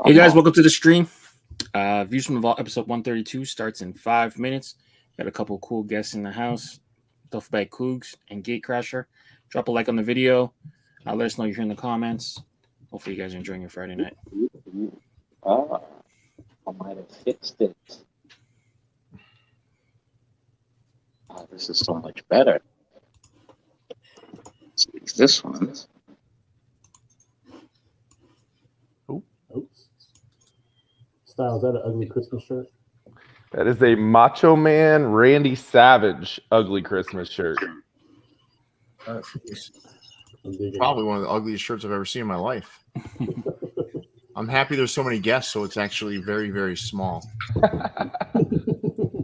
Hey guys, welcome to the stream. Views from the Vault episode 132 starts in 5 minutes. Got a couple of cool guests in the house. Duffle, Coogs, and Gatecrasher. Drop a like on the video. Let us know you're here in the comments. Hopefully you guys are enjoying your Friday night. I might have fixed it. Oh, this is so much better. Let's fix this one. Oops. Stile, is that an ugly Christmas shirt? That is a Macho Man Randy Savage ugly Christmas shirt. Probably one of the ugliest shirts I've ever seen in my life. I'm happy there's so many guests, so it's actually very, very small.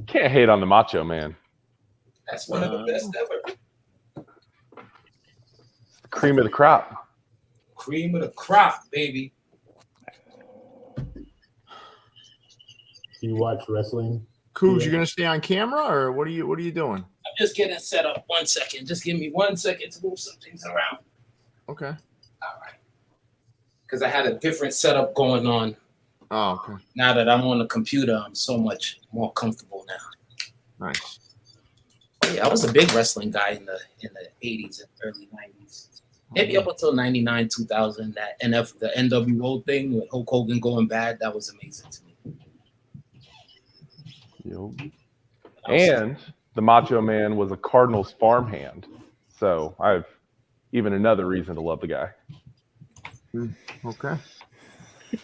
Can't hate on the Macho Man. That's one of the best ever. It's the cream of the crop. Cream of the crop, baby. Do you watch wrestling? Coogs, you gonna stay on camera, or what are you doing? I'm just getting set up. 1 second. Just give me 1 second to move some things around. Okay. All right. Because I had a different setup going on. Oh, okay. Now that I'm on the computer, I'm so much more comfortable now. Nice. Yeah, I was a big wrestling guy in the 80s and early 90s. Maybe up until 99, 2000. That the NWO thing with Hulk Hogan going bad, that was amazing to me. Yep. And the Macho Man was a Cardinals farmhand. So I have even another reason to love the guy. Okay. I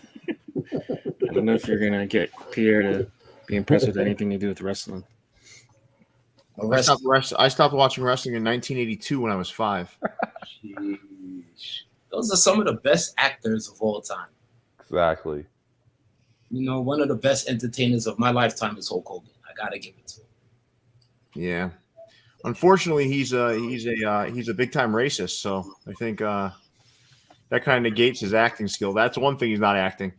don't know if you're going to get Pierre to be impressed with anything to do with wrestling. I stopped watching wrestling in 1982 when I was 5. Those are some of the best actors of all time. Exactly. You know, one of the best entertainers of my lifetime is Hulk Hogan. I gotta give it to him. Yeah. Unfortunately, he's a big time racist. So I think that kind of negates his acting skill. That's one thing he's not acting.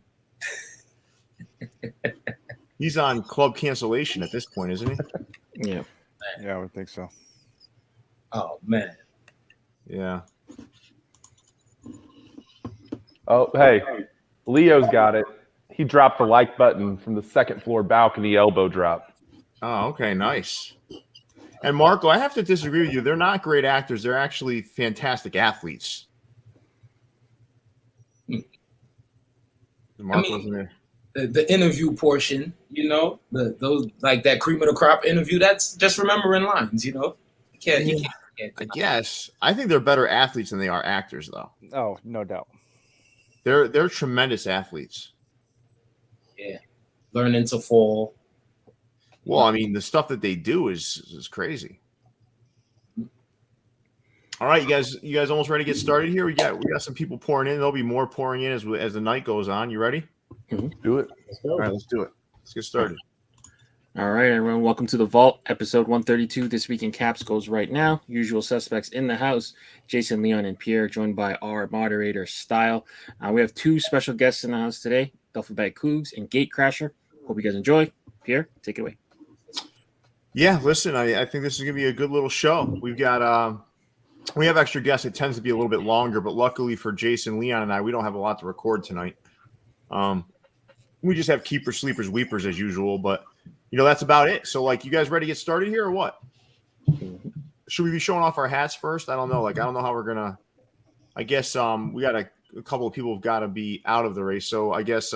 He's on club cancellation at this point, isn't he? Yeah. Yeah, I would think so. Oh man. Yeah. Oh, hey, Leo's got it. He dropped the like button from the second floor balcony elbow drop. Oh, okay, nice. And Marco, I have to disagree with you. They're not great actors. They're actually fantastic athletes. Marco wasn't there. The interview portion, you know, those like that cream of the crop interview. That's just remembering lines, you know. You can't I guess. I think they're better athletes than they are actors, though. Oh, no doubt. They're tremendous athletes. Yeah, learning to fall. Well, I mean, the stuff that they do is crazy. All right, you guys almost ready to get started here? We got some people pouring in. There'll be more pouring in as the night goes on. You ready? Mm-hmm. Do it. Let's go. All right, let's do it. Let's get started. All right, everyone. Welcome to the Vault, episode 132. This week in Caps goes right now. Usual suspects in the house, Jason, Leon, and Pierre, joined by our moderator, Stile. We have two special guests in the house today, Duffle, Coogs, and Gatecrasher. Hope you guys enjoy. Pierre, take it away. Yeah, listen, I think this is going to be a good little show. We have extra guests. It tends to be a little bit longer, but luckily for Jason, Leon, and I, we don't have a lot to record tonight. We just have keepers, sleepers, weepers as usual, but you know, that's about it. So, like, you guys ready to get started here or what? Should we be showing off our hats first? I don't know. Like, I don't know how we're going to – I guess we got a couple of people have got to be out of the race. So, I guess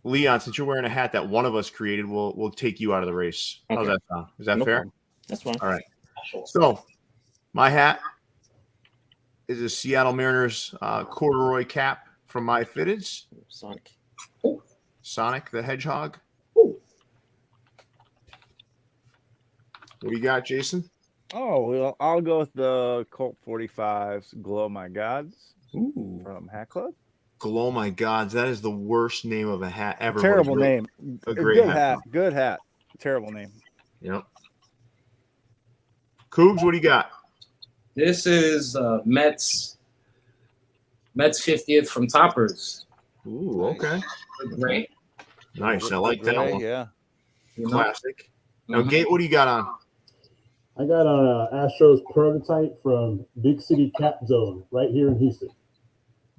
Leon, since you're wearing a hat that one of us created, we'll take you out of the race. Okay. How's that sound? Is that No fair? problem. That's fine. All right. So, my hat is a Seattle Mariners corduroy cap from MyFitteds. Sonic the Hedgehog. What do you got, Jason? Oh, well, I'll go with the Colt 45's Glow My Gods from Hat Club. Glow My Gods. That is the worst name of a hat ever. Terrible name. A great hat. Good hat. Terrible name. Yep. Coogs, what do you got? This is Mets 50th from Topperz. Ooh, okay. Great. Nice. I like that one. Yeah. Classic. Now, Gate, what do you got on? I got an Astros prototype from Big City Cap Zone right here in Houston.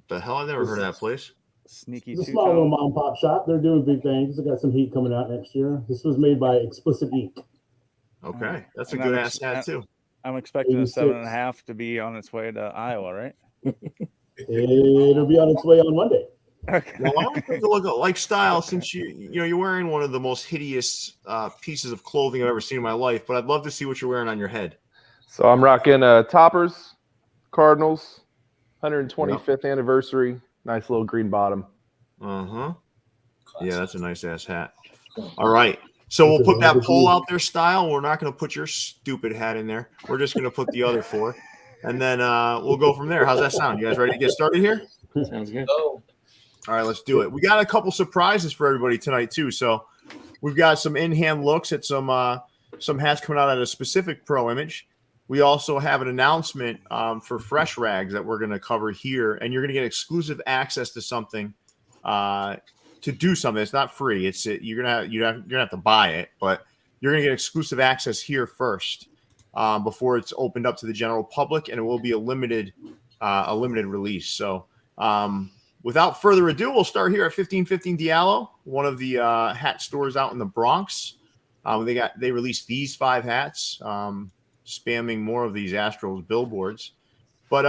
The hell? I've never heard of that place. Sneaky It's a small little two-tone. mom and pop shop. They're doing big things. They got some heat coming out next year. This was made by Explicit Ink. Okay, that's a And good I'm ass hat too. I'm expecting a 86. 7.5 to be on its way to Iowa, right? It'll be on its way on Monday. Okay. Well, why don't we take a look at like Stile, since you're wearing one of the most hideous pieces of clothing I've ever seen in my life, but I'd love to see what you're wearing on your head. So I'm rocking Topperz, Cardinals, 125th anniversary. Nice little green bottom. Uh-huh. Yeah, that's a nice ass hat. All right. So we'll put that poll out there, Stile. We're not going to put your stupid hat in there. We're just going to put the other four. And then we'll go from there. How's that sound? You guys ready to get started here? Sounds good. Oh, All right, let's do it. We got a couple surprises for everybody tonight, too. So we've got some in-hand looks at some hats coming out at a specific pro image. We also have an announcement for Fresh Rags that we're going to cover here, and you're going to get exclusive access to something to do something. It's not free. You're gonna have to buy it, but you're going to get exclusive access here first before it's opened up to the general public, and it will be a limited release. So without further ado, we'll start here at 1515 Diallo, one of the hat stores out in the Bronx. They released these 5 hats. Spamming more of these Astros billboards. But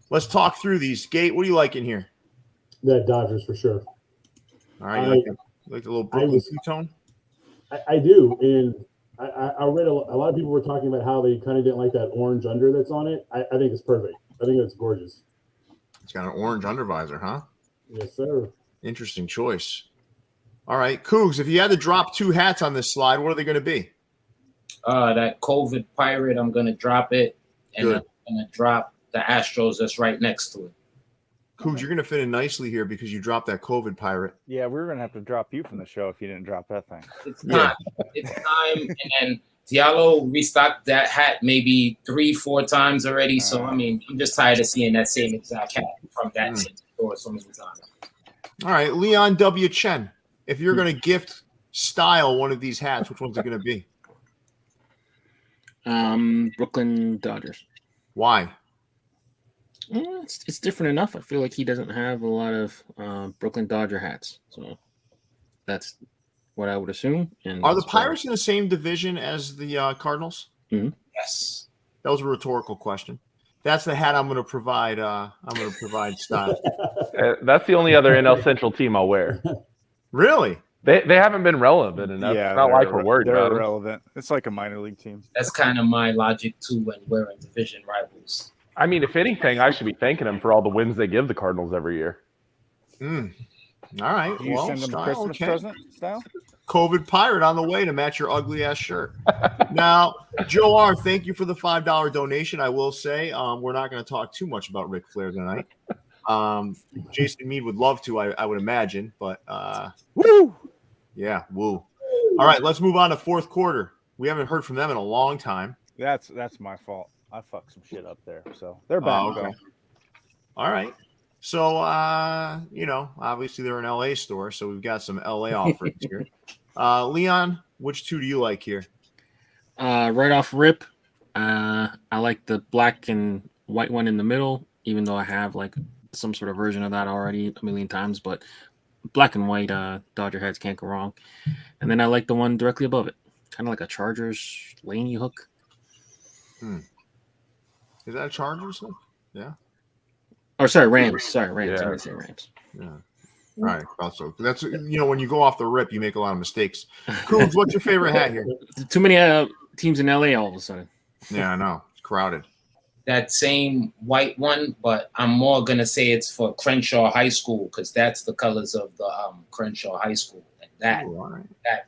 let's talk through these. Gate, what do you like in here? The Dodgers for sure. All right, you like the little Brooklyn two-tone? I do. And I read a lot of people were talking about how they kind of didn't like that orange under that's on it. I think it's perfect. I think it's gorgeous. It's got an orange undervisor, huh? Yes, sir. Interesting choice. All right, Coogs, if you had to drop 2 hats on this slide, what are they going to be? that COVID pirate, I'm gonna drop it, and Good. I'm gonna drop the Astros that's right next to it. Coogs, you're going to fit in nicely here because you dropped that COVID pirate. Yeah, we were gonna have to drop you from the show if you didn't drop that thing. It's time. It's time. And then Diallo restocked that hat maybe 3-4 times already. So I mean, I'm just tired of seeing that same exact hat from that same store so many times. All right, Leon W. Chen, if you're going to gift Stile one of these hats, which one's it going to be? Brooklyn Dodgers. Why? It's different enough. I feel like he doesn't have a lot of Brooklyn Dodger hats, so that's what I would assume. And Are the Pirates in the same division as the Cardinals? Yes. That was a rhetorical question. That's the hat I'm going to provide. Style. That's the only other NL Central team I'll wear. Really? They haven't been relevant enough. Yeah, it's not like we're worried they're about them. irrelevant. It's like a minor league team. That's kind of my logic too when wearing division rivals. I mean, if anything, I should be thanking them for all the wins they give the Cardinals every year. All right. Do you send them a Christmas present, Style? COVID pirate on the way to match your ugly ass shirt. Now, Joe R., thank you for the $5 donation. I will say we're not going to talk too much about Ric Flair tonight. Jason Mead would love to, I would imagine, but Woo! Yeah, woo. All right, let's move on to fourth quarter. We haven't heard from them in a long time. That's my fault. I fucked some shit up there, so they're back. Okay. All right. So, obviously they're an LA store, so we've got some LA offerings here. Leon, which 2 do you like here? Right off rip, I like the black and white one in the middle, even though I have like some sort of version of that already a million times, but black and white Dodger hats can't go wrong. And then I like the one directly above it, kind of like a Chargers Laney hook. Is that a Chargers hook? Yeah. Oh, sorry, Rams. Sorry, Rams. Yeah. I say Rams. Yeah. All right. Also, that's when you go off the rip, you make a lot of mistakes. Coogs, what's your favorite hat here? Too many teams in LA all of a sudden. Yeah, I know. It's crowded. That same white one, but I'm more gonna say it's for Crenshaw High School because that's the colors of the Crenshaw High School, and that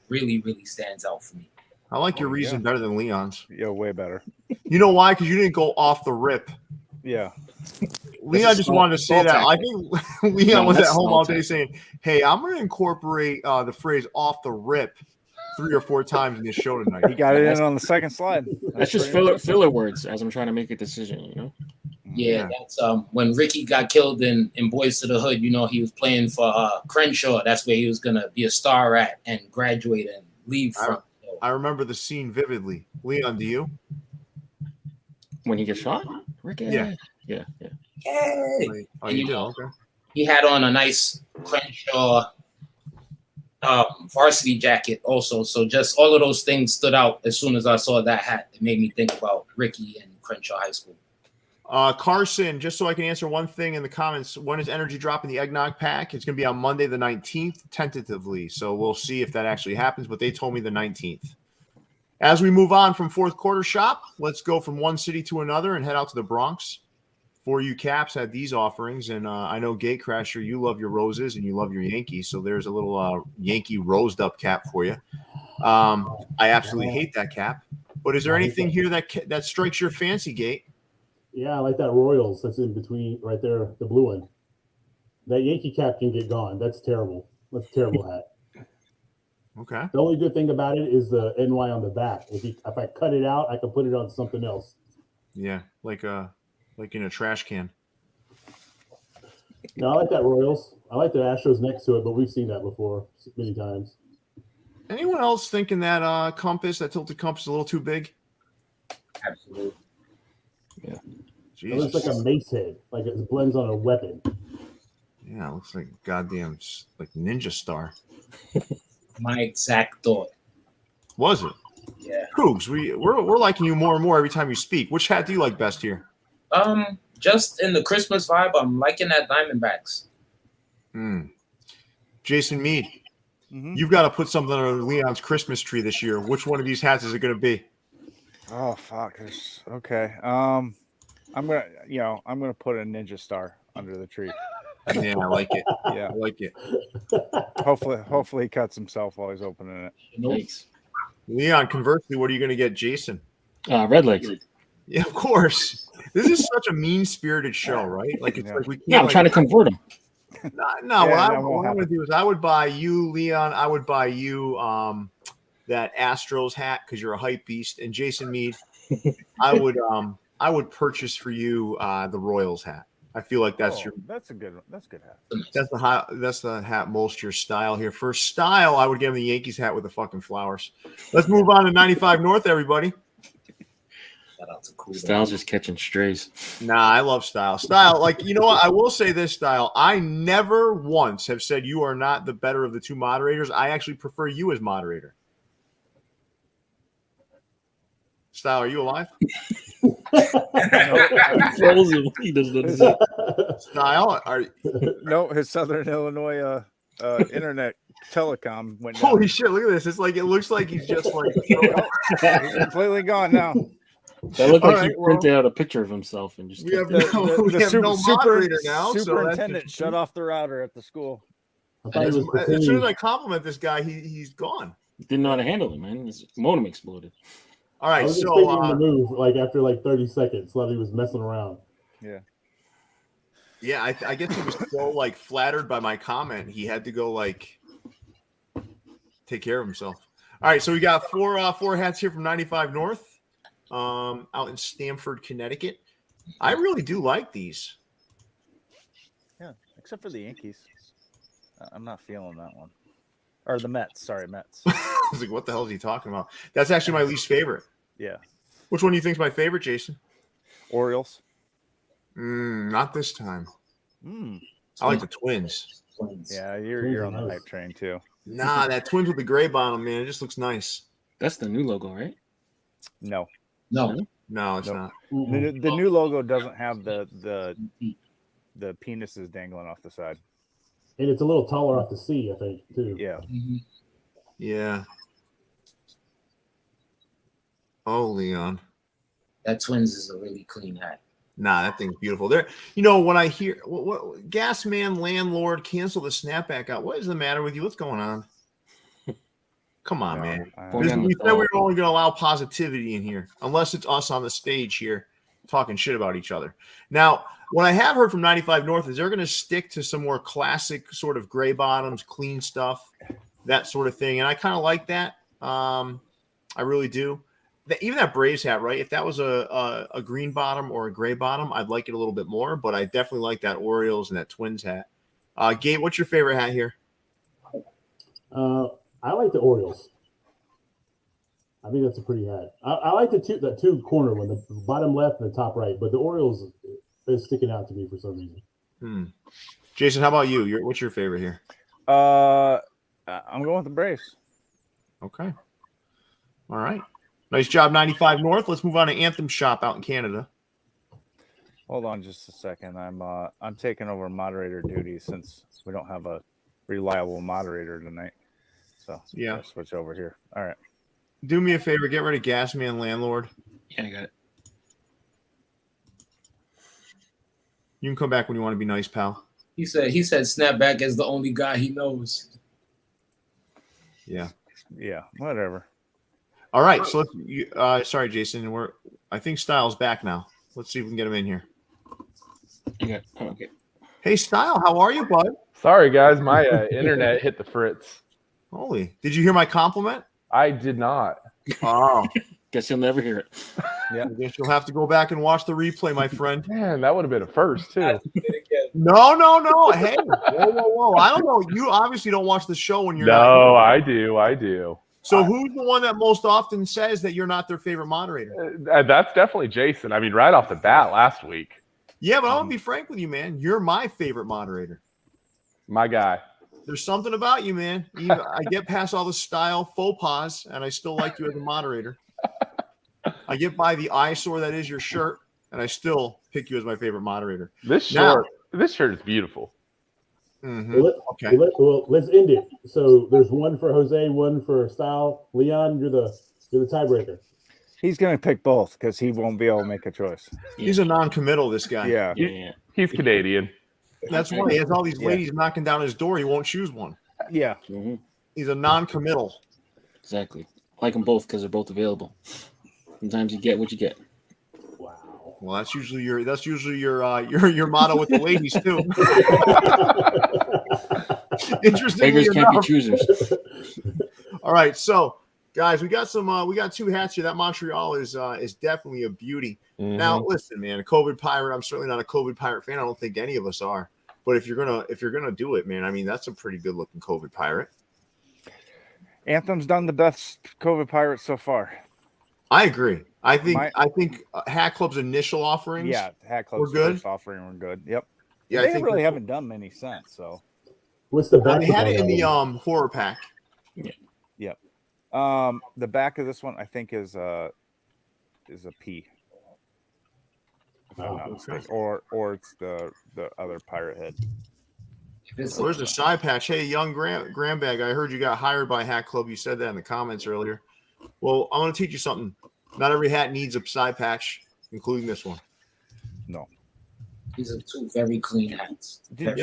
really, really stands out for me. I like your reason better than Leon's. Yeah, way better. You know why? Because you didn't go off the rip. Yeah. Leon just wanted to say that. tactic. I think Leon was at that's home small all day tactic. saying, "Hey, I'm going to incorporate the phrase off the rip 3 or 4 times in this show tonight." He got it in on the second slide. That's just filler words as I'm trying to make a decision, Yeah, that's when Ricky got killed in Boys to the Hood. He was playing for Crenshaw. That's where he was gonna be a star at and graduate and leave from. I remember the scene vividly. Leon, do you? When he gets shot? Ricky? Yeah. Yeah. Yay! Oh, you do? Okay. he had on a nice Crenshaw varsity jacket also. So just all of those things stood out as soon as I saw that hat. It made me think about Ricky and Crenshaw High School. Carson, just so I can answer one thing in the comments, when is energy dropping the eggnog pack? It's going to be on Monday the 19th, tentatively. So we'll see if that actually happens, but they told me the 19th. As we move on from fourth quarter shop, let's go from one city to another and head out to the Bronx. For you Caps had these offerings, and I know Gatecrasher, you love your roses and you love your Yankees, so there's a little Yankee rosed up cap for you. I absolutely hate that cap, but is there anything here that strikes your fancy, Gate? Yeah, I like that Royals that's in between right there, the blue one. That Yankee cap can get gone. That's terrible. That's a terrible hat. Okay. The only good thing about it is the NY on the back. If I cut it out, I can put it on something else. Yeah, like in a trash can. No, I like that Royals. I like the Astros next to it, but we've seen that before many times. Anyone else thinking that compass, that tilted compass, is a little too big? Absolutely. Yeah. It looks like a mace head, like it blends on a weapon. Yeah, it looks like goddamn like Ninja Star. My exact thought. Was it? Yeah. Coogs, we're liking you more and more every time you speak. Which hat do you like best here? Just in the Christmas vibe, I'm liking that Diamondbacks. Jason Mead, you've got to put something under Leon's Christmas tree this year. Which one of these hats is it going to be? Oh fuck! Okay. I'm gonna put a Ninja Star under the tree. Yeah, I like it. Yeah, I like it. Hopefully he cuts himself while he's opening it. Thanks. Leon, conversely, what are you going to get, Jason? Red legs. Yeah, of course. This is such a mean-spirited show, right? Like it's like we can't. Yeah, I'm trying to convert them. No, Yeah, what I'm going to do is I would buy you, Leon. I would buy you that Astros hat because you're a hype beast, and Jason Mead, I would purchase for you the Royals hat. I feel like that's that's a good one. That's a good hat. That's the hat most your style here. For style, I would give him the Yankees hat with the fucking flowers. Let's move on to 95 North, everybody. Shout out to Coogs. Style's just catching strays. Nah, I love Style. Style, like, you know what? I will say this, Style. I never once have said you are not the better of the two moderators. I actually prefer you as moderator. Style, are you alive? He doesn't. Style, No, his Southern Illinois internet telecom went down. holy shit, look at this. It's like, it looks like he's just like He's completely gone now. That looked like All he right, printed out a picture of himself and just we have kept no, we have no moderator now. Superintendent shut off the router at the school. I thought he was As pretending. soon as I compliment this guy, he's gone. didn't know how to handle it, man. His modem exploded. All I right, was just so thinking the move like after like 30 seconds. Lovey was messing around. yeah, I guess he was so like flattered by my comment, he had to go like take care of himself. All right, so we got four hats here from 95 North, out in Stamford, Connecticut. I really do like these. Yeah, except for the Yankees. I'm not feeling that one. Or the Mets. Sorry, Mets. I was like, what the hell is he talking about? That's actually my least favorite. Yeah. Which one do you think is my favorite, Jason? Orioles. Not this time. Mm. I like the Twins. Yeah, you're on the hype train too. Nah, that Twins with the gray bottom, man. It just looks nice. That's the new logo, right? No. No, it's Nope. not. The new logo doesn't have the penises dangling off the side. And it's a little taller off the sea, I think, too. Yeah. Yeah. Oh, Leon. That Twins is a really clean hat. Nah, that thing's beautiful. There, you know, when I hear what gas man landlord cancel the snapback out, what is the matter with you? What's going on? Come on, man. We said we were only going to allow positivity in here, unless it's us on the stage here talking shit about each other. Now, what I have heard from 95 North is they're going to stick to some more classic sort of gray bottoms, clean stuff, that sort of thing. And I kind of like that. I really do. Even that Braves hat, right? If that was a green bottom or a gray bottom, I'd like it a little bit more. But I definitely like that Orioles and that Twins hat. Gabe, what's your favorite hat here? I like the Orioles. I think that's a pretty hat. I like the two corner one, the bottom left and the top right. But the Orioles is sticking out to me for some reason. Jason, how about you? What's your favorite here? I'm going with the Braves. Okay. All right. Nice job, 95 North. Let's move on to Anthem Shop out in Canada. Hold on just a second. I'm taking over moderator duty since we don't have a reliable moderator tonight. So yeah, I'll switch over here. All right. Do me a favor, get rid of Gas Man Landlord. Yeah, I got it. You can come back when you want to be nice, pal. He said Snapback is the only guy he knows. Yeah. Yeah, whatever. All right. So let's sorry, Jason. I think Style's back now. Let's see if we can get him in here. Yeah. Oh, okay. Hey, Stile, how are you, bud? Sorry, guys. My internet hit the fritz. Holy. Did you hear my compliment? I did not. Oh. Guess you'll never hear it. Yeah. I guess you'll have to go back and watch the replay, my friend. Man, that would have been a first, too. No. Hey, whoa. I don't know. You obviously don't watch the show when you're not. No, I do. So who's the one that most often says that you're not their favorite moderator? That's definitely Jason. I mean, right off the bat last week. Yeah, but I'm going to be frank with you, man. You're my favorite moderator. My guy. There's something about you, man. I get past all the style faux pas, and I still like you as a moderator. I get by the eyesore that is your shirt, and I still pick you as my favorite moderator. This shirt is beautiful. Mm-hmm. Okay. Let's end it. So there's one for Jose, one for Stile. Leon, you're the tiebreaker. He's going to pick both because he won't be able to make a choice. He's a non-committal, this guy. Yeah. He's Canadian. That's why he has all these ladies knocking down his door. He won't choose one. Yeah. Mm-hmm. He's a non-committal. Exactly. I like them both because they're both available. Sometimes you get what you get. Wow. Well, that's usually your motto with the ladies too. Interesting. Beggars can't be choosers. All right, so guys, we got two hats here. That Montreal is definitely a beauty. Mm-hmm. Now, listen, man, a COVID pirate. I'm certainly not a COVID pirate fan. I don't think any of us are. But if you're gonna do it, man, I mean, that's a pretty good looking COVID pirate. Anthem's done the best COVID pirate so far. I agree. I think Hat Club's initial offerings, Hat Club's first offering were good. Yep. Yeah, they really haven't done many since. So, what's the back? They had it in the horror pack. Yeah. Yep. The back of this one, I think, is a P. If I'm not mistaken. Or it's the other pirate head. Where's the side patch? Hey, young Grandbag, I heard you got hired by Hat Club. You said that in the comments earlier. Well, I'm going to teach you something. Not every hat needs a side patch, including this one. No. These are two very clean hats. Did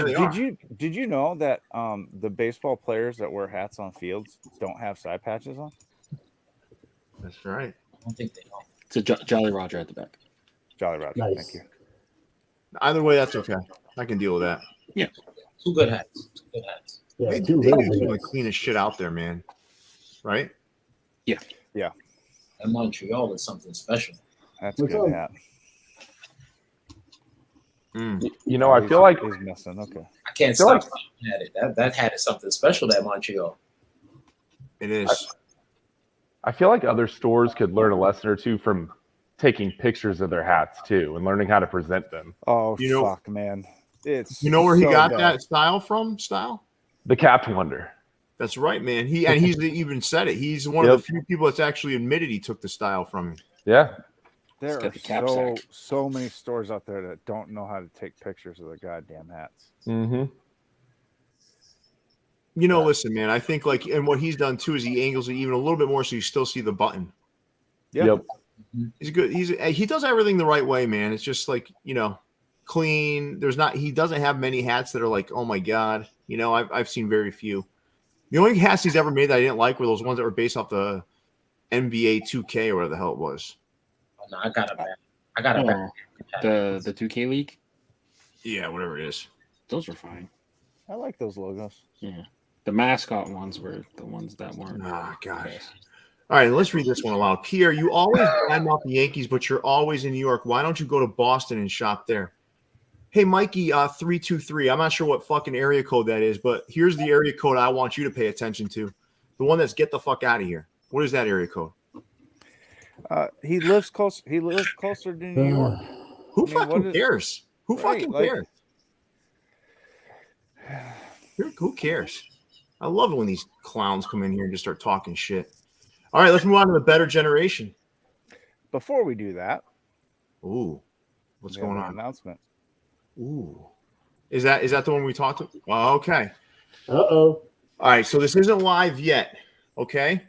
you know that the baseball players that wear hats on fields don't have side patches on? That's right. I don't think they know. It's a Jolly Roger at the back. Jolly Roger. Nice. Thank you. Either way, that's okay. I can deal with that. Yeah. Two good hats. Yeah, They two do really some of good. the cleanest shit out there, man. Right? Yeah. Yeah. And Montreal is something special. That's a What's good up? hat. You know, I feel like he's missing. Okay. I can't stop looking at it. That hat is something special, that Montreal. It is. I feel like other stores could learn a lesson or two from taking pictures of their hats too and learning how to present them. Oh, You know- fuck, man. It's Where he so got bad. that style from? Style? The Capped Wonder. That's right, man. He's even said it. He's one of the few people that's actually admitted he took the style from him. Yeah. There got are the cap sack. so many stores out there that don't know how to take pictures of their goddamn hats. Mm-hmm. You know, listen, man. I think and what he's done too is he angles it even a little bit more so you still see the button. Yep. He's good. He does everything the right way, man. It's just clean. He doesn't have many hats that are like, oh my god. I've seen very few. The only hats he's ever made that I didn't like were those ones that were based off the NBA 2K or whatever the hell it was. Oh, no, I got a back. The 2K League. Yeah, whatever it is. Those were fine. I like those logos. Yeah. The mascot ones were the ones that weren't. Ah, gosh. All right, let's read this one aloud. Pierre, you always badmouth the Yankees, but you're always in New York. Why don't you go to Boston and shop there? Hey, Mikey, 323. I'm not sure what fucking area code that is, but here's the area code I want you to pay attention to. The one that's get the fuck out of here. What is that area code? He lives close. He lives closer to New York. Who fucking cares? Who fucking cares? Who cares? I love it when these clowns come in here and just start talking shit. All right, let's move on to the better generation. Before we do that, Ooh, what's we have going an on? announcement. Ooh, is that the one we talked to? Oh, okay. Uh-oh. All right, so this isn't live yet, okay?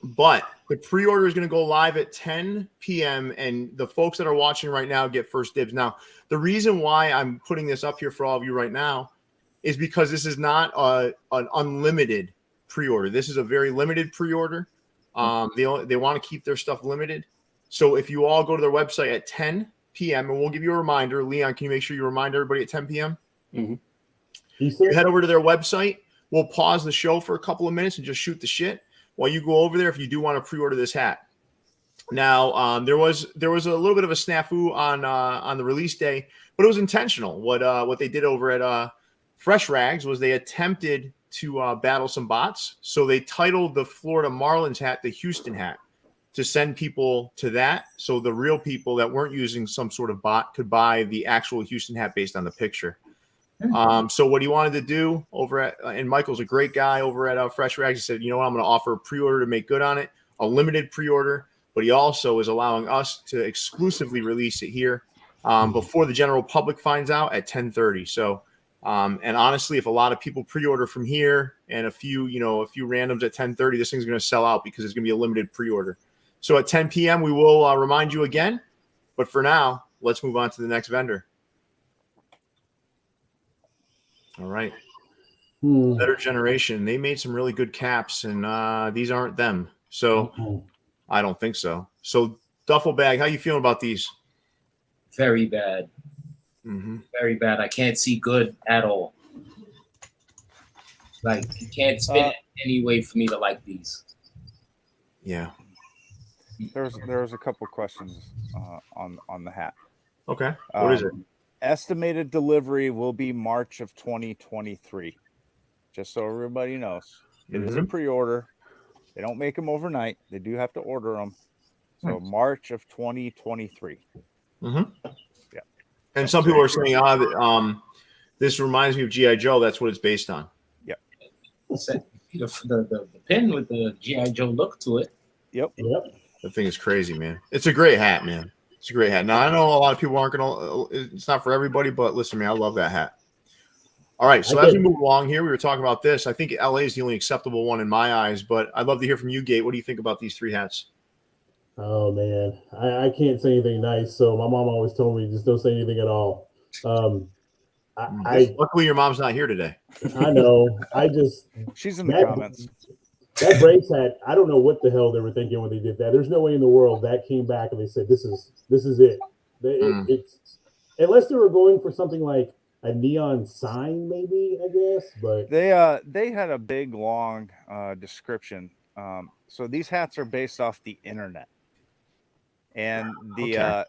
But the pre-order is going to go live at 10 p.m. and the folks that are watching right now get first dibs. Now, the reason why I'm putting this up here for all of you right now is because this is not an unlimited pre-order. This is a very limited pre-order. They want to keep their stuff limited. So if you all go to their website at 10 p.m., and we'll give you a reminder. Leon, can you make sure you remind everybody at 10 p.m.? Mm-hmm. You head over to their website. We'll pause the show for a couple of minutes and just shoot the shit while you go over there if you do want to pre-order this hat. Now, there was a little bit of a snafu on the release day, but it was intentional. What they did over at Fresh Rags was they attempted to battle some bots. So they titled the Florida Marlins hat the Houston hat to send people to that. So the real people that weren't using some sort of bot could buy the actual Houston hat based on the picture. So what he wanted to do over at, and Michael's a great guy over at Fresh Rags. He said, you know what, I'm going to offer a pre-order to make good on it, a limited pre-order, but he also is allowing us to exclusively release it here before the general public finds out at 10:30. So, and honestly, if a lot of people pre-order from here and a few randoms at 10:30, this thing's going to sell out because it's going to be a limited pre-order. So at 10 p.m., we will remind you again. But for now, let's move on to the next vendor. All right. Better generation. They made some really good caps, and these aren't them. So I don't think so. So duffel bag, how you feeling about these? Very bad. Mm-hmm. Very bad. I can't see good at all. Like, you can't spin it any way for me to like these. Yeah. There was a couple questions on the hat. Okay. What is it? Estimated delivery will be March of 2023. Just so everybody knows, it is a pre-order. They don't make them overnight. They do have to order them. So March of 2023. Mm-hmm. Yeah. And some people are saying, this reminds me of G.I. Joe. That's what it's based on. Yep. The pin with the G.I. Joe look to it. Yep. That thing is crazy, man. It's a great hat, man. It's a great hat. Now, I know a lot of people aren't going to, it's not for everybody, but listen, man, I love that hat. All right, so as we move along here, we were talking about this. I think LA is the only acceptable one in my eyes, but I'd love to hear from you, Gate. What do you think about these three hats? Oh, man. I can't say anything nice, so my mom always told me just don't say anything at all. Luckily, your mom's not here today. I know. She's in the comments. That brace hat, I don't know what the hell they were thinking when they did that. There's no way in the world that came back and they said, this is it. It's unless they were going for something like a neon sign, maybe, I guess. But they had a big long description. So these hats are based off the internet, and the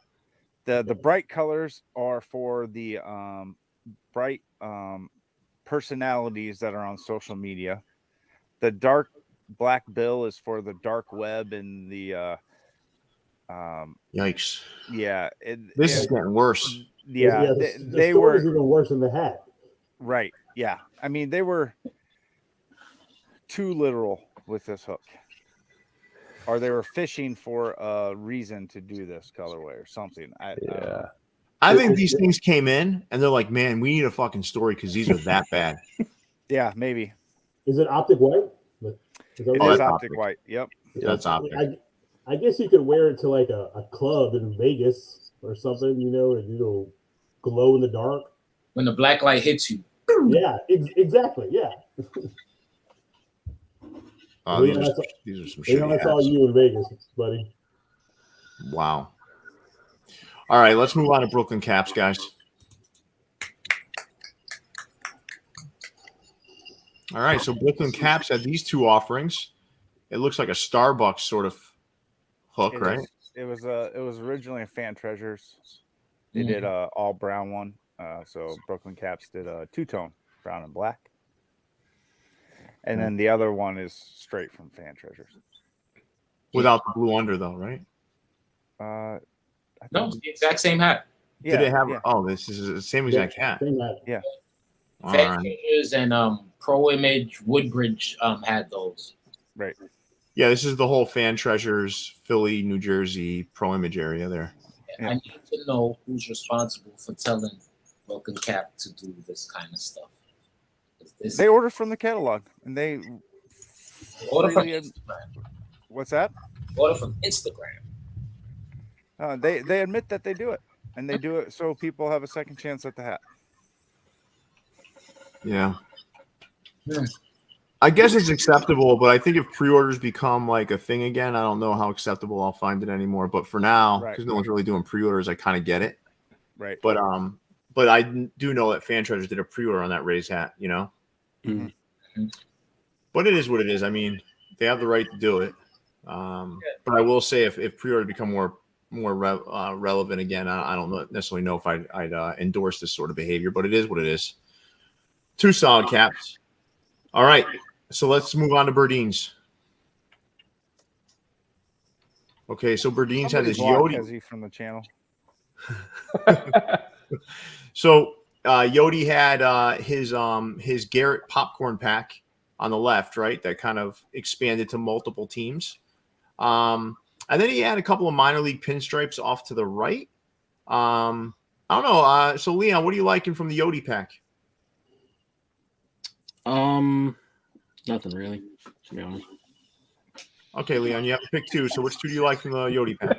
bright colors are for the bright personalities that are on social media. The dark black bill is for the dark web and the yikes. Yeah, this is getting worse. Yeah, they were even worse than the hat. Right. Yeah. I mean, they were too literal with this hook, or they were fishing for a reason to do this colorway or something. I think these things came in and they're like, man, we need a fucking story because these are that bad. Yeah, maybe. Is it optic white? It is optic white. Yep. Yeah, that's optic. I guess you could wear it to like a club in Vegas or something, and it'll glow in the dark. When the black light hits you. Yeah, exactly. Yeah. These are some shit. That's all you in Vegas, buddy. Wow. All right, let's move on to Brooklyn Caps, guys. All right, so Brooklyn Caps had these two offerings. It looks like a Starbucks sort of hook, right? It was originally a Fan Treasures. They did a all brown one. So Brooklyn Caps did a two-tone, brown and black. And then the other one is straight from Fan Treasures. Without the blue under, though, right? No, it's the exact same hat. Yeah, Did it have? Yeah. Oh, this is the same exact hat. Same hat. Yeah. All Fan right. Treasures and Pro Image Woodbridge had those. Right. Yeah, this is the whole Fan Treasures, Philly, New Jersey, Pro Image area there. Yeah. I need to know who's responsible for telling Broken Cap to do this kind of stuff. They order from the catalog, and they order from freely Instagram. What's that? Order from Instagram. They admit that they do it, and they do it so people have a second chance at the hat. Yeah. Yeah. I guess it's acceptable, but I think if pre-orders become like a thing again, I don't know how acceptable I'll find it anymore. But for now, because no one's really doing pre-orders, I kind of get it. Right. But I do know that Fan Treasures did a pre-order on that Rays hat, you know. Mm-hmm. But it is what it is. I mean, they have the right to do it. But I will say, if pre-orders become more relevant again, I don't necessarily know if I'd endorse this sort of behavior. But it is what it is. 2 solid caps. All right, so let's move on to Burdines. Okay, so Burdines had his Yodi from the channel. So Yodi had his Garrett popcorn pack on the left, right? That kind of expanded to multiple teams. And then he had a couple of minor league pinstripes off to the right. I don't know. So Leon, what are you liking from the Yodi pack? Nothing really, to be honest. Okay, Leon, you have to pick 2. So which 2 do you like from the Yodi pack?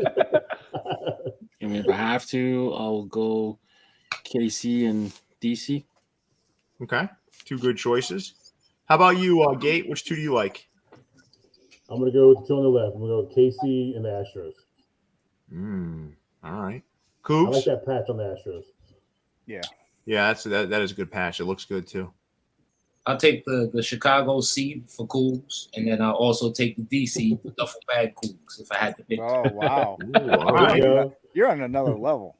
I mean, if I have to, I'll go KC and DC. Okay, 2 good choices. How about you, Gate? Which 2 do you like? I'm going to go with the 2 on the left. I'm going to go with KC and the Astros. All right. Coogs? I like that patch on the Astros. Yeah. Yeah, that is a good patch. It looks good, too. I'll take the Chicago C for Coogs, and then I'll also take the DC duffel bag Coogs if I had to pick. Oh wow! Ooh, all right. You're on another level.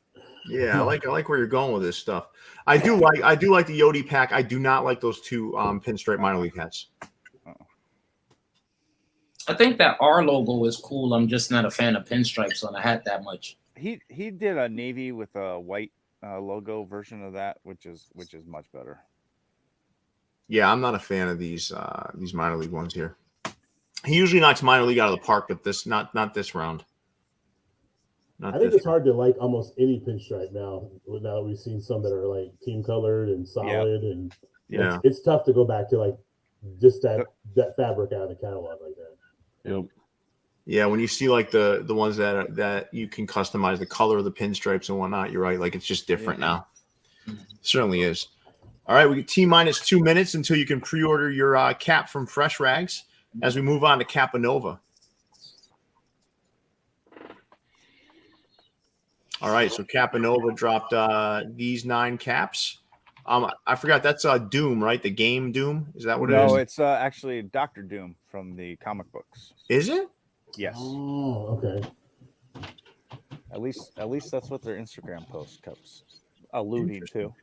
Yeah, I like where you're going with this stuff. I do like the Yodi pack. I do not like those 2 pinstripe minor league hats. I think that R logo is cool. I'm just not a fan of pinstripes on a hat that much. He did a navy with a white logo version of that, which is much better. Yeah, I'm not a fan of these minor league ones here. He usually knocks minor league out of the park, but this not this round. I think it's hard to like almost any pinstripe now. Now that we've seen some that are like team colored and solid, and it's tough to go back to like just that fabric out of the catalog like that. Yep. Yeah, when you see like the ones that you can customize the color of the pinstripes and whatnot, you're right. Like it's just different now. It certainly is. All right, we get T-minus 2 minutes until you can pre-order your cap from Fresh Rags as we move on to Cappanova. All right, so Cappanova dropped these 9 caps. I forgot, that's Doom, right? The game Doom? Is that what it is? No, it's actually Dr. Doom from the comic books. Is it? Yes. Oh, okay. At least that's what their Instagram post keeps alluding to.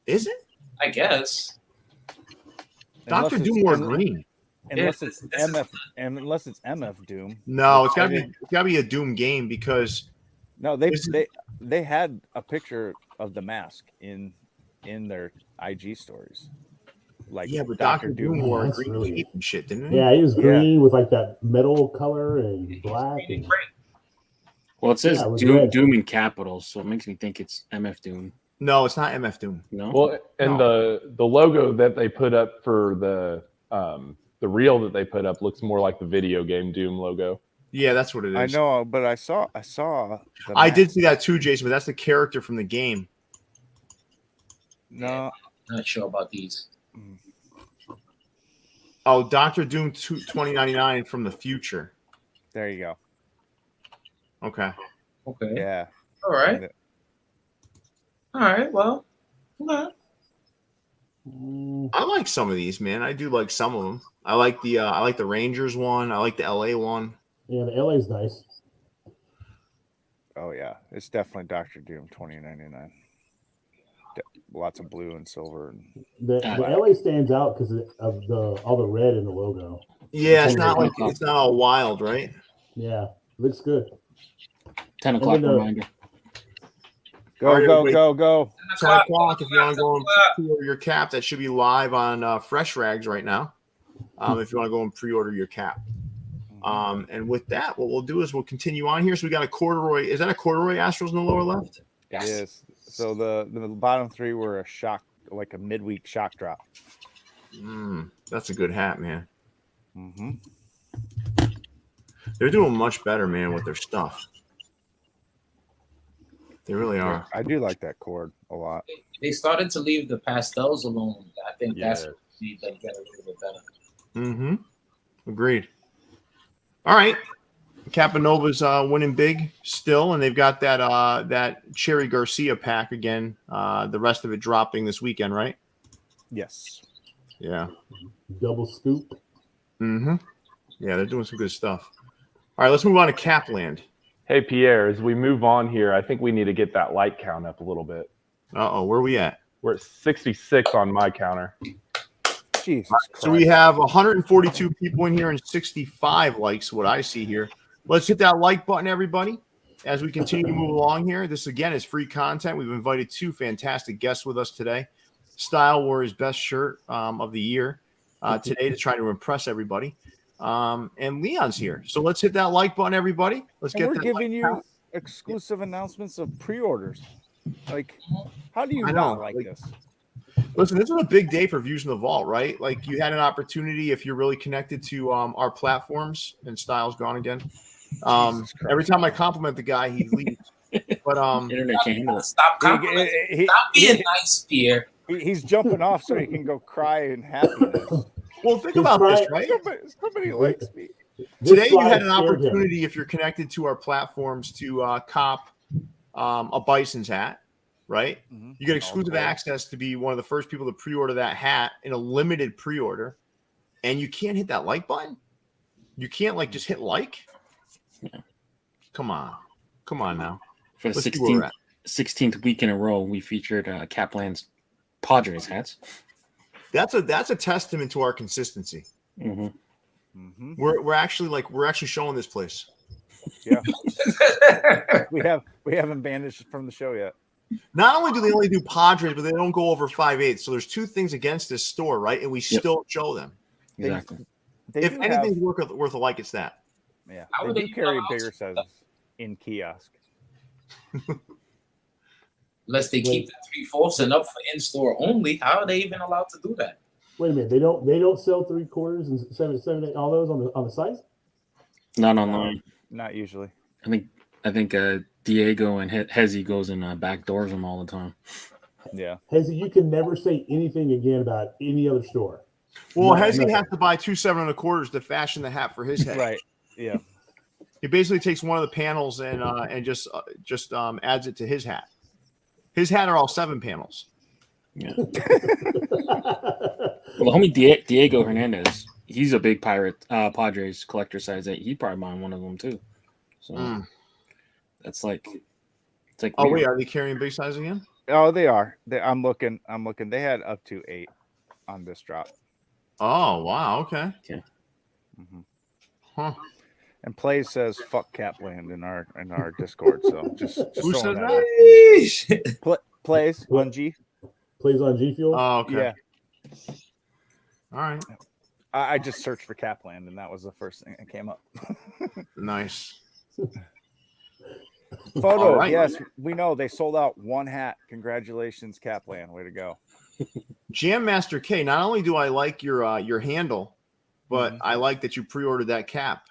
Is it? I guess. Dr. Doom wore green. Unless it's MF Doom. No, it's gotta be a Doom game because they had a picture of the mask in their IG stories. Like but Dr. Doom wore green cape and shit, didn't he? Yeah, he was green with like that metal color and black. And... Well, it says Doom in capitals, so it makes me think it's MF Doom. No, it's not MF Doom. No. Well, and the logo that they put up for the reel that they put up looks more like the video game Doom logo. Yeah, that's what it is. I know, but I saw. I did see that too, Jason. But that's the character from the game. No, not sure about these. Oh, Dr. Doom 2099 from the future. There you go. Okay. Yeah. All right. Well. Okay. I like some of these, man. I do like some of them. I like the Rangers one. I like the LA one. Yeah, the LA's nice. Oh yeah, it's definitely Dr. Doom 2099. Lots of blue and silver. The LA stands out because of all the red in the logo. Yeah, it's not all wild, right? Yeah, looks good. 10 o'clock reminder. All right, everybody. Go. 10 o'clock. If you want to go and pre-order your cap, that should be live on Fresh Rags right now. If you want to go and pre-order your cap. And with that, what we'll do is we'll continue on here. So we got a corduroy. Is that a corduroy Astros in the lower left? It is. So the bottom three were a shock, like a midweek shock drop. That's a good hat, man. Mm-hmm. They're doing much better, man, with their stuff. They really are. I do like that cord a lot. They started to leave the pastels alone. I think that's what made them get a little bit better. Agreed. All right. Cappanova's winning big still, and they've got that Cherry Garcia pack again. The rest of it dropping this weekend, right? Yes. Yeah. Double scoop. Yeah, they're doing some good stuff. All right, let's move on to Capland. Hey, Pierre, as we move on here, I think we need to get that light count up a little bit. Where are we at? We're at 66 on my counter. Jesus So we have 142 people in here and 65 likes, what I see here. Let's hit that like button, everybody, as we continue to move along here. This, again, is free content. We've invited two fantastic guests with us today. Stile wore his best shirt of the year today to try to impress everybody. And Leon's here. So let's hit that like button, everybody. We're giving you exclusive announcements of pre-orders. Like, how do you not like this? Listen, this is a big day for Views in the Vault, right? Like, you had an opportunity, if you're really connected to our platforms, and Style's gone again. Every time I compliment the guy, he leaves. But internet can't handle it. Stop being nice, Pierre. He's jumping off so he can go cry in happiness. Well, think about this, right? Somebody likes me. Today, you had an opportunity, if you're connected to our platforms, to cop a Bison's hat, right? You get exclusive access to be one of the first people to pre-order that hat in a limited pre-order, and you can't hit that like button. You can't just hit like. Yeah. Come on now. For the 16th week in a row, we featured Capland's Padres hats. That's a testament to our consistency. We're actually showing this place. Yeah. we haven't banished from the show yet. Not only do they only do Padres, but they don't go over 5/8. So there's two things against this store, right? And we still show them. Exactly. If anything's worth a like, it's that. Yeah. They do carry bigger sizes in kiosk. Unless they keep the 3/4 and up for in-store only, how are they even allowed to do that? Wait a minute, they don't sell 3/4 and 7/8, all those on the site? Not online. Not usually. I think Diego and Hezzy goes and back doors them all the time. Yeah. Hezzy, you can never say anything again about any other store. Well, Hezzy has to buy 2 7 1/4 to fashion the hat for his head. Right. Yeah. He basically takes one of the panels and just adds it to his hat. His hat are all 7 panels. Yeah. Well, the homie Diego Hernandez, he's a big Padres collector size 8. He'd probably buy one of them too. So that's like, it's like. Oh wait, are they carrying big size again? Oh, they are. I'm looking. They had up to 8 on this drop. Oh wow. Okay. Yeah. Huh. And Plays says "fuck Capland" in our Discord. So just Who said that? Plays on G. Plays on G Fuel. Oh, okay. Yeah. All right. I just searched for Capland, and that was the first thing that came up. Nice. Photo. Right. Yes, we know they sold out 1 hat. Congratulations, Capland. Way to go. Jam Master K. Not only do I like your handle, but I like that you pre-ordered that cap.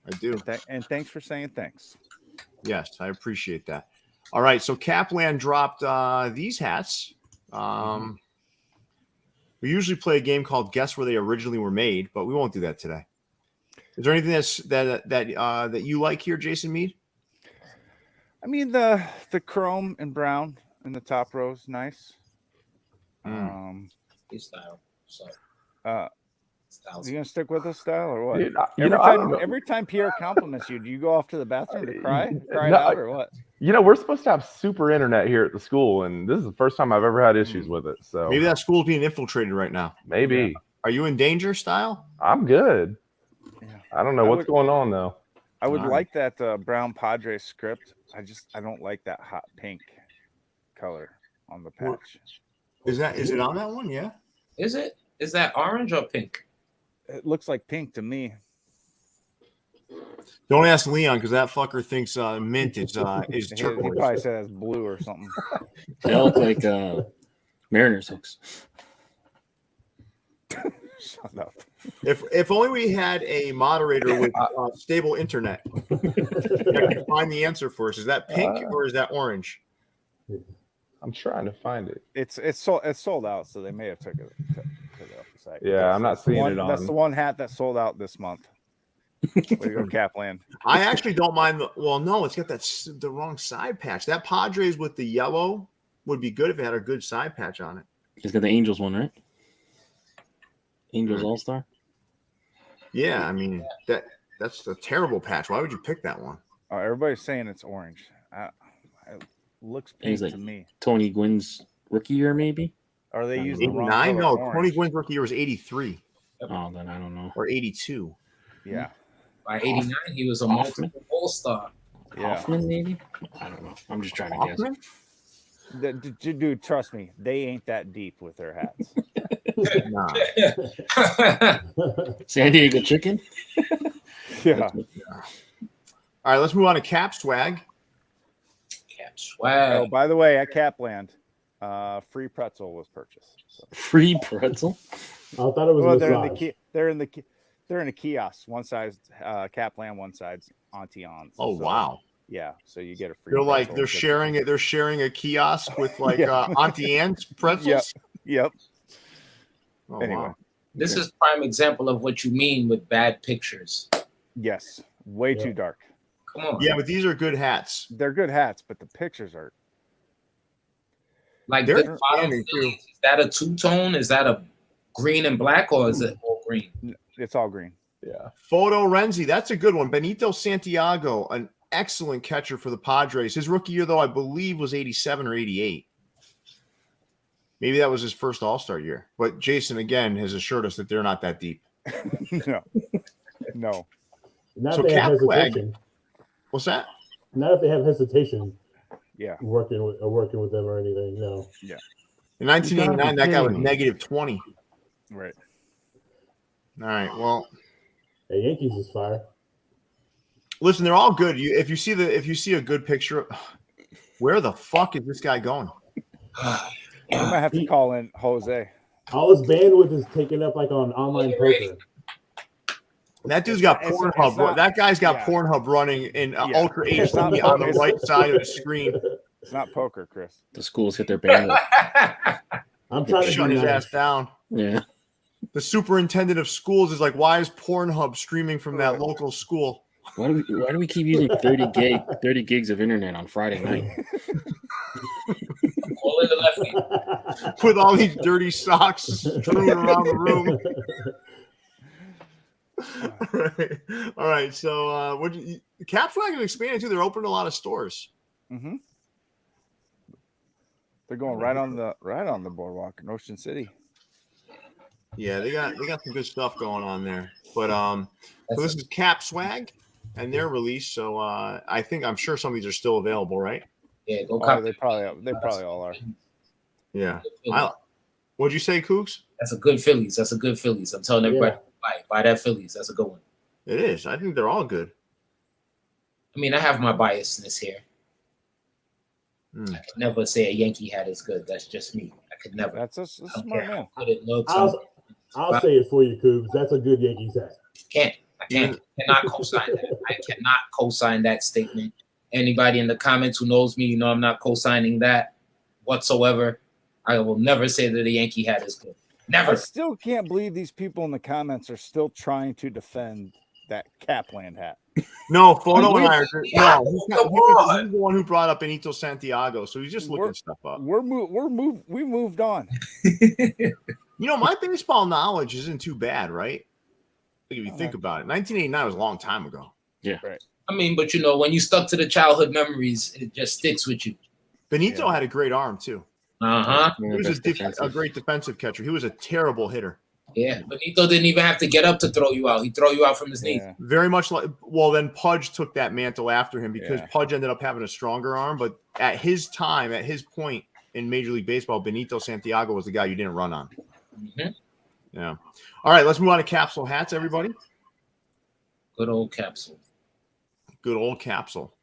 I do. And thanks for saying thanks. Yes, I appreciate that. All right, so Capland dropped these hats. We usually play a game called Guess Where They Originally Were Made, but we won't do that today. Is there anything that you like here, Jason Mead? I mean the chrome and brown in the top row is nice. Style. So. You gonna stick with this style or what? Dude, every time Pierre compliments you, do you go off to the bathroom to cry out or what? We're supposed to have super internet here at the school, and this is the first time I've ever had issues with it. So maybe that school's being infiltrated right now. Maybe. Yeah. Are you in danger, Style? I'm good. Yeah. I don't know what's going on though. I would like that brown Padres script. I don't like that hot pink. color on the patch. Is it on that one? Yeah. Is it? Is that orange or pink? It looks like pink to me. Don't ask Leon because that fucker thinks mint is He turquoise. probably said it's blue or something. They look like Mariners hooks. Shut up. If only we had a moderator with stable internet that could find the answer for us. Is that pink or is that orange? I'm trying to find it. It's sold out, so they may have took it off the site. Yeah, I'm not seeing it on. That's the one hat that sold out this month. Way to go, Capland. I actually don't mind. No, it's got the wrong side patch. That Padres with the yellow would be good if it had a good side patch on it. He's got the Angels one, right? Angels All-Star. Yeah, I mean that's a terrible patch. Why would you pick that one? Oh, everybody's saying it's orange. It looks pink like to me. Tony Gwynn's rookie year, maybe. Are they using the wrong 89? color No, orange? Tony Gwynn's rookie year was 83 Oh, then I don't know. or 82. Yeah. By 89, he was a Hoffman? multiple All-Star. Yeah. Hoffman, maybe. I don't know. I'm just trying to guess. Hoffman? Dude, trust me, they ain't that deep with their hats. Nah. San Diego Chicken. Yeah. All right, let's move on to Cap Swag. Cap swag. Oh, by the way, at Capland, free pretzel was purchased. So. Free pretzel. I thought it was Well, massage. they're in the kiosk. One side's Capland, one side's Auntie-On's. Oh So, wow. Yeah, so you get a free. They're like pretzel. they're sharing it. They're sharing a kiosk with like Yeah. Auntie Anne's pretzels. Yep. Oh, Anyway. wow. This is prime example of what you mean with bad pictures. Yes. Way Yeah. too dark. Come on. Yeah, but these are good hats. They're good hats, but the pictures are. Like They're the bottom outstanding, too. Phillies, is that a two-tone? Is that a green and black, or is it all green? It's all green. Yeah. Photo Renzi, that's a good one. Benito Santiago, an excellent catcher for the Padres. His rookie year, though, I believe was 87 or 88. Maybe that was his first All-Star year. But Jason, again, has assured us that they're not that deep. No. Not So if they have Cap Swag. hesitation. What's that? Not if they have hesitation Yeah. working with them or anything. No. In 1989, that guy was kidding me. negative 20. Right. All right, well, The Yankees is fire. listen, they're all good. If you see a good picture, where the fuck is this guy going? We might have to call in Jose. All his bandwidth is taken up like on online poker. That dude's got It's Pornhub. not- that guy's got yeah. Pornhub running in Yeah. Ultra It's not HD on the poker. right side of the screen. It's not poker, Chris. The schools hit their bandwidth. I'm trying to Shut be his nice. ass down. Yeah. The superintendent of schools is like, why is Pornhub streaming from that local school? Why do we keep using 30 gigs of internet on Friday night? Call in the lefty. With all these dirty socks strewn around the room. All right. So Capsule is expanding too. They're opening a lot of stores. Mm-hmm. They're going right on the boardwalk in Ocean City. Yeah, they got some good stuff going on there. But so this is Cap Swag and their release. So I'm sure some of these are still available, right? Yeah, go Oh, copy. they probably all are. Yeah. What'd you say, Coogs? That's a good Phillies. That's a good Phillies. I'm telling everybody, buy that Phillies. That's a good one. It is. I think they're all good. I mean, I have my biasness here. Mm. I could never say a Yankee hat is good. That's just me. I could never. That's a I don't smart care man. how good it looks. I'll say it for you, Coogs. That's a good Yankees hat. I cannot co-sign that. I cannot co-sign that statement. Anybody in the comments who knows me, I'm not co-signing that whatsoever. I will never say that a Yankee hat is good. Never. I still can't believe these people in the comments are still trying to defend that Capland hat. No, Photo and I are good. Yeah, No, he's come on. the one who brought up Benito Santiago, so he's just looking stuff up. We moved on. My baseball knowledge isn't too bad, right? If you think about it. 1989 was a long time ago. Yeah. Right. I mean, but when you stuck to the childhood memories, it just sticks with you. Benito had a great arm, too. Uh-huh. He was a great defensive catcher. He was a terrible hitter. Yeah, Benito didn't even have to get up to throw you out. He throw you out from his knees. Yeah. Very much like, well, then Pudge took that mantle after him because Yeah. Pudge ended up having a stronger arm. But at his time, at his point in Major League Baseball, Benito Santiago was the guy you didn't run on. Mm-hmm. Yeah. All right, let's move on to Capsule hats, everybody. Good old Capsule. Good old Capsule.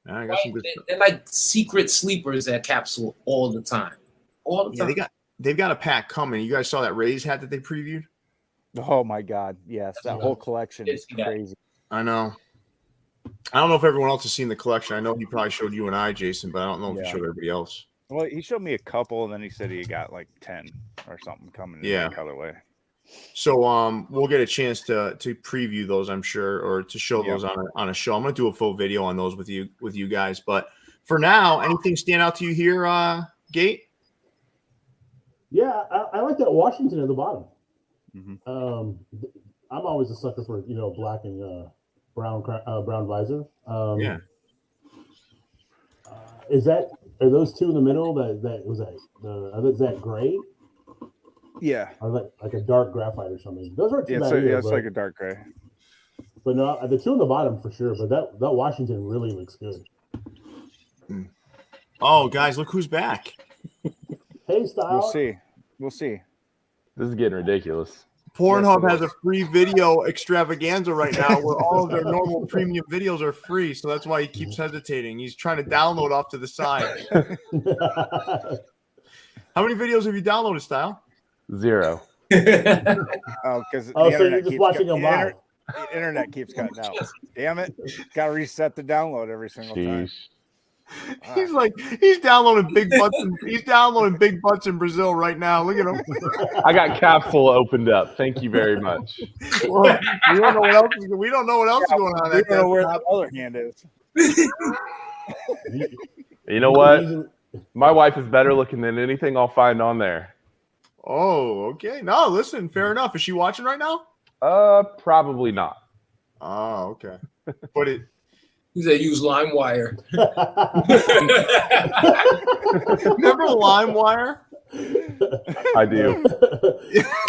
I got some good stuff. They're like secret sleepers at Capsule all the time. All the Yeah, time. they've got a pack coming. You guys saw that Rays hat that they previewed? Oh my God! Yes, that whole collection is crazy. I know. I don't know if everyone else has seen the collection. I know he probably showed you and I, Jason, but I don't know if he showed everybody else. Well, he showed me a couple, and then he said he got like 10 or something coming in that colorway. So we'll get a chance to preview those, I'm sure, or to show those on a show. I'm gonna do a full video on those with you guys. But for now, anything stand out to you here, Gate? Yeah, I like that Washington at the bottom. Mm-hmm. I'm always a sucker for black and brown visor. Yeah. Are those two in the middle? Is that gray? Yeah. Or like a dark graphite or something? Those aren't too bad. It's like a dark gray. But no, the two on the bottom for sure. But that Washington really looks good. Oh, guys, look who's back. Hey, Stile. We'll see. This is getting ridiculous. Pornhub has a free video extravaganza right now where all of their normal premium videos are free. So that's why he keeps hesitating. He's trying to download off to the side. How many videos have you downloaded, Stile? 0. Because so you're just watching them live. The internet keeps cutting out. Damn it! Got to reset the download every single time. He's downloading big butts. He's downloading big butts in Brazil right now. Look at him. I got Capsule opened up. Thank you very much. Well, we don't know what else is going on. We don't know where the other hand is. You know what? My wife is better looking than anything I'll find on there. Oh, okay. No, listen, fair enough. Is she watching right now? Probably not. Oh, okay. But it. He said use LimeWire. Remember LimeWire? I do.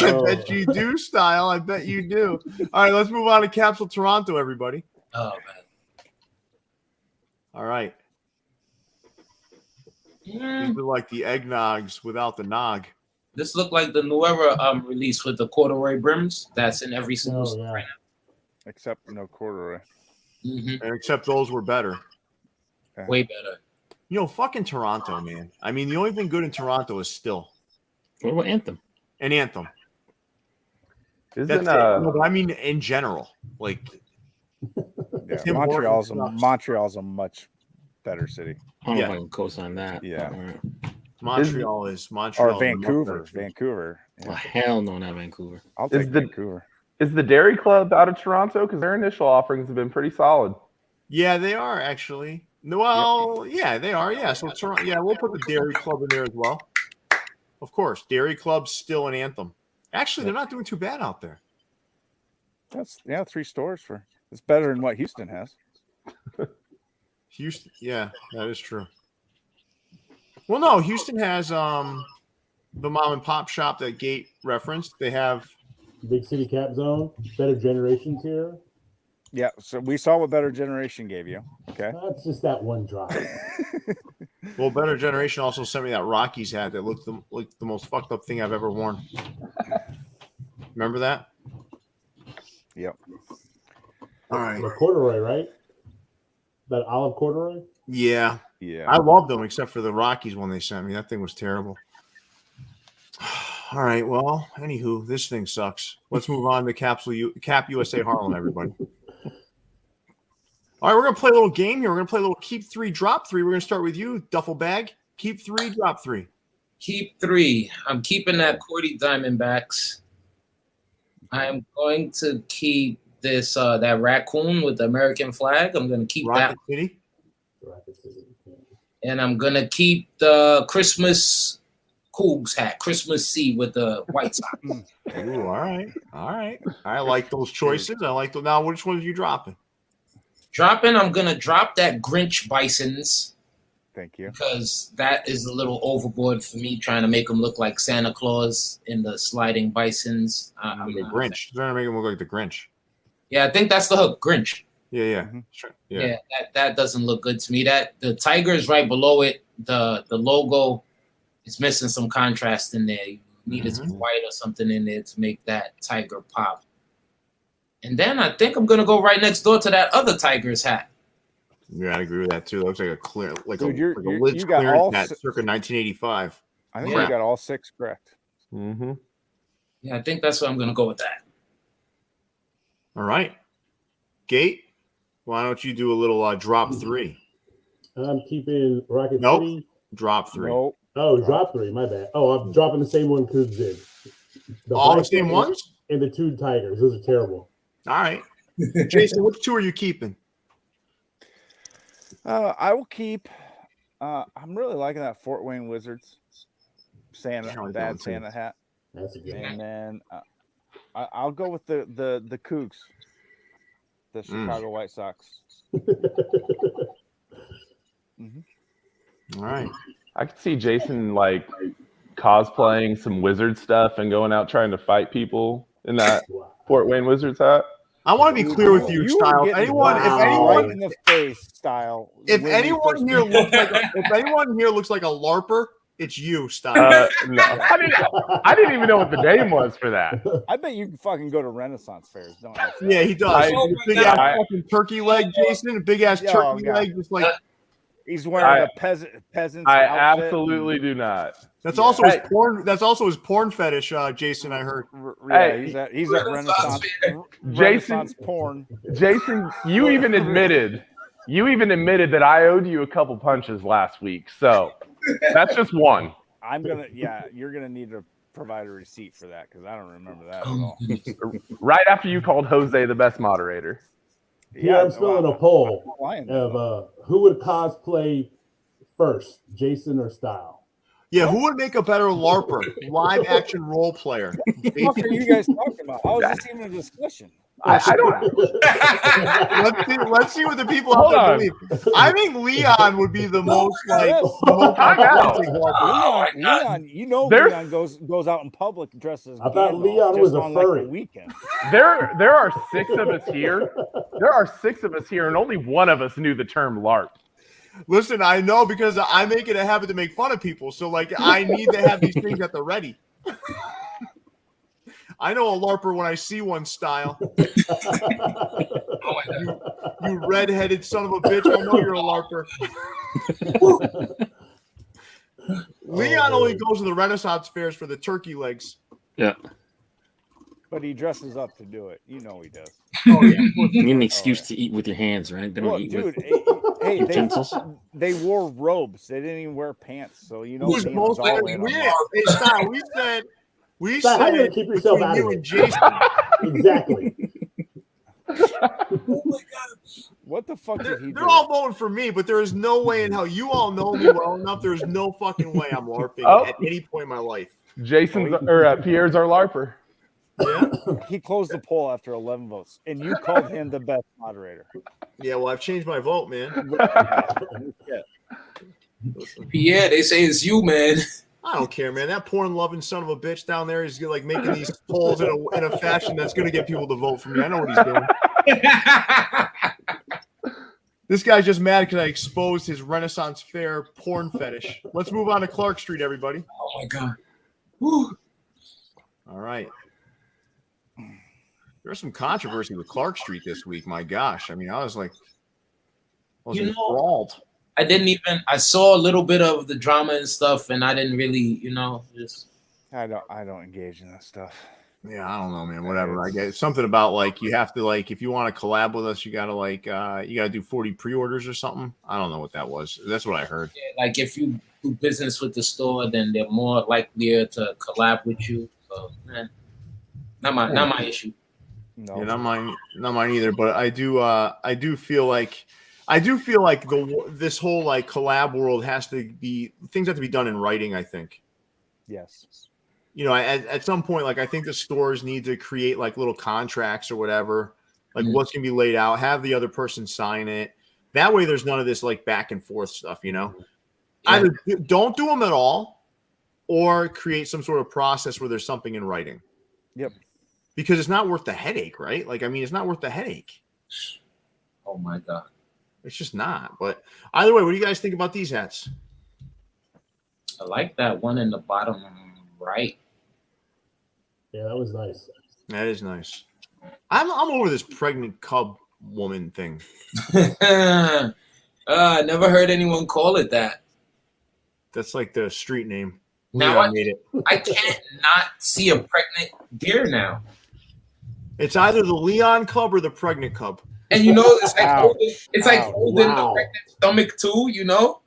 I bet you do, Stile. I bet you do. All right, let's move on to Capsule Toronto, everybody. Oh, man. All right. These are like the eggnogs without the nog. This looked like the Nuera release with the corduroy brims. That's in every single store right now. Except no corduroy. Mm-hmm. And except those were better. Way better. Fucking Toronto, man. I mean, the only thing good in Toronto is still. What about Anthem? And Anthem. Isn't No, but I mean in general. Like yeah, Montreal's a much better city. I don't know if I can co-sign that. Yeah. Montreal. Or Vancouver. Oh, hell no, not Vancouver. I'll take Vancouver. Is the Dairy Club out of Toronto? Because their initial offerings have been pretty solid. Yeah, they are actually. Well, yeah, they are. Yeah, so Toronto. Yeah, we'll put the Dairy Club in there as well. Of course, Dairy Club's still an Anthem. Actually, they're not doing too bad out there. That's 3 stores it's better than what Houston has. Houston, yeah, that is true. Well, no, Houston has the mom and pop shop that Gate referenced. They have Big City Cap Zone, Better Generations here. Yeah, so we saw what Better Generation gave you. Okay. That's just that one drop. Well, Better Generation also sent me that Rockies hat that looked like the most fucked up thing I've ever worn. Remember that? Yep. All right. The corduroy, right? That olive corduroy? Yeah. Yeah. I loved them except for the Rockies one they sent me. That thing was terrible. All right. Well, anywho, this thing sucks. Let's move on to Cap USA Harlem, everybody. All right, we're going to play a little game here. We're going to play a little keep 3, drop 3. We're going to start with you, Duffle Bag. Keep 3, drop 3. Keep 3. I'm keeping that Cordy Diamondbacks. I'm going to keep this that raccoon with the American flag. I'm going to keep Rocket City. And I'm going to keep the Christmas Coogs hat, Christmas C with the white sock. Ooh, all right. I like those choices. I like those. Now, which ones are you dropping? I'm going to drop that Grinch Bisons. Thank you. because that is a little overboard for me, trying to make him look like Santa Claus in the sliding bisons. I'm The not- Grinch. They're trying to make him look like the Grinch. Yeah, I think that's the hook, Grinch. Yeah. Mhm. Sure. Yeah, that doesn't look good to me. That the tiger is right below it. The logo is missing some contrast in there. You needed some white or something in there to make that tiger pop. And then I think I'm gonna go right next door to that other tiger's hat. Yeah, I agree with that too. It looks like a clear, like Dude, a lids you got clearance all hat si- circa 1985. I think Yeah. you got all 6 correct. Mm-hmm. Yeah, I think that's what I'm gonna go with that. All right, Gate. Why don't you do a little drop 3? I'm keeping Rocket Nope. City. Drop 3. Nope. Oh, drop 3. My bad. Oh, I'm dropping the same one Coogs did. All the Black same one ones. and the 2 tigers. Those are terrible. All right, Jason. Which 2 are you keeping? I will keep. I'm really liking that Fort Wayne Wizards Yeah, I like that bad one too. Santa hat, That's a good one. and then I'll go with the Coogs, the Chicago White Sox. All right. I could see Jason like cosplaying some wizard stuff and going out trying to fight people in that Wow. Fort Wayne Wizards hat. I want to be clear with you, were Style. If getting anyone, if wow. right anyone, in the face, Style. if when we anyone first here met. looks like, if anyone here looks like a LARPer, it's you, Style. No, I didn't even know what the name was for that. I bet you can fucking go to Renaissance fairs, don't you? Yeah, he does. I- Oh my Big God. ass fucking turkey leg, Jason. Big ass Yeah, turkey yeah. leg, just like He's wearing I- a peasant's I outfit. absolutely do not. that's Yeah. also his Hey. porn. That's also his porn fetish, Jason. I heard. Yeah, Hey, he's at Renaissance. Jason- Renaissance porn. Jason, you even admitted that I owed you a couple punches last week. So that's just one. You're gonna need to provide a receipt for that because I don't remember that at Oh, all. goodness. Right after you called Jose the best moderator. Yeah, I'm filling a poll lying. of who would cosplay first, Jason or Style? Yeah, who would make a better LARPer, live action role player? What the fuck are you guys talking about? How is this even a discussion? I don't. Let's see what the people out Hold there on. believe. I think Leon would be the most like. Yes. The most Time out. authentic LARPer. Leon, you know There's- Leon goes out in public dresses. I thought Leon was a furry. Weekend. There are 6 of us here. There are 6 of us here, and only one of us knew the term LARP. Listen, I know because I make it a habit to make fun of people. So like, I need to have these things at the ready. I know a LARPer when I see one, Style. Oh my God. You redheaded son of a bitch. I know you're a LARPer. Leon only goes to the Renaissance fairs for the turkey legs. Yeah. But he dresses up to do it. You know he does. Oh, yeah. You need an excuse to eat with your hands, right? They don't Look, eat dude, with hey, utensils. they wore robes. They didn't even wear pants. So you know Who's Leon most was all in on that. Hey, Style, we Style, how you gonna said keep yourself between out you of and it? Jason. Exactly. Oh my God. What the fuck did he do? They're all voting for me, but there is no way in hell you all know me well enough. There is no fucking way I'm LARPing Oh. at any point in my life. Jason's or Pierre's our LARPer. He closed the poll after 11 votes, and you called him the best moderator. Yeah, well, I've changed my vote, man. Pierre, they say it's you, man. I don't care, man. That porn loving son of a bitch down there is like making these polls in a fashion that's going to get people to vote for me. I know what he's doing. This guy's just mad because I exposed his Renaissance Fair porn fetish. Let's move on to Clark Street, everybody. Oh my God. Whew. All right. There's some controversy with Clark Street this week. My gosh. I mean, I was You know- enthralled. I saw a little bit of the drama and stuff, and I didn't really, just. I don't engage in that stuff. Yeah, I don't know, man. Whatever. I get something about like you have to like if you want to collab with us, you gotta do 40 pre-orders or something. I don't know what that was. That's what I heard. Like if you do business with the store, then they're more likelier to collab with you. So, not my issue. No, Yeah, not mine either. But I do feel like this whole like collab world things have to be done in writing. I think. yes. At some point, like I think the stores need to create like little contracts or whatever, like what's gonna be laid out. Have the other person sign it. That way, there's none of this like back and forth stuff. Either don't do them at all, or create some sort of process where there's something in writing. Yep. Because it's not worth the headache, right? Like, I mean, it's not worth the headache. Oh my god. It's just not. But either way, what do you guys think about these hats? I like that one in the bottom right. Yeah, that was nice. That is nice. I'm over this pregnant cub woman thing. I never heard anyone call it that. That's like the street name. Now Leon made it. I can't not see a pregnant deer now. It's either the Leon cub or the pregnant cub. And you know, it's like Ouch. holding the Wow. pregnant stomach too, you know?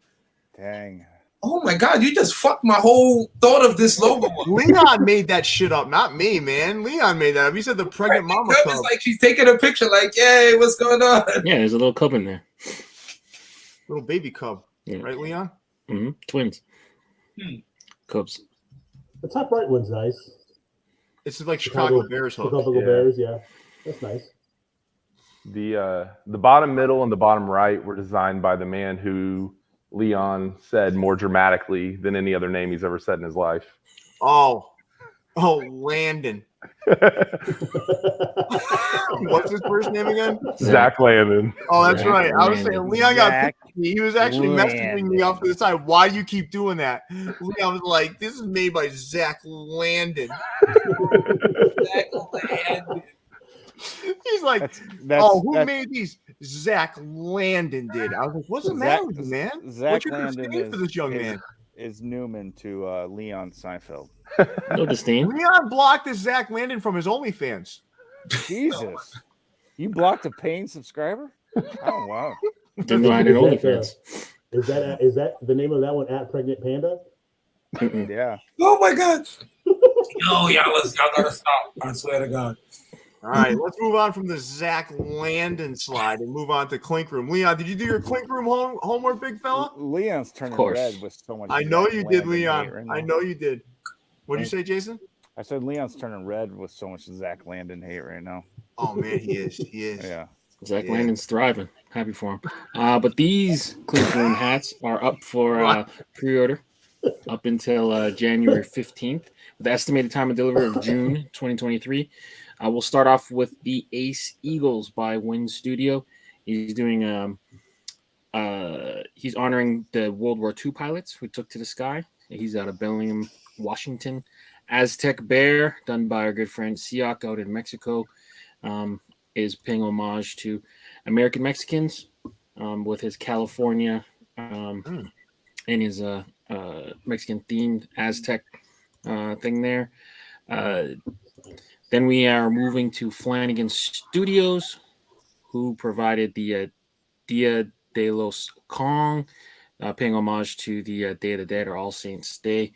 Dang. Oh my god, you just fucked my whole thought of this logo up. Leon made that shit up, not me, man. Leon made that up. He said the pregnant mama Cub cub. is like she's taking a picture, like, yay, what's going on? Yeah, there's a little cub in there. Little baby cub. Yeah. Right, Leon? Twins. Cubs. The top right one's nice. It's like Chicago Bears hook. Chicago Yeah. Bears, yeah. That's nice. The bottom middle and the bottom right were designed by the man who Leon said more dramatically than any other name he's ever said in his life. Oh, Landon. What's his first name again? Zach Landon. Oh, that's Zach right. I was Landon. saying Leon got. Zach He was actually messaging me Landon. off to the side. Why do you keep doing that? Leon was like, "This is made by Zach Landon." He's like, who made these? Zach Landon did. I was like, what's the matter with you, man? Zach What's your Landon disdain for this young man? is Newman to Leon Seinfeld. No disdain. Leon blocked this Zach Landon from his OnlyFans. Jesus. You blocked a paying subscriber? Oh, wow. Didn't know I had an OnlyFans. Is that the name of that one at Pregnant Panda? Yeah. Oh my god. Yo, y'all gotta stop. I swear to God. All right, let's move on from the Zach Landon slide and move on to Clink Room. Leon, did you do your Clink Room homework, big fella? Leon's turning course. red with so much. I know Zach you did, Landon Leon. hate right I now. know you did. What did you say, Jason? I said Leon's turning red with so much Zach Landon hate right now. Oh, man, he is. He is. Yeah. Zach Yeah. Landon's thriving. Happy for him. But these Clink Room hats are up for pre-order up until January 15th, with the estimated time of delivery of June 2023. We'll start off with the Ace Eagles by Win Studio. He's doing he's honoring the World War II pilots who took to the sky. He's out of Bellingham, Washington. Aztec Bear, done by our good friend Siak out in Mexico, is paying homage to American Mexicans with his California and his Mexican themed Aztec thing there. Then we are moving to Flanagan Studios, who provided the Dia de los Kong, paying homage to the Day of the Dead or All Saints Day,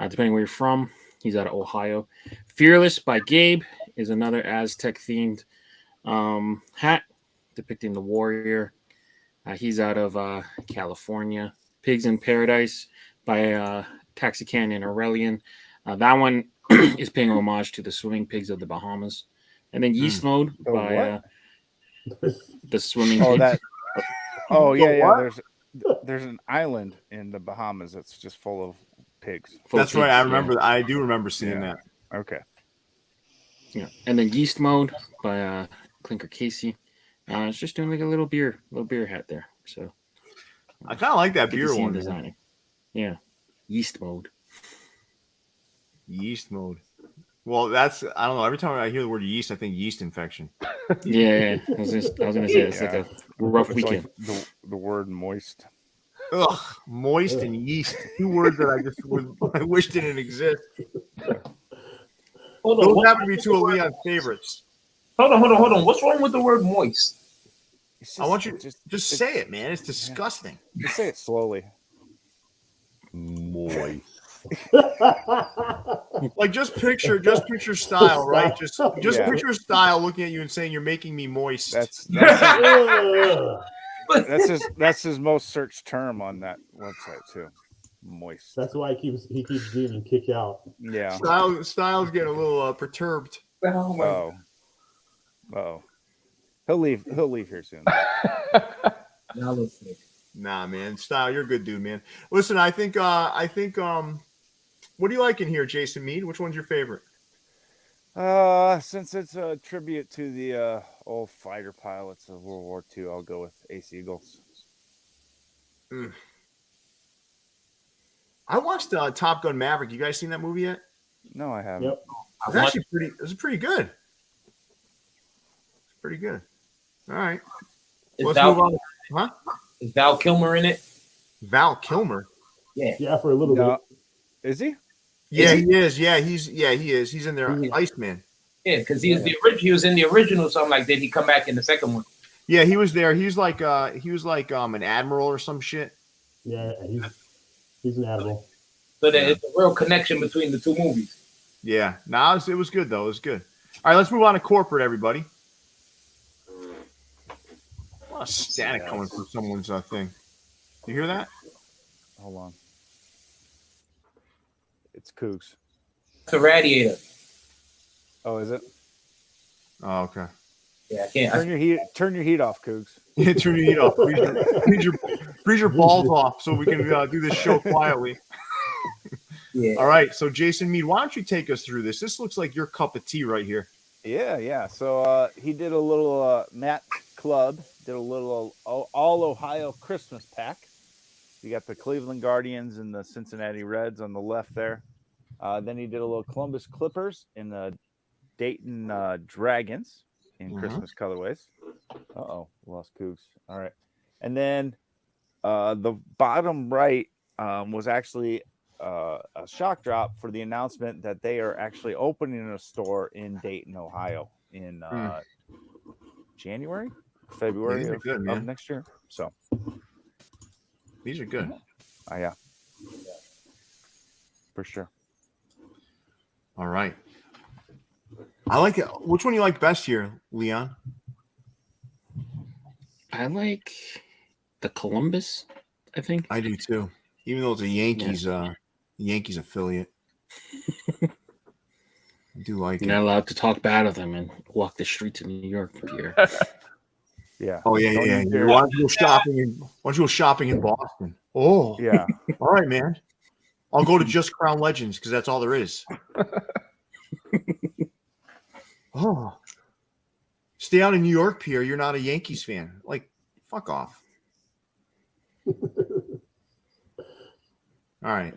depending where you're from. He's out of Ohio. Fearless by Gabe is another Aztec-themed hat depicting the warrior. He's out of California. Pigs in Paradise by Taxican and Aurelian. That one is paying homage to the swimming pigs of the Bahamas. And then Yeast Mode by the swimming pigs. That. Oh The yeah. what? There's an island in the Bahamas that's just full of pigs. That's right. I remember. I do remember seeing that. Okay. Yeah. And then Yeast Mode by Clinker Casey. It's just doing like a little beer hat there. So I kind of like that good to beer see him one. Man. designing. Yeah. Yeast Mode. Yeast Mode. Well, that's I don't know. Every time I hear the word yeast, I think yeast infection. Yeah. I was gonna say it's like a rough It's weekend. like the word moist. Ugh, moist and yeast. Two words that I wish didn't exist. Hold Those on. happen to be two of Leon's favorites. Hold on. What's wrong with the word moist? It's I want you just just say it, man. It's disgusting. just say it slowly. Moist. Like just picture Stile, right? Just Yeah. picture Stile looking at you and saying, "You're making me moist." That's Ugh. that's his most searched term on that website too. Moist. That's why he keeps getting kicked out. Yeah. Style's getting a little perturbed. Oh. Oh. He'll leave here soon. Now let's see. Nah, man. Style, you're a good dude, man. Listen, I think what do you like in here, Jason Mead? Which one's your favorite? Since it's a tribute to the old fighter pilots of World War II, I'll go with Ace Eagles. I watched Top Gun Maverick. You guys seen that movie yet? No, I haven't. Yep. It's actually pretty. It was pretty good. It's pretty good. All right. Let's move on. Huh? Is Val Kilmer in it? Val Kilmer. Yeah, for a little bit. Is he? Yeah, he is. Yeah, he is. He's in there. Iceman. Yeah, because he was in the original. So I'm like, did he come back in the second one? Yeah, he was there. He was like an admiral or some shit. Yeah, he's an admiral. So there's a real connection between the two movies. Yeah. No, it was good though. It was good. All right, let's move on to corporate, everybody. A lot of static coming from someone's thing. You hear that? Hold on. It's Coogs. It's a radiator. Oh, is it? Oh, okay. Yeah, I can't. Turn your heat off, Coogs. Yeah, turn your heat off. Freeze your balls off so we can do this show quietly. Yeah. All right. So, Jason Mead, why don't you take us through this? This looks like your cup of tea right here. Yeah. So he did a little Matt Club, did a little all Ohio Christmas pack. You got the Cleveland Guardians and the Cincinnati Reds on the left there. Then he did a little Columbus Clippers and the Dayton Dragons in Christmas colorways. Lost Coogs. All right. And then the bottom right was actually a shock drop for the announcement that they are actually opening a store in Dayton, Ohio in February of next year. So these are good. Yeah. For sure. All right. I like it. Which one do you like best here, Leon? I like the Columbus, I think. I do too. Even though it's a Yankees affiliate. I do like You're not allowed to talk bad of them and walk the streets of New York, Pierre. Yeah. Oh, yeah. Why don't you go shopping in Boston? Oh, yeah. All right, man. I'll go to Just Crown Legends because that's all there is. Oh. Stay out in New York, Pierre. You're not a Yankees fan. Like, fuck off. All right.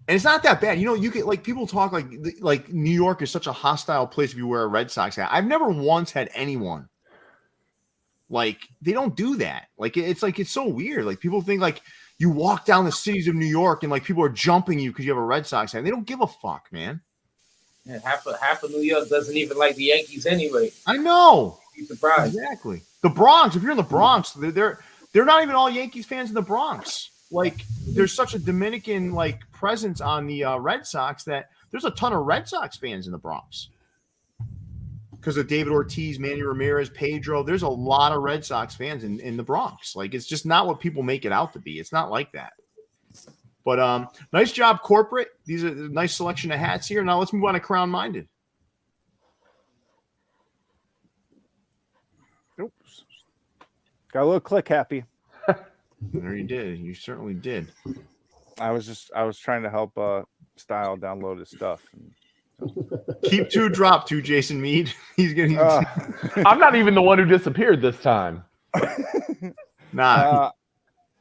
And it's not that bad. You know, you can people talk like New York is such a hostile place if you wear a Red Sox hat. I've never once had anyone they don't do that. It's so weird. Like people think you walk down the cities of New York and people are jumping you because you have a Red Sox hat. They don't give a fuck, man. Yeah, half of New York doesn't even like the Yankees anyway. I know. Be surprised. Exactly. The Bronx. If you're in the Bronx, they're not even all Yankees fans in the Bronx. There's such a Dominican presence on the Red Sox that there's a ton of Red Sox fans in the Bronx because of David Ortiz, Manny Ramirez, Pedro. There's a lot of Red Sox fans in the Bronx. It's just not what people make it out to be. It's not like that. But nice job, corporate. These are a nice selection of hats here. Now let's move on to Crown Minded. Oops. Got a little click happy. There you did. You certainly did. I was trying to help Stile download his stuff. Keep two, drop two, Jason Mead. He's getting. I'm not even the one who disappeared this time. Nah.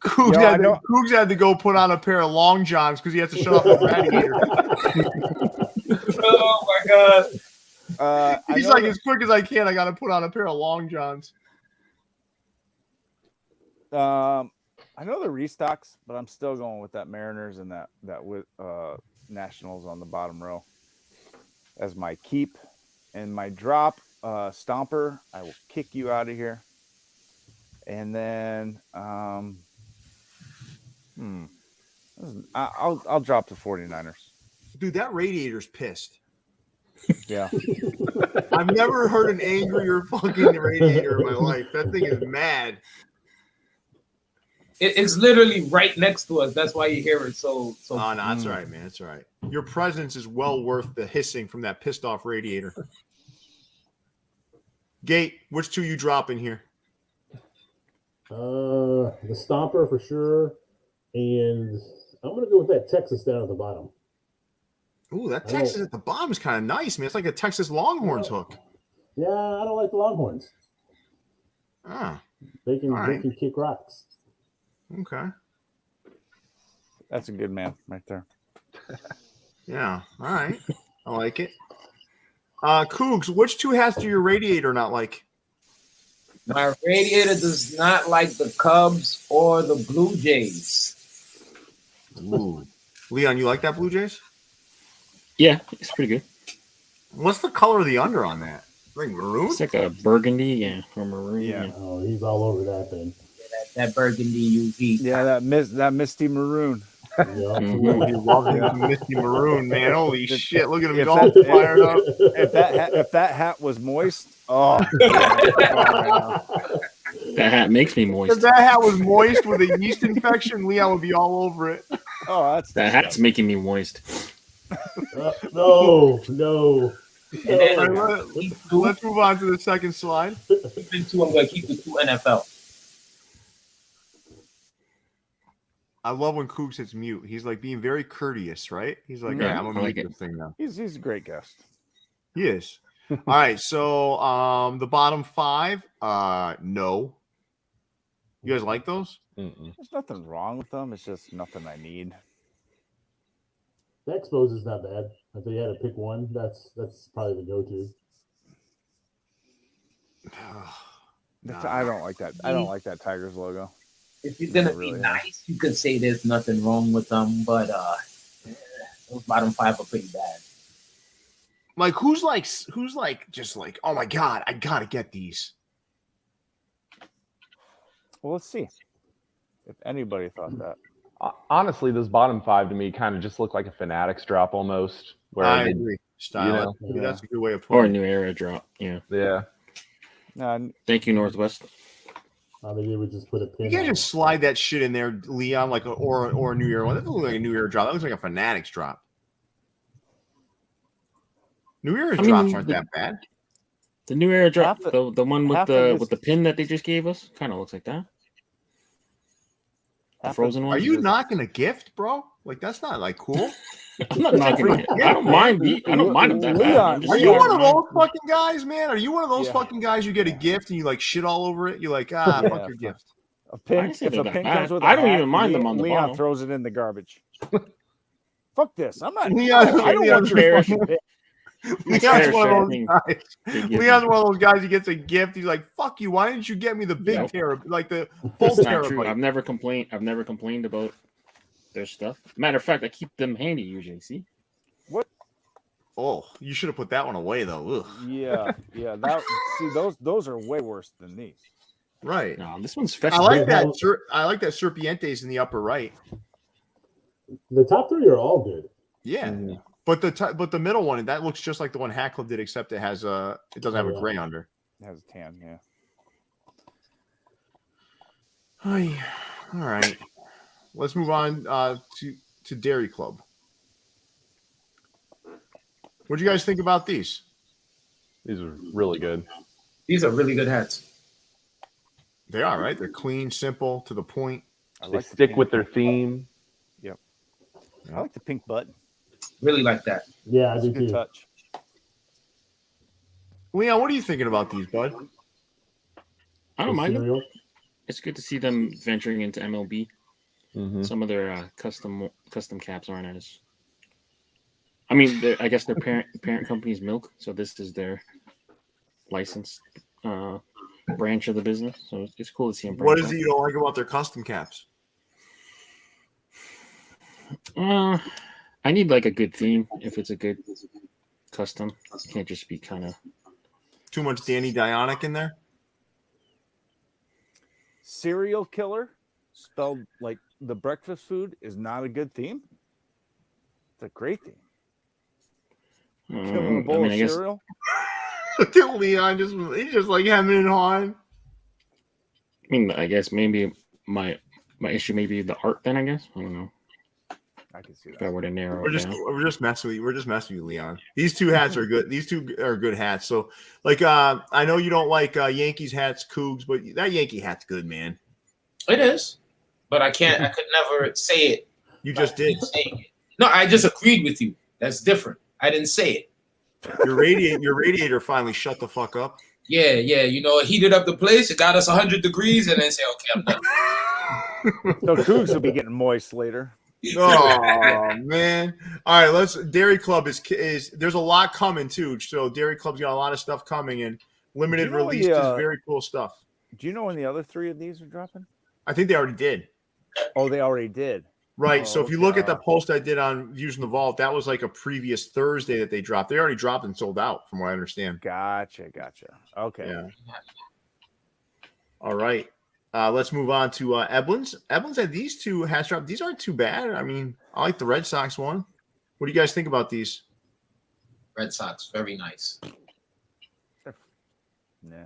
Coogs had to go put on a pair of long johns because he had to shut off the radiator. Oh my god! He's like, as quick as I can, I got to put on a pair of long johns. I know the restocks, but I'm still going with that Mariners and that with Nationals on the bottom row as my keep and my drop. Stomper, I will kick you out of here. And then I'll drop the 49ers. Dude, that radiator's pissed. Yeah. I've never heard an angrier fucking radiator in my life. That thing is mad. It's literally right next to us. That's why you hear it so. Oh, no, that's all right, man. That's all right. Your presence is well worth the hissing from that pissed off radiator. Gate, which two you dropping here? The Stomper for sure, and I'm gonna go with that Texas down at the bottom. Ooh, that Texas at the bottom is kind of nice, man. It's like a Texas Longhorns hook. Yeah, I don't like the Longhorns. Ah, They can right. they can kick rocks. okay. That's a good man right there. Yeah, all right. I like it. Coogs, which two hats do your radiator not like? My radiator does not like the Cubs or the Blue Jays. Ooh. Leon, you like that Blue Jays? Yeah, it's pretty good. What's the color of the under on that? Like maroon? It's like a burgundy, yeah, or maroon. Yeah. Yeah. Oh, he's all over that thing. That burgundy UV. Yeah, that misty maroon. Yeah. Ooh, he loves the misty maroon, man. Holy shit. Look at him If all that- fired up. If that hat was moist, oh, That hat makes me If moist. that hat was moist with a yeast infection, Leon would be all over it. oh, that's That hat's making me moist. No. And then All right, let's move on to the second slide. I'm going to keep the two NFL. I love when Coogs hits mute. He's like being very courteous, right? He's like, Yeah, yeah, I'm gonna I like mute it. this thing now. he's a great guest. He is. All right, so the bottom five, no. You guys like those? Mm-mm. There's nothing wrong with them. It's just nothing I need. The Expos is not bad. If they had to pick one, that's probably the go-to. I don't like that. I don't like that Tigers logo. If you're gonna Really be is. nice, you could say there's nothing wrong with them, but those bottom five are pretty bad. Like who's just like, oh my god, I gotta get these. Well, let's see if anybody thought that. Honestly, those bottom five to me kind of just look like a Fanatics drop almost. Where I they, agree. Style. you know, Maybe that's a good way of Or a putting it. new era drop. Yeah. yeah. Thank you, Northwest. Maybe they would just put a pin. You can't on just slide that shit in there, Leon, like or a New Year one. That doesn't look like a New Year drop. That looks like a Fanatics drop. New Year's I mean, drops aren't that bad. The new era drop, Half the one with half of with this- the pin that they just gave us, kind of looks like that. The frozen one. Are you not gonna gift, bro? Like that's not like cool. I'm not knocking it. I don't mind. I don't mind them that bad. Leon, I'm just Are saying you I one don't of mind. those fucking guys, man? Are you one of those Yeah. fucking guys you get a gift and you like shit all over it? You're like, Yeah, fuck your fuck. gift. A I pin. didn't say If they're a that pin bad. comes with a I don't hat, even mind them on the Leon bottom. throws it in the garbage. Fuck this. I'm not. Leon- I don't Leon's want your fair. fucking pin. Leon's fair one of sharing. those guys. They give Leon's me. one of those guys who gets a gift. He's like, fuck you. Why didn't you get me the big Nope. like the full That's not true. terabyte? I've never complained. I've never complained about their stuff. Matter of fact, I keep them handy usually. See, Oh, you should have put that one away though. Ugh. Yeah. Those are way worse than these. Right. no, this one's I festive. like that. I like that Serpientes in the upper right. The top three are all good. Yeah, Mhm. but the middle one that looks just like the one Hat Club did, except it has it doesn't have a gray under. It has a tan. Yeah. Hi. All right, let's move on to Dairy Club. What do you guys think about these? These are really good. These are really good hats. They are right. They're clean, simple, to the point. I They like the stick pink. with their theme. I like the pink button. Really like that. Yeah, I It's a do good too. touch. Leon, what are you thinking about these, bud? I don't mind them. Cereal. It's good to see them venturing into MLB. Mm-hmm. Some of their custom caps aren't as. I mean, I guess their parent company's Milk, so this is their licensed branch of the business. So it's cool to see them. What is it you don't like about their custom caps? I need like a good theme. If it's a good custom, it can't just be kind of. Too much Danny Dionic in there? Serial killer, spelled like the breakfast food, is not a good theme. It's a great theme. Killing a bowl of I guess cereal. Look at Leon, he's just like hemming and hawing. I guess maybe my issue may be the art. Then I guess I don't know I can see if I that. were to narrow We're it just down. we're just messing with you. We're just messing with you, Leon. These two hats are good. These two are good hats. So, like, I know you don't like Yankees hats, Coogs, but that Yankee hat's good, man. It is, but I can't. I could never say it. You just did. No, I just agreed with you. That's different. I didn't say it. Your radiator finally shut the fuck up. Yeah. You know, it heated up the place. It got us 100 degrees, and then say, "Okay, I'm done." So Coogs will be getting moist later. Oh man! All right, let's. Dairy Club is there's a lot coming too. So Dairy Club's got a lot of stuff coming and limited release is very cool stuff. Do you know when the other 3 of these are dropping? I think they already did. Oh, they already did. Right. Oh, so if you look at the post I did on Using the Vault, that was like a previous Thursday that they dropped. They already dropped and sold out, from what I understand. Gotcha. Okay. Yeah. All right. Let's move on to Eblin's. Eblin's had these 2 hats dropped. These aren't too bad. I mean, I like the Red Sox one. What do you guys think about these? Red Sox, very nice. Yeah.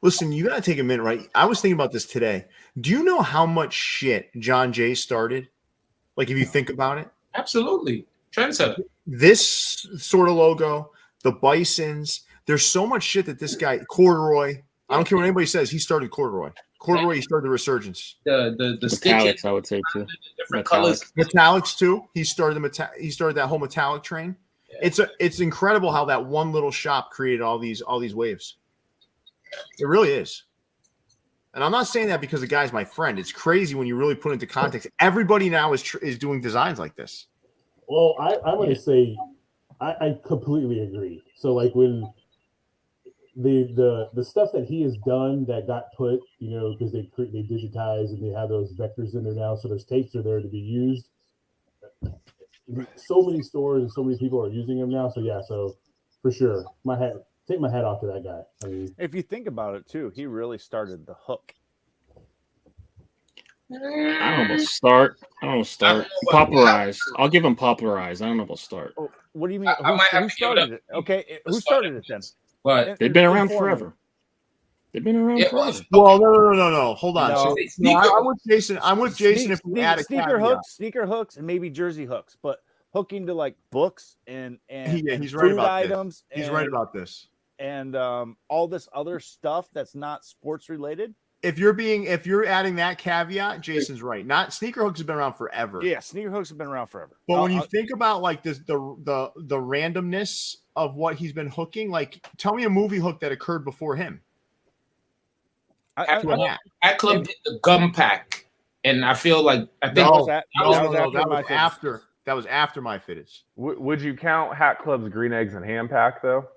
Listen, you got to take a minute, right? I was thinking about this today. Do you know how much shit John Jay started? Like, if you think about it? Absolutely. Trendsetter. This sort of logo, the Bisons, there's so much shit that this guy, corduroy, I don't care what anybody says, he started corduroy. Corduroy, he started the resurgence. The metallics, I would say too. Different colors. Metallics too. He started that whole metallic train. Yeah. It's incredible how that one little shop created all these waves. It really is. And I'm not saying that because the guy's my friend. It's crazy when you really put it into context. Everybody now is doing designs like this. Well, I'm going to say I completely agree. So like when the stuff that he has done that got put, you know, because they digitize and they have those vectors in there now, so those tapes are there to be used. So many stores and so many people are using them now. So yeah, so for sure, take my hat off to that guy. I mean, if you think about it too, he really started the hook. I don't know about start. Popularized. I'll give him popularized. I don't know about start. Oh, what do you mean? Who started it? Okay, who started it then? But they've been around forever. They've been around forever. Well, no. Hold on. No. So, I'm with Jason. If we add a sneaker hooks, and maybe jersey hooks, but hooking to like books and he's food right about items. He's right about this. And all this other stuff that's not sports related. If you're adding that caveat, Jason's right. Not sneaker hooks have been around forever. Yeah, sneaker hooks have been around forever. But when you think about like this, the randomness of what he's been hooking, like tell me a movie hook that occurred before him. Hat Club did the gum pack, and I feel like that was after MyFitteds. Would you count Hat Club's green eggs and ham pack though?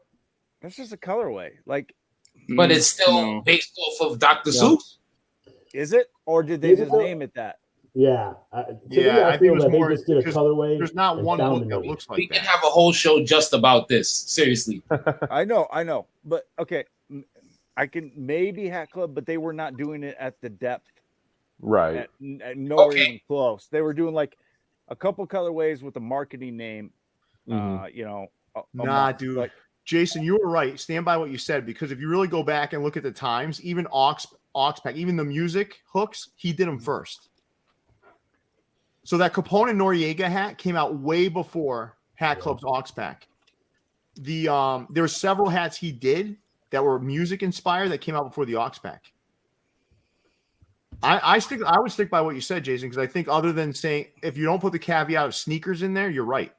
That's just a colorway, like. But it's still based off of Dr. Seuss. Is it, or did they just name it that? Yeah, I think it was more. They just did a colorway. There's not one hook that looks like that. We can have a whole show just about this. Seriously. I know, but okay. I can maybe Hat Club, but they were not doing it at the depth, right? At nowhere even close. They were doing like a couple colorways with a marketing name. You know, dude. Like, Jason, you were right. Stand by what you said, because if you really go back and look at the times, even Aux Pack, even the music hooks, he did them first. So that Capone and Noriega hat came out way before Hat Club's Aux Pack. There were several hats he did that were music inspired that came out before the Aux Pack. I would stick by what you said, Jason, because I think other than saying if you don't put the caveat of sneakers in there, you're right.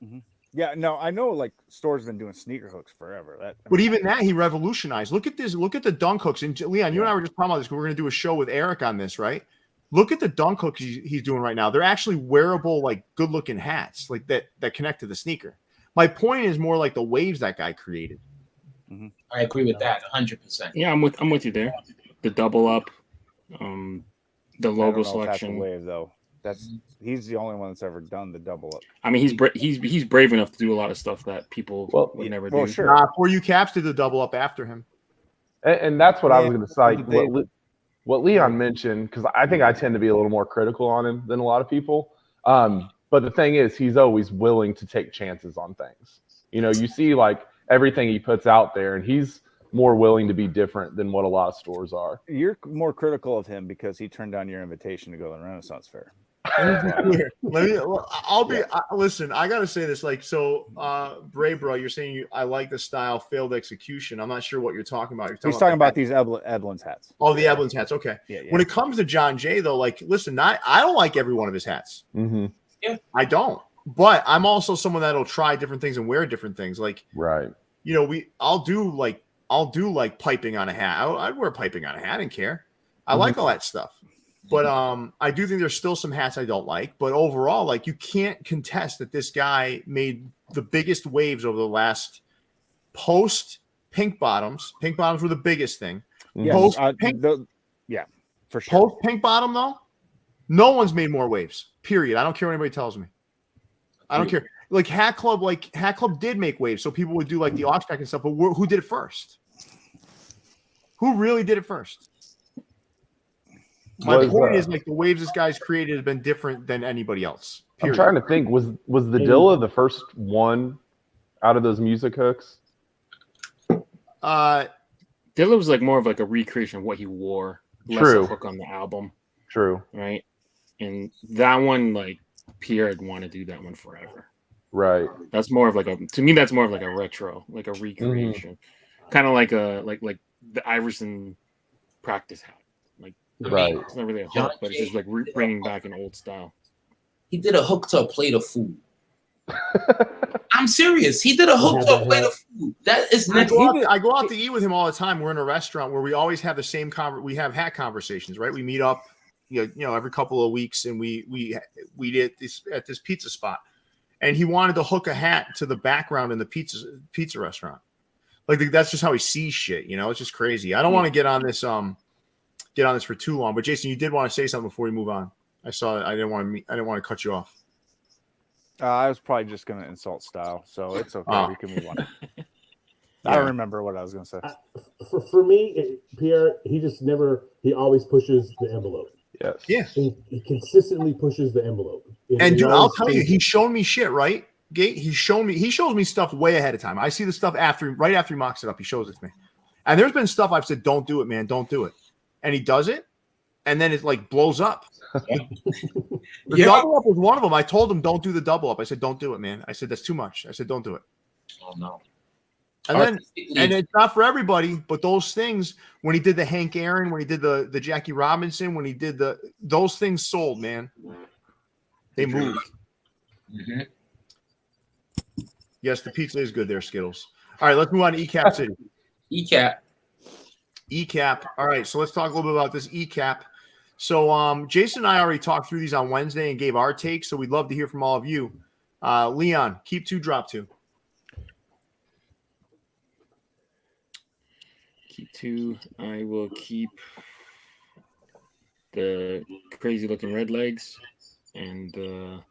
Mm-hmm. Yeah, no, I know like stores been doing sneaker hooks forever. But even that he revolutionized. Look at this. Look at the dunk hooks. And Leon, you and I were just talking about this. We're going to do a show with Eric on this, right? Look at the dunk hooks he's doing right now. They're actually wearable, like good looking hats, like that connect to the sneaker. My point is more like the waves that guy created. Mm-hmm. I agree with that 100%. Yeah, I'm with you there. The double up, the logo selection. Wave though. He's the only one that's ever done the double up. I mean, he's brave enough to do a lot of stuff that people would never do. Sure. For you Caps did the double up after him, and that's what I was going to say. What Leon mentioned, because I think I tend to be a little more critical on him than a lot of people. But the thing is, he's always willing to take chances on things. You know, you see like everything he puts out there, and he's more willing to be different than what a lot of stores are. You're more critical of him because he turned down your invitation to go to the Renaissance Fair. Listen, I gotta say this. Like, so, Bray, bro, you're saying I like the style, failed execution. I'm not sure what you're talking about. He's talking about these Edlin's hats. Oh, the Edlin's hats. Okay. Yeah. When it comes to John Jay, though, like, listen, I don't like every one of his hats. Mm-hmm. Yeah, I don't. But I'm also someone that'll try different things and wear different things. Like, right. You know, I'll do like piping on a hat. I'd wear piping on a hat and care. I like all that stuff. But I do think there's still some hats I don't like. But overall, like, you can't contest that this guy made the biggest waves over the last post pink bottoms. Pink bottoms were the biggest thing. Yes, yeah, for sure. Post pink bottom though, no one's made more waves. Period. I don't care what anybody tells me. I don't care. Like Hat Club did make waves, so people would do like the Oxpack and stuff. But who did it first? Who really did it first? My point is, like, the waves this guy's created have been different than anybody else. Period. I'm trying to think. Was the Dilla the first one out of those music hooks? Dilla was like more of like a recreation of what he wore. True. Less a hook on the album. True. Right. And that one, like, Pierre would want to do that one forever. Right. That's more of like to me, that's more of like a retro, like a recreation. Kind of like like the Iverson practice hat. Like, right. It's not really a hook, but it's just like bringing back an old style. He did a hook to a plate of food. I'm serious. He did a hook to a plate of food. That is I go out to eat with him all the time. We're in a restaurant where we always have the same we have hat conversations, right? We meet up, you know, every couple of weeks, and we did this at this pizza spot, and he wanted to hook a hat to the background in the pizza restaurant. Like, that's just how he sees shit. You know, it's just crazy. I don't want to get on this for too long, but Jason, you did want to say something before we move on. I saw it. I didn't want to cut you off. I was probably just going to insult Stile, so it's okay. We can move on. I don't remember what I was going to say. For me, Pierre, he always pushes the envelope. Yes. Yeah. He consistently pushes the envelope. And dude, I'll tell you, he's shown me shit, right? Gate, he shows me stuff way ahead of time. I see the stuff right after he mocks it up. He shows it to me. And there's been stuff I've said, don't do it, man. Don't do it. And he does it. And then it like blows up. The double up was one of them. I told him, don't do the double up. I said, don't do it, man. I said, that's too much. I said, don't do it. Oh no. And it's not for everybody, but those things, when he did the Hank Aaron, when he did the Jackie Robinson, when he did those things sold, man. They moved. Mm-hmm. Yes, the pizza is good there, Skittles. All right, let's move on to ECAP City. ECAP. All right, so let's talk a little bit about this ECAP. So Jason and I already talked through these on Wednesday and gave our takes, so we'd love to hear from all of you. Leon, keep 2, drop 2. Keep 2. I will keep the crazy looking red legs and the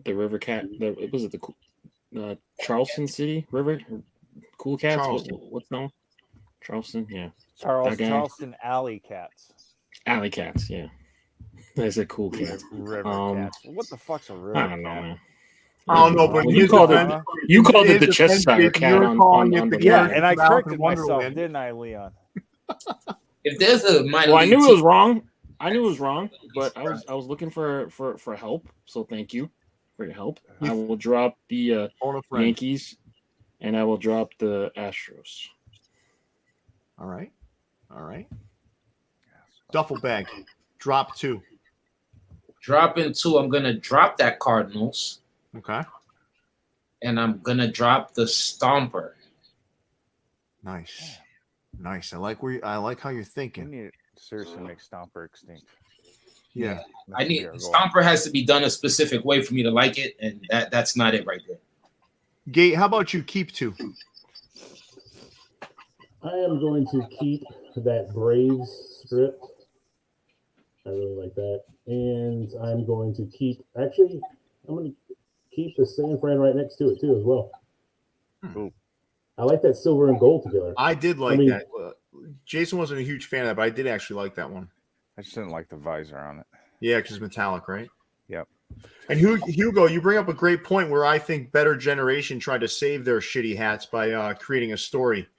River Cat. Was it the Charleston City River Cool Cats? What's that one? Charleston, yeah. Charleston Alley Cats. Alley Cats, yeah. That's a cool cat. River Cats. What the fuck's a river? I don't know, man. I don't know, but you called it the Cheshire Cat on the yeah, and I corrected myself, didn't I, Leon? If there's a I knew it was wrong. But I was looking for help. So thank you for your help. I will drop the Yankees, and I will drop the Astros. All right. Duffel bag, drop 2. Dropping 2. I'm gonna drop that Cardinals. Okay. And I'm gonna drop the Stomper. Nice. I like how you're thinking. We need to seriously make Stomper extinct. Yeah. Stomper has to be done a specific way for me to like it, and that's not it right there. Gate, how about you keep 2? I am going to keep that Braves script. I really like that. And I'm going to keep the San Fran right next to it too as well. I like that silver and gold together. I did like that. Jason wasn't a huge fan of that, but I did actually like that one. I just didn't like the visor on it. Yeah, because it's metallic, right? Yep. And Hugo, you bring up a great point where I think Better Generation tried to save their shitty hats by creating a story.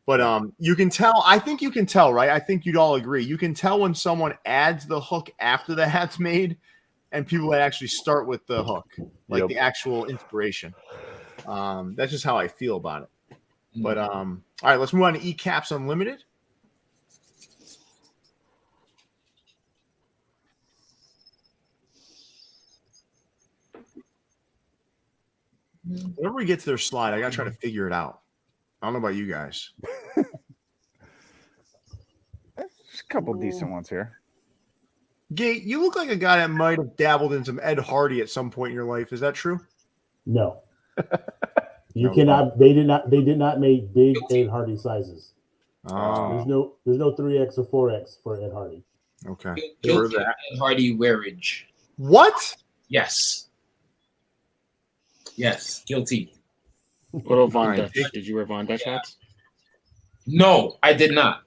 But you can tell. I think you can tell, right? I think you'd all agree. You can tell when someone adds the hook after the hat's made, and people that actually start with the hook, like the actual inspiration. That's just how I feel about it. But all right, let's move on to eCaps Unlimited. Whenever we get to their slide, I gotta try to figure it out. I don't know about you guys. There's a couple decent ones here. Gate, you look like a guy that might have dabbled in some Ed Hardy at some point in your life. Is that true? No. You cannot. They did not make big Ed Hardy sizes. Oh. There's no 3X or 4X for Ed Hardy. Okay. Guilty of Ed Hardy wearage. What? Yes. Yes, guilty. What about Von Dutch? Did you wear Von Dutch hats? No, I did not.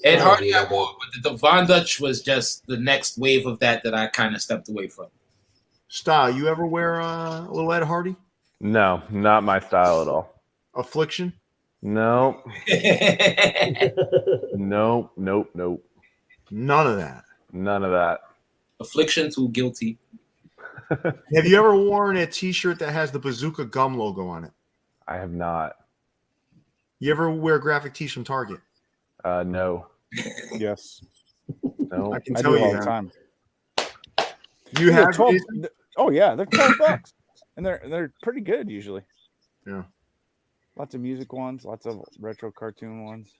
Ed Hardy I wore, but the Von Dutch was just the next wave of that I kind of stepped away from. Stile, you ever wear a little Ed Hardy? No, not my style at all. Affliction? No. Nope. None of that. None of that. Affliction too guilty. Have you ever worn a T-shirt that has the Bazooka Gum logo on it? I have not. You ever wear graphic tees from Target? No. Yes. No. I can I tell do you all the that. time. You have 12, oh yeah, they're $12, and they're pretty good usually. Yeah. Lots of music ones, lots of retro cartoon ones.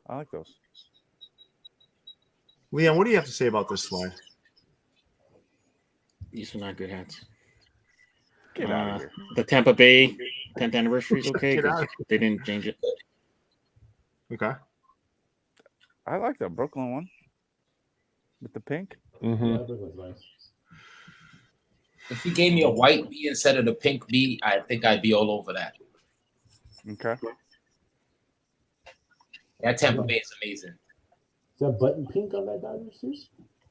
I like those. Leon, what do you have to say about this slide? These are not good hats. Get out of here. The Tampa Bay 10th anniversary is okay Get out because they didn't change it. Okay. I like the Brooklyn one with the pink. Mm-hmm. Yeah, Brooklyn's nice. If you gave me a white B instead of the pink B, I think I'd be all over that. Okay. That Tampa Bay is amazing. Is that button pink on that Dodgers too?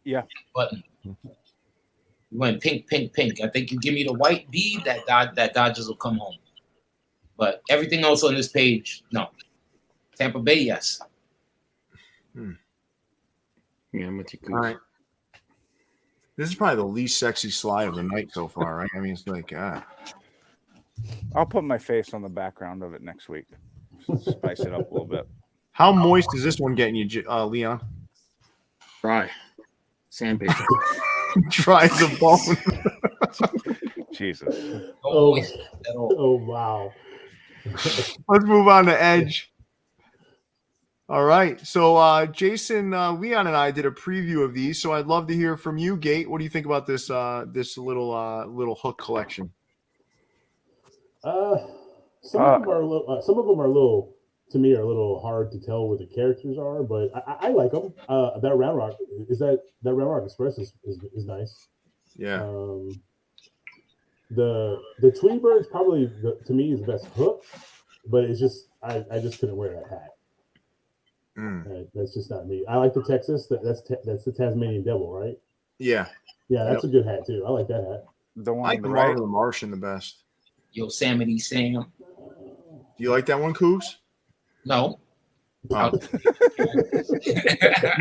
Yeah. Button. You went pink. I think you give me the white B, that Dodgers will come home. But everything else on this page, no. Tampa Bay, yes. Yeah, I'm with you. All right. This is probably the least sexy slide of the night so far, right? I mean, it's like, I'll put my face on the background of it next week. Spice it up a little bit. how moist is this one getting you, Leon? Dry. Sandpaper. Dry as a bone. Jesus. Oh. At all. Oh wow. Let's move on to Edge. All right. So Jason, Leon, and I did a preview of these. So I'd love to hear from you, Gate. What do you think about this this little hook collection? Some of them are a little to me are a little hard to tell what the characters are, but I like them. That Round Rock Round Rock Express is nice. Yeah. The Tweety Bird probably to me is the best hook, but it's just I just couldn't wear that hat. That's just not me. I like the Texas. That's the Tasmanian Devil, right? Yeah. Yeah, that's a good hat too. I like that hat. The one I on like the the right. the Martian the best. Yosemite Sam. Do you like that one, Coogs? No. Oh. You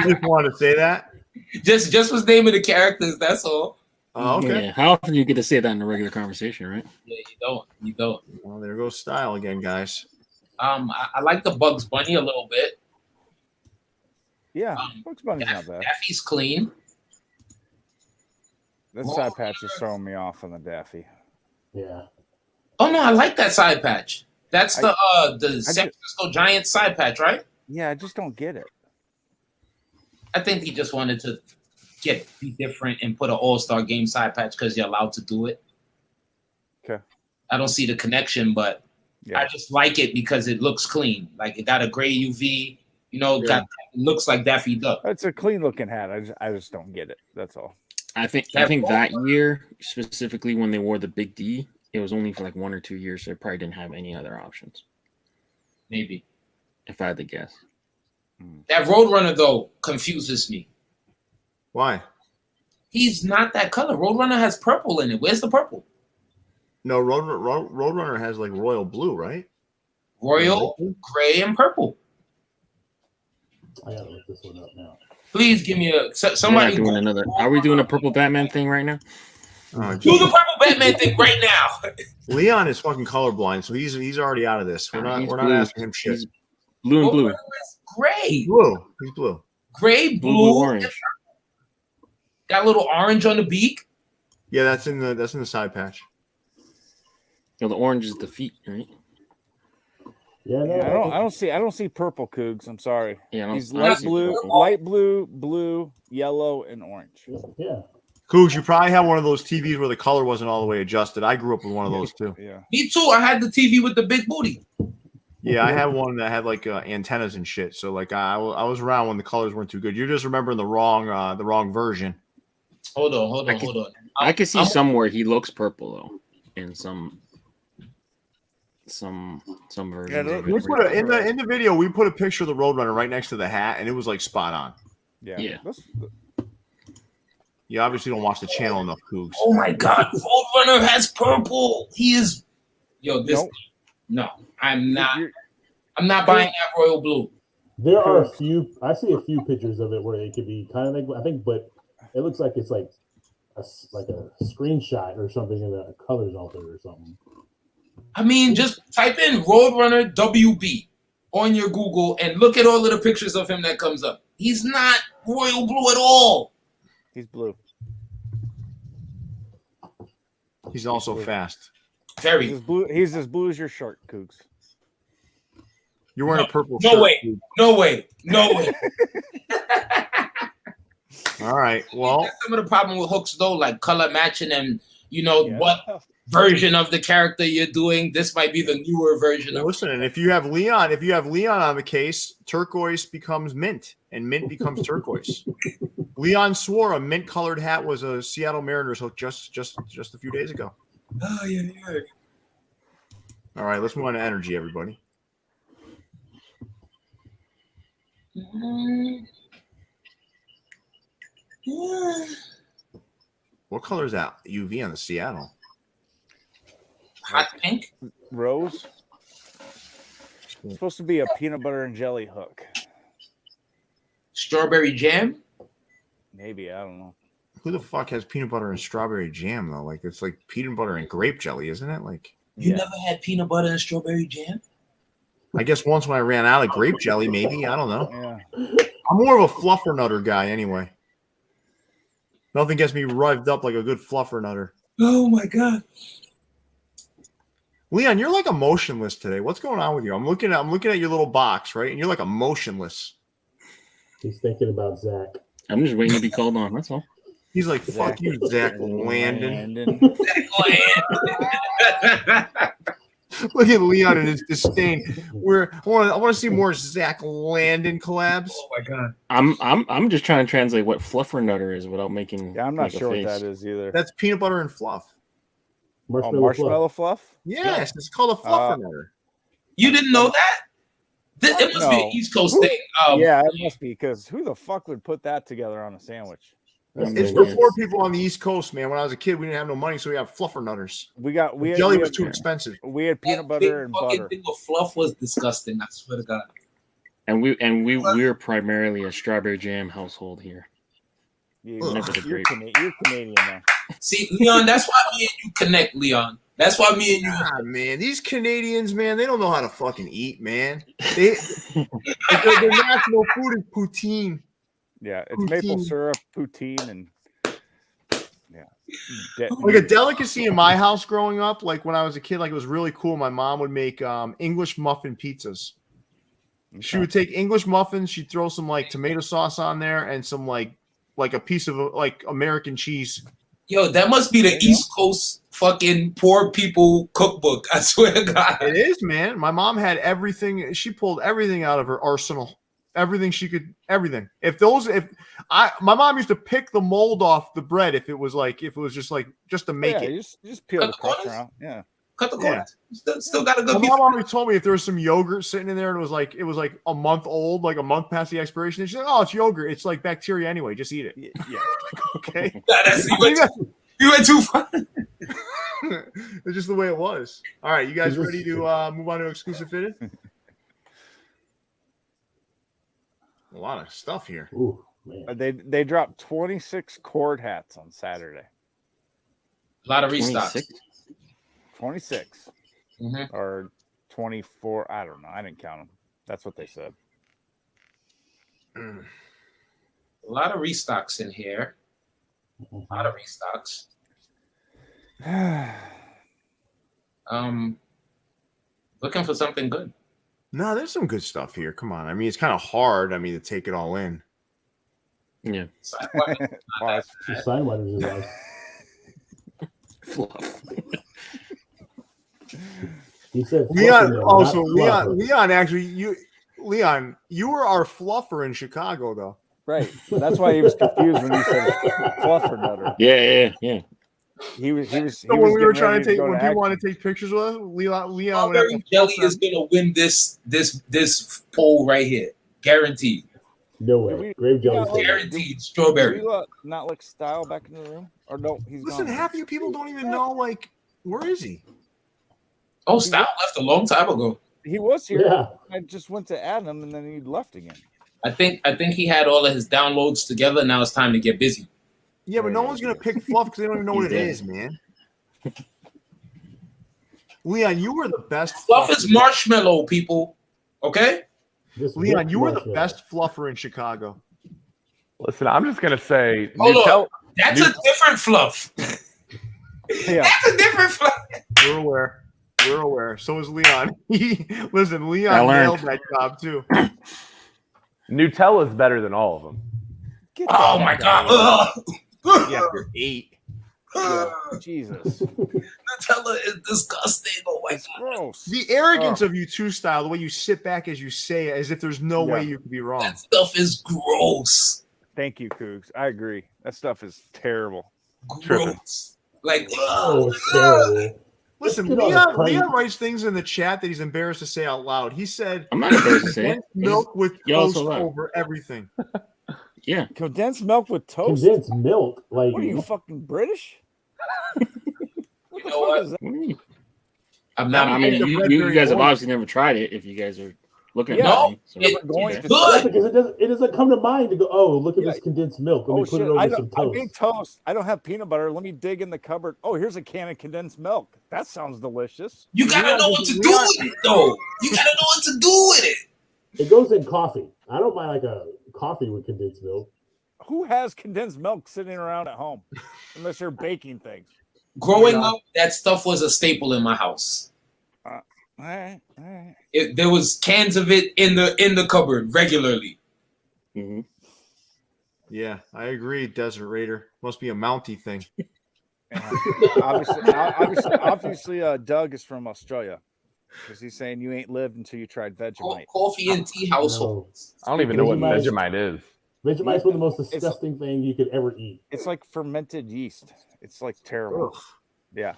just want to say that? Just was naming the characters, that's all. Oh, okay. Yeah. How often do you get to say that in a regular conversation, right? Yeah, you don't. Well, there goes Stile again, guys. I like the Bugs Bunny a little bit. Yeah, Bugs Bunny's not bad. Daffy's clean. That side patch is throwing me off on the Daffy. Yeah. Oh no, I like that side patch. That's the San Francisco Giants side patch, right? Yeah, I just don't get it. I think he just wanted to be different and put an All-Star game side patch because you're allowed to do it. Okay. I don't see the connection, but I just like it because it looks clean. Like it got a gray UV, it looks like Daffy Duck. It's a clean looking hat. I just don't get it. That's all. I think that year, specifically when they wore the Big D, it was only for like 1 or 2 years, so they probably didn't have any other options. Maybe. If I had to guess. That Roadrunner, though, confuses me. Why? He's not that color. Roadrunner has purple in it. Where's the purple? No, Roadrunner has like royal blue, right? Royal, gray, and purple. I gotta look this one up now. Please give me somebody. Doing another. Are we doing a purple Batman thing right now? Do the purple Batman thing right now. Leon is fucking colorblind, so he's already out of this. We're not asking him shit. He's blue and blue. Gray. Blue. He's blue. Gray, blue, orange. Got a little orange on the beak. Yeah, that's in the side patch. The orange is the feet, right? Yeah, no, I don't see purple Coogs. I'm sorry. Yeah, He's light blue, blue, yellow, and orange. Yeah. Coogs, you probably have one of those TVs where the color wasn't all the way adjusted. I grew up with one of those too. Yeah. Me too. I had the TV with the big booty. Yeah, I had one that had like antennas and shit. So like I was around when the colors weren't too good. You're just remembering the wrong version. Hold on. I can see somewhere he looks purple though, in some versions. We put in the video. We put a picture of the Roadrunner right next to the hat, and it was like spot on. Yeah. You obviously don't watch the channel enough, Coogs. Oh my God, Roadrunner has purple. He is. Yo, this. Nope. No, I'm not. I'm not buying that royal blue. There are a few. I see a few pictures of it where it could be kind of like, I think, but it looks like it's like a screenshot or something, and the colors altered or something. I mean, just type in Roadrunner WB on your Google and look at all of the pictures of him that comes up. He's not royal blue at all. He's blue. He's also fast. Very. He's as blue as your shirt, Coogs. You're wearing a purple shirt. No way. All right. Well, that's some of the problem with hooks though, like color matching and what version of the character you're doing. This might be the newer version of. Listen, and if you have Leon on the case, turquoise becomes mint, and mint becomes turquoise. Leon swore a mint colored hat was a Seattle Mariners hook just a few days ago. Oh yeah. All right, let's move on to energy, everybody. What color is that UV on the Seattle? Hot pink. Rose. It's supposed to be a peanut butter and jelly hook. Strawberry jam? Maybe, I don't know. Who the fuck has peanut butter and strawberry jam though? Like it's like peanut butter and grape jelly, isn't it? Like you never had peanut butter and strawberry jam? I guess once when I ran out of grape jelly, maybe. I don't know. Yeah. I'm more of a fluffer nutter guy anyway. Nothing gets me revved up like a good fluffer nutter. Oh my God. Leon, you're like emotionless today. What's going on with you? I'm looking at your little box, right? And you're like emotionless. He's thinking about Zach. I'm just waiting to be called on. That's all. He's like, fuck you, Zach Landon. Look at Leon and his disdain. I want to see more Zach Landon collabs. Oh my God. I'm just trying to translate what fluffer nutter is without making. Yeah, I'm not sure what that is either. That's peanut butter and fluff. Marshmallow fluff? Yes, it's called a fluffer nutter. You didn't know that? It must be an East Coast thing. Yeah, it must be, because who the fuck would put that together on a sandwich? It's for poor people on the East Coast, man. When I was a kid, we didn't have no money, so we had fluffer nutters. Jelly was too expensive. We had peanut butter and butter. Thing of fluff was disgusting. I swear to God. And we're primarily a strawberry jam household here. You're Canadian now. See, Leon, that's why me and you connect, Leon. That's why me and you. God, man, these Canadians, man, they don't know how to fucking eat, man. Their national food is poutine. Yeah, it's maple syrup, poutine, and like a delicacy in my house growing up. Like when I was a kid, like it was really cool. My mom would make English muffin pizzas. Okay. She would take English muffins. She'd throw some like tomato sauce on there and some like a piece of like American cheese. Yo, that must be the East Coast fucking poor people cookbook. I swear to God. It is, man. My mom had everything. She pulled everything out of her arsenal. Everything she could, everything. My mom used to pick the mold off the bread if it was just to make it. You just peel the crust around. Yeah. Cut the corners. Still got a good My piece. mom always told me if there was some yogurt sitting in there and it was like a month old, like a month past the expiration, she's like, oh, it's yogurt. It's like bacteria anyway. Just eat it. Yeah. Okay. You went too far. It's just the way it was. All right, you guys ready to move on to exclusive fitted? A lot of stuff here. Ooh, man. They dropped 26 cord hats on Saturday. A lot of restocks. 26 or 24. I don't know. I didn't count them. That's what they said. A lot of restocks in here. A lot of restocks. Looking for something good. No, there's some good stuff here. Come on. I mean, it's kind of hard. I mean, to take it all in. Yeah. Sidewinders is like Fluff. he said. Leon. fluffer, Also, not fluffer. Leon. Actually, Leon, you were our fluffer in Chicago, though. Right. That's why he was confused when you said fluffer nutter. Yeah. He was. So when we were trying to take, go when to people want to take pictures with us, Leon would have Strawberry to jelly is gonna win this poll right here, guaranteed. No way. Grave jelly. Guaranteed strawberry. Do we not let Stile back in the room? Or no, he's Listen, gone. half of you people don't even know, like, where is he? Oh, Stile left a long time ago. He was here. Yeah. I just went to add him, and then he left again. I think he had all of his downloads together. Now it's time to get busy. Yeah, but no one's gonna pick fluff because they don't even know what it is, man. Leon, you were the best. Fluff is marshmallow, people. Okay. Leon, you were the best fluffer in Chicago. Listen, I'm just gonna say, Hold on. That's a different fluff. Yeah. That's a different fluff. We're aware. We're aware. So is Leon. Listen, I Leon learned. nailed that job too. Nutella is better than all of them. Oh my god. Yeah, you're 8. Jesus. Nutella is disgusting. Oh my It's god. gross. The arrogance of you too, Style, the way you sit back as you say it, as if there's no way you could be wrong. That stuff is gross. Thank you, Coogs. I agree. That stuff is terrible. Gross. Like, Oh, it's terrible. Listen, Get on a plane. Leon writes things in the chat that he's embarrassed to say out loud. He said, I'm not embarrassed to say it. milk with Y'all toast so loud. over everything. Yeah. Condensed milk with toast? Condensed milk. Like, What are you, fucking British? you know what? What do you mean? I'm not. I mean, the you bread very guys have warm. obviously never tried it. If you guys are looking Yeah. at me, so. It's going to- good. because it doesn't come to mind to go, oh, look at Yeah. this condensed milk. Let me Oh, put shit. it over I some need toast. toast. I don't have peanut butter. Let me dig in the cupboard. Oh, here's a can of condensed milk. That sounds delicious. You gotta know what to do with it, though. You gotta know what to do with it. It goes in coffee. I don't mind like a coffee with condensed milk. Who has condensed milk sitting around at home? Unless you're baking things. Growing up, that stuff was a staple in my house. All right. There was cans of it in the cupboard regularly. Mm-hmm. Yeah, I agree, Desert Raider. Must be a Mountie thing. Obviously, Doug is from Australia because he's saying you ain't lived until you tried Vegemite. Coffee and tea households. I don't even know what Vegemite. Vegemite is. Vegemite's one of the most disgusting thing you could ever eat. It's like fermented yeast. It's like terrible. Ugh. Yeah.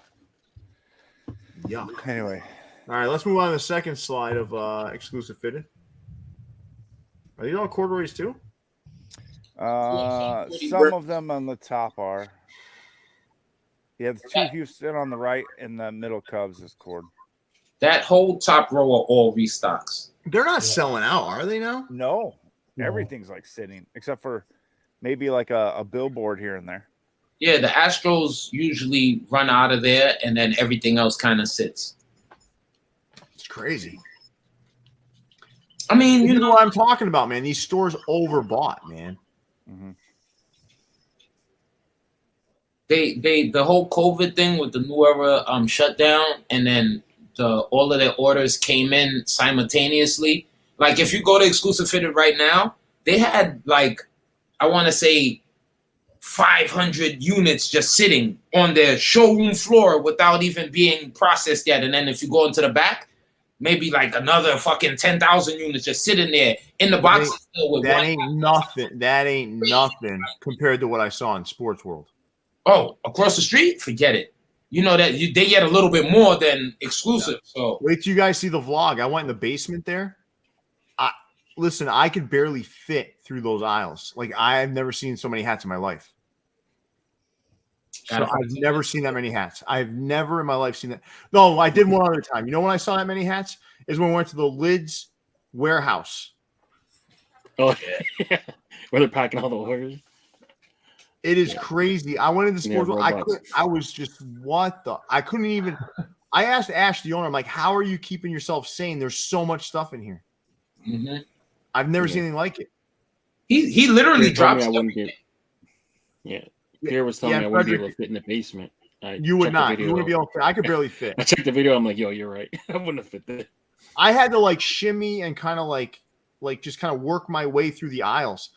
Yuck. Anyway, All right, let's move on to the second slide of exclusive fitted. Are these all corduroys too? some of them on the top are. Yeah, the two Houston on the right and the middle Cubs is cord. That whole top row are all restocks. They're not selling out, are they now? No, No. everything's like sitting except for maybe like a billboard here and there. Yeah, the Astros usually run out of there, and then everything else kind of sits. It's crazy. I mean, You you know know, what I'm talking about, man. These stores overbought, man. Mm-hmm. the whole COVID thing with the New Era shutdown, and then all of their orders came in simultaneously. Like if you go to Exclusive Fitted right now, they had like, I want to say 500 units just sitting on their showroom floor without even being processed yet. And then if you go into the back, maybe like another fucking 10,000 units just sitting there in the boxes still with That one. ain't nothing. That ain't nothing compared to what I saw in Sportsworld. Oh, across the street? Forget it. You know that they get a little bit more than Exclusive. So Wait till you guys see the vlog. I went in the basement there. Listen, I could barely fit through those aisles. Like I've never seen so many hats in my life. So I've never seen that many hats. I've never in my life seen that. No, I did one other time. You know when I saw that many hats is when we went to the Lids warehouse. Oh, yeah. Where they're packing all the orders. It is crazy. I went into Sportsworld. robots. I was just I couldn't even. I asked Ash, the owner, I'm like, how are you keeping yourself sane? There's so much stuff in here. Mm-hmm. I've never seen anything like it. He literally Pierre told me drops. I wouldn't be. Yeah, Pierre was telling me I wouldn't be able to fit in the basement. You would not. You wouldn't be able to fit. I could barely fit. I checked the video. I'm like, yo, you're right. I wouldn't have fit there. I had to like shimmy and kind of like just kind of work my way through the aisles.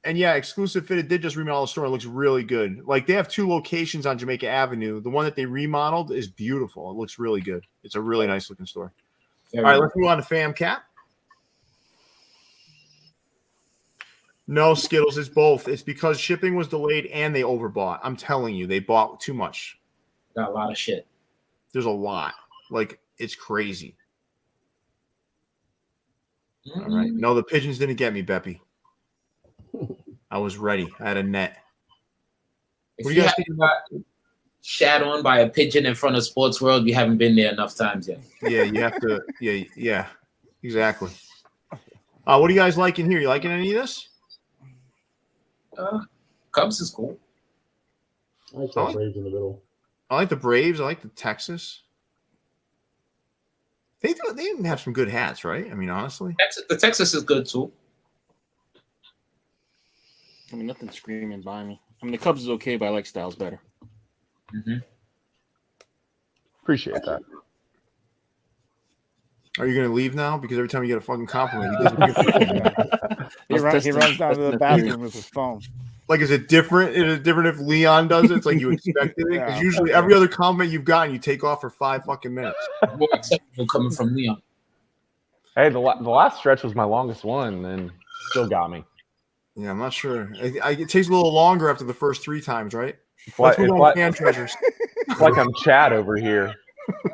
And yeah, Exclusive Fitted did just remodel the store. It looks really good. Like they have 2 locations on Jamaica Avenue. The one that they remodeled is beautiful. It looks really good. It's a really nice looking store. All right, let's move on to Fam Cap. No, Skittles, it's both. It's because shipping was delayed and they overbought. I'm telling you, they bought too much. Got a lot of shit. There's a lot. Like, it's crazy. All right. No, the pigeons didn't get me, Beppy. I was ready. I had a net. If you haven't got shat on by a pigeon in front of Sportsworld, you haven't been there enough times yet. Yeah, you have to. Yeah, exactly. What do you guys like in here? You liking any of this? Cubs is cool. I like the Braves in the middle. I like the Braves. I like the Texas. They didn't have some good hats, right? I mean, honestly. The Texas is good too. I mean, nothing's screaming by me. I mean, the Cubs is okay, but I like Styles better. Mm-hmm. Appreciate that. Are you going to leave now? Because every time you get a fucking compliment, he runs down to the bathroom with his phone. Like, is it different? Is it different if Leon does it? It's like you expected it? Because usually every other compliment you've gotten, you take off for 5 fucking minutes. More acceptable coming from Leon. Hey, the last stretch was my longest one, and still got me. Yeah, I'm not sure. It takes a little longer after the first 3 times, right? It's like, fan treasures. It's like I'm Chad over here.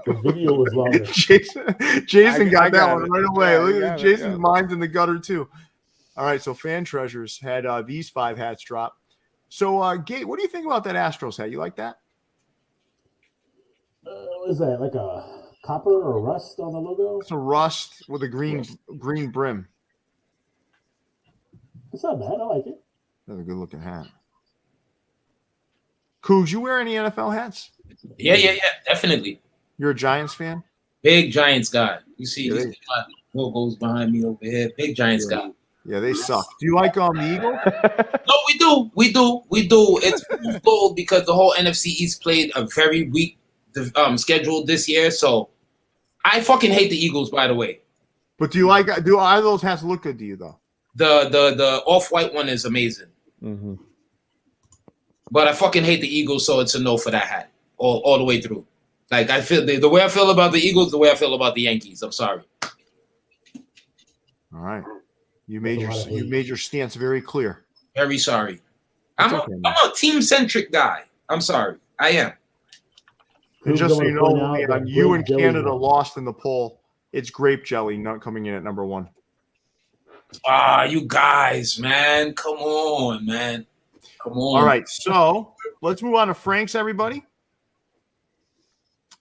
The video was longer. Jason got that one right away. Yeah, Look at Jason's mind's in the gutter too. All right, so Fan Treasures had these 5 hats drop. So, Gate, what do you think about that Astros hat? You like that? What is that? Like a copper or rust on the logo? It's a rust with a green brim. It's not bad. I like it. That's a good looking hat. Coogs, you wear any NFL hats? Yeah, definitely. You're a Giants fan? Big Giants guy. You see these logos behind me over here. Big Giants guy. Yeah, they suck. Do you like the Eagles? No, we do. It's gold because the whole NFC East played a very weak schedule this year. So I fucking hate the Eagles, by the way. But do either of those hats look good to you though? The off-white one is amazing. Mm-hmm. But I fucking hate the Eagles, so it's a no for that hat all the way through. Like I feel the way I feel about the Eagles, the way I feel about the Yankees. I'm sorry. All right, you made your stance very clear. Very sorry. I'm a team-centric guy. I'm sorry. I am. And just so you know, man, you and Canada lost in the poll. It's grape jelly not coming in at number 1. You guys, man. Come on, man. Come on. All right, so let's move on to Frank's, everybody.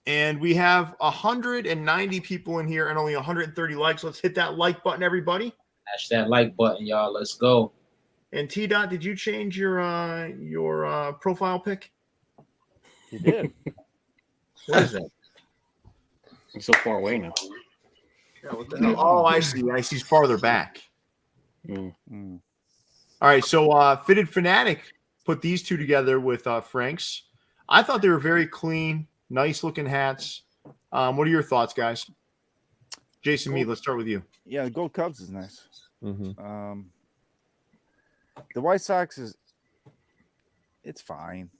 And we have 190 people in here and only 130 likes. Let's hit that like button, everybody. Smash that like button, y'all. Let's go. And T-Dot, did you change your profile pic? You did. What is that? He's so far away now. Yeah, what the hell? Oh, I see. He's farther back. Mm. All right, so Fitted Fanatic put these 2 together with Frank's. I thought they were very clean, nice-looking hats. What are your thoughts, guys? Jason, let's start with you. Yeah, the Gold Cubs is nice. Mm-hmm. The White Sox it's fine.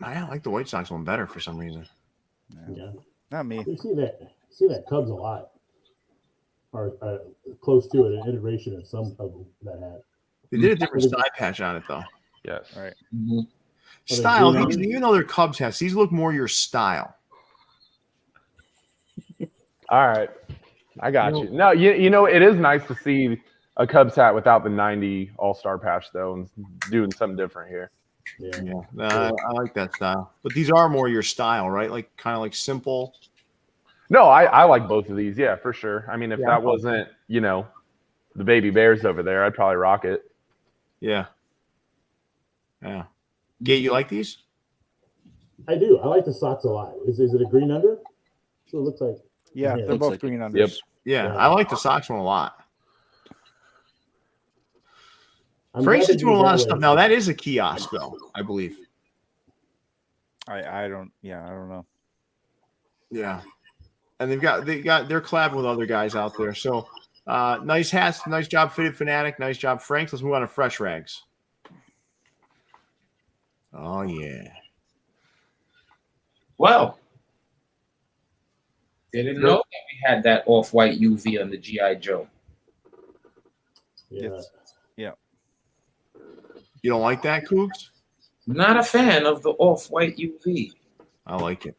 I like the White Sox one better for some reason. Yeah. Not me. You see that Cubs a lot. Or close to it, an iteration of some of that hat. They did a different side patch on it, though. Yes. Right. Mm-hmm. Style, even though they're Cubs hats, these look more your style. All right. I got you. No, you know, it is nice to see a Cubs hat without the 90 All-Star patch, though, and doing something different here. Yeah. I like that style. But these are more your style, right? Like kind of like simple. No, I like both of these. Yeah, for sure. I mean, if that wasn't you know, the baby bears over there, I'd probably rock it. Yeah. Yeah. Gate, you like these? I do. I like the socks a lot. Is it a green under? So it looks like. Yeah, Yeah, they're both like green unders. Yep. Yeah, Yeah. I like the socks one a lot. I'm Frank's glad is they doing a do it lot of that stuff way. now. That is a kiosk, though, I believe. I don't know. Yeah, and they're collabing with other guys out there. So nice hats, nice job, Fitted Fanatic, nice job, Frank. Let's move on to Fresh Rags. Oh yeah. Well, didn't know that we had that off-white UV on the GI Joe. Yeah. Yeah. You don't like that, Coogs? Not a fan of the off-white UV. I like it.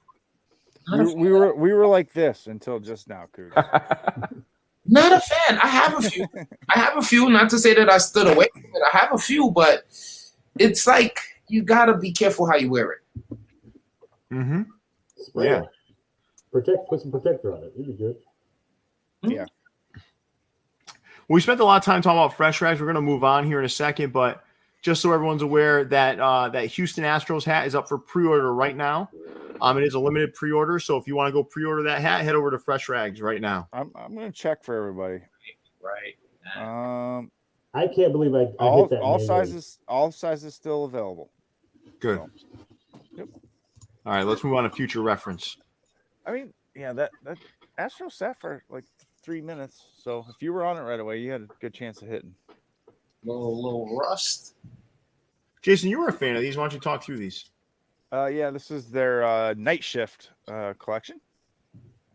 We were like this until just now, Coogs. Not a fan. I have a few. Not to say that I stood away from it. I have a few, but it's like you gotta be careful how you wear it. Mm-hmm. Spray Yeah. it. Put some protector on it. It'd be good. Yeah. We spent a lot of time talking about Fresh Rags. We're going to move on here in a second, but just so everyone's aware that that Houston Astros hat is up for pre-order right now. It is a limited pre-order, so if you want to go pre-order that hat, head over to Fresh Rags right now. I'm going to check for everybody. Right. I can't believe I hit that. All sizes still available. Good. So, yep. All right, let's move on to future reference. I mean, yeah, that Astro sat for like 3 minutes. So if you were on it right away, you had a good chance of hitting. Little rust. Jason, you were a fan of these. Why don't you talk through these? Yeah, this is their night shift collection.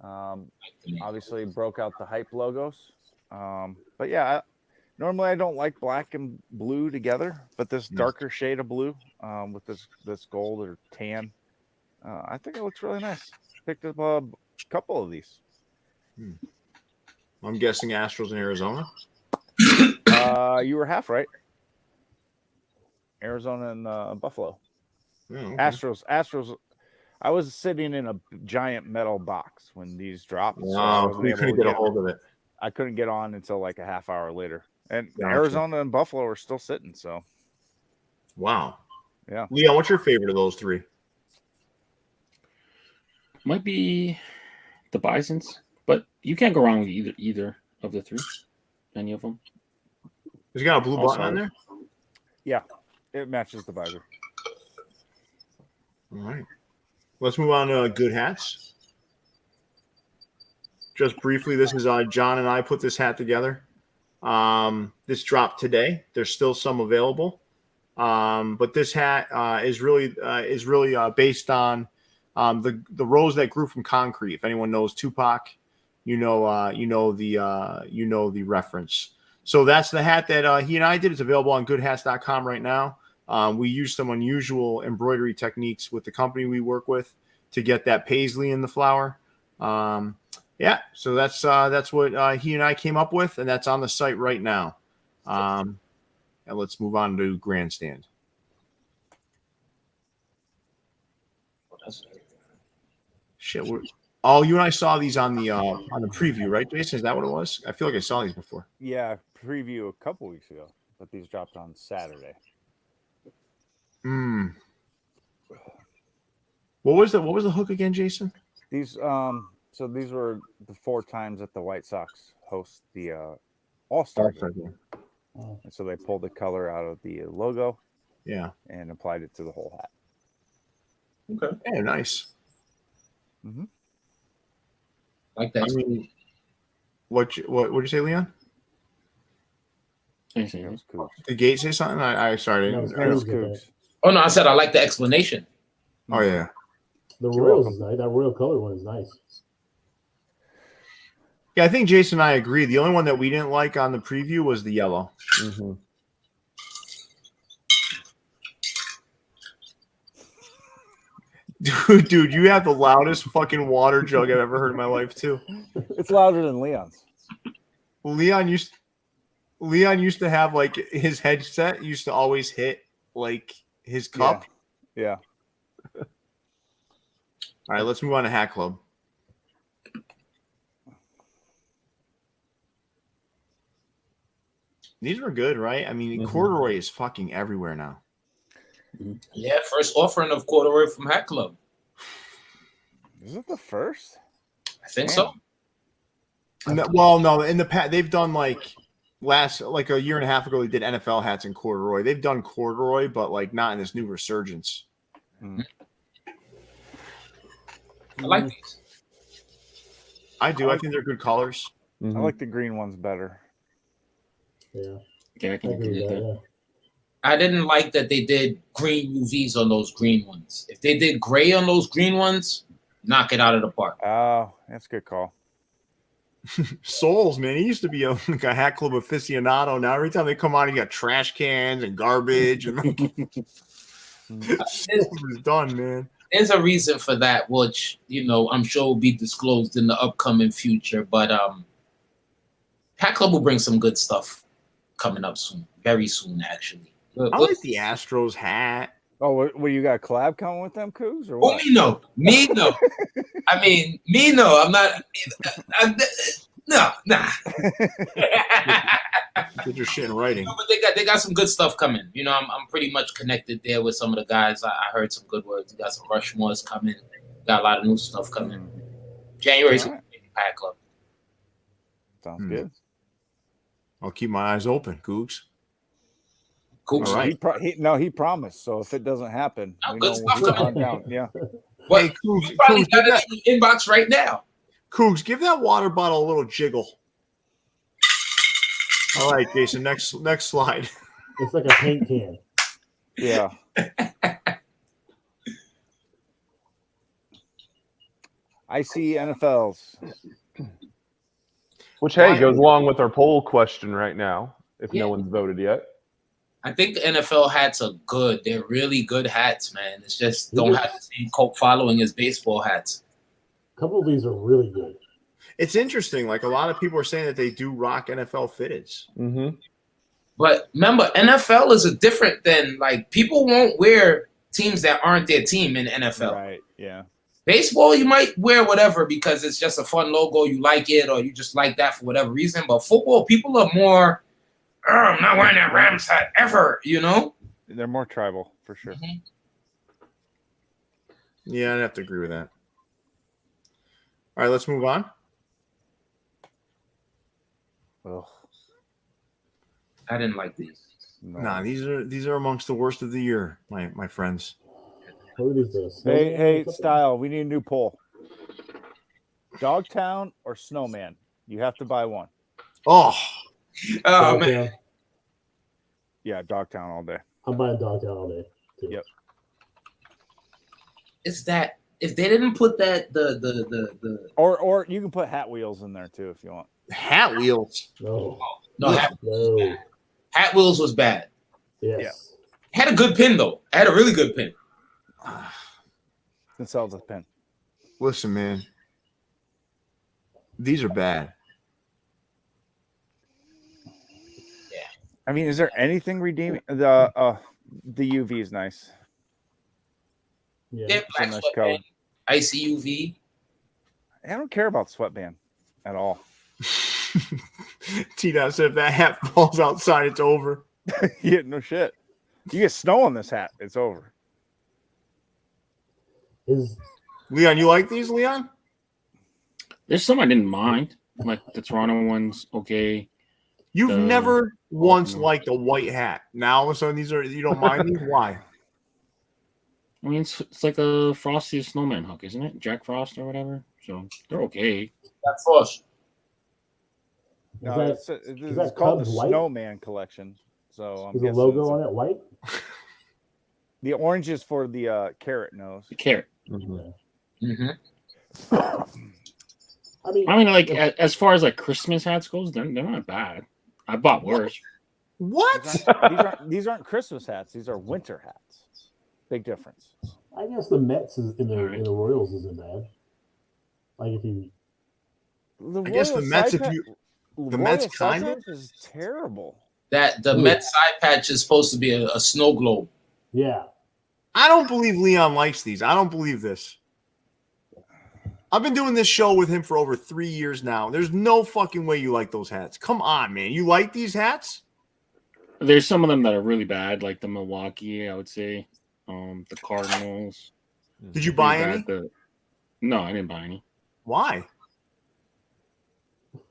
Obviously broke out the hype logos. But yeah, normally I don't like black and blue together, but this darker shade of blue with this gold or tan, I think it looks really nice. Picked up a couple of these. I'm guessing Astros in Arizona. You were half right. Arizona and Buffalo. Oh, okay. Astros. I was sitting in a giant metal box when these dropped. Wow, so you couldn't get a hold of it. I couldn't get on until like a half hour later. And Gotcha. Arizona and Buffalo are still sitting. So, wow. Yeah. Leon, what's your favorite of those three? Might be the Bisons, but you can't go wrong with either of the three. Any of them. Has he got a blue Also- button on there? yeah, it matches the visor. All right. Let's move on to good hats. Just briefly, this is John and I put this hat together. This dropped today. There's still some available, but this hat is really based on the rose that grew from concrete. If anyone knows Tupac, you know the reference. So that's the hat that he and I did. It's available on goodhats.com right now. We use some unusual embroidery techniques with the company we work with to get that paisley in the flower. Yeah, so that's what he and I came up with, and that's on the site right now. And let's move on to Grandstand. Shit, you and I saw these on the preview, right, Jason? Is that what it was? I feel like I saw these before. Yeah, preview a couple weeks ago, but these dropped on Saturday. What was the hook again, Jason? These so these were the 4 times that the White Sox host the All-Star game. And so they pulled the color out of the logo, and applied it to the whole hat. Okay, yeah, nice. Mm-hmm. Like that. I mean, what would you say, Leon? Anything It else? was Coogs. Did Gate say something? I sorry. No, I it's didn't- It was Coogs. Coogs. Oh no, I said I like the explanation. Oh yeah. The You're Royals welcome. is nice. That royal color one is nice. Yeah, I think Jason and I agree. The only one that we didn't like on the preview was the yellow. Mm-hmm. Dude, you have the loudest fucking water jug I've ever heard in my life, too. It's louder than Leon's. Leon used to have, like, his headset used to always hit, like, his cup. Yeah. All right, let's move on to Hat Club. These were good, right? I mean, corduroy is fucking everywhere now. Yeah, first offering of corduroy from Hat Club. Is it the first? I think so. No, well, no, in the past they've done like a year and a half ago they did NFL hats in corduroy. They've done corduroy, but like not in this new resurgence. I like these. I do. I think they're good colors. I like the green ones better. Yeah. Yeah, I can agree with that. I didn't like that they did green UVs on those green ones. If they did gray on those green ones, knock it out of the park. Oh, that's a good call. Souls, man. He used to be a hat club aficionado. Now every time they come on, you got trash cans and garbage. And Souls is done, man. There's a reason for that, which I'm sure will be disclosed in the upcoming future. But Hat Club will bring some good stuff coming up soon, very soon, actually. I like the Astros hat. Oh, well, you got a collab coming with them, Coogs, or Oh, what? me no. I mean, me no. I'm not. Nah. Get your shit in writing. No, but they got some good stuff coming. I'm pretty much connected there with some of the guys. I heard some good words. We got some Rushmores coming. Got a lot of new stuff coming. January's Hat Club. Sounds good. I'll keep my eyes open, Coogs. Cool. All right. He promised. So if it doesn't happen, Good stuff coming. Down. Yeah. But hey, Coogs, you probably got it in the inbox right now. Coogs, give that water bottle a little jiggle. All right, Jason. Next slide. It's like a paint can. Yeah. I see NFLs. Which, hey, goes along with our poll question right now, if no one's voted yet. I think the NFL hats are good. They're really good hats, man. It's just don't have the same cult following as baseball hats. A couple of these are really good. It's interesting. Like a lot of people are saying that they do rock NFL fitteds. But remember, NFL is different than people won't wear teams that aren't their team in NFL. Right. Yeah. Baseball, you might wear whatever because it's just a fun logo. You like it, or you just like that for whatever reason. But football, people are more. I'm not wearing that Rams hat ever. They're more tribal for sure. Yeah, I'd have to agree with that. All right, let's move on. Ugh. I didn't like these. No. Nah, these are amongst the worst of the year, my friends. What is this? Hey, Stile, we need a new poll. Dogtown or Snowman? You have to buy one. Oh Man. Yeah, Dogtown all day. I'm buying Dogtown all day. Too. Yep. It's that if they didn't put that the Or you can put Hat Wheels in there too if you want. Hat Wheels. No. Hat Wheels was bad. Yes. Had a good pin though. Had a really good pin. It sells a pin. Listen, man. These are bad. I mean, is there anything redeeming? The UV is nice. Yeah. Black nice sweatband, icy UV. I don't care about sweatband at all. T-Dot said if that hat falls outside, it's over. Yeah, no shit. You get snow on this hat, it's over. Leon, you like these, Leon? There's some I didn't mind. Like the Toronto one's okay. You've never once liked a white hat. Now all of a sudden you don't mind these? Why? I mean, it's like a Frosty Snowman hook, isn't it? Jack Frost or whatever. So they're okay. That's Frost. No, it's called the Snowman Collection. So I'm is the logo on it white? The orange is for the carrot nose. The carrot. I mean, like as far as like Christmas hats goes, they're not bad. I bought worse. What? These aren't Christmas hats. These are winter hats. Big difference. I guess the Mets in the Royals isn't bad. Like if you, I guess the Mets the Mets kind of is terrible. That the Mets side patch is supposed to be a snow globe. Yeah. I don't believe Leon likes these. I don't believe this. I've been doing this show with him for over 3 years now. There's no fucking way you like those hats. Come on, man. You like these hats? There's some of them that are really bad, like the Milwaukee, I would say. The Cardinals. Did you buy any? No, I didn't buy any. Why?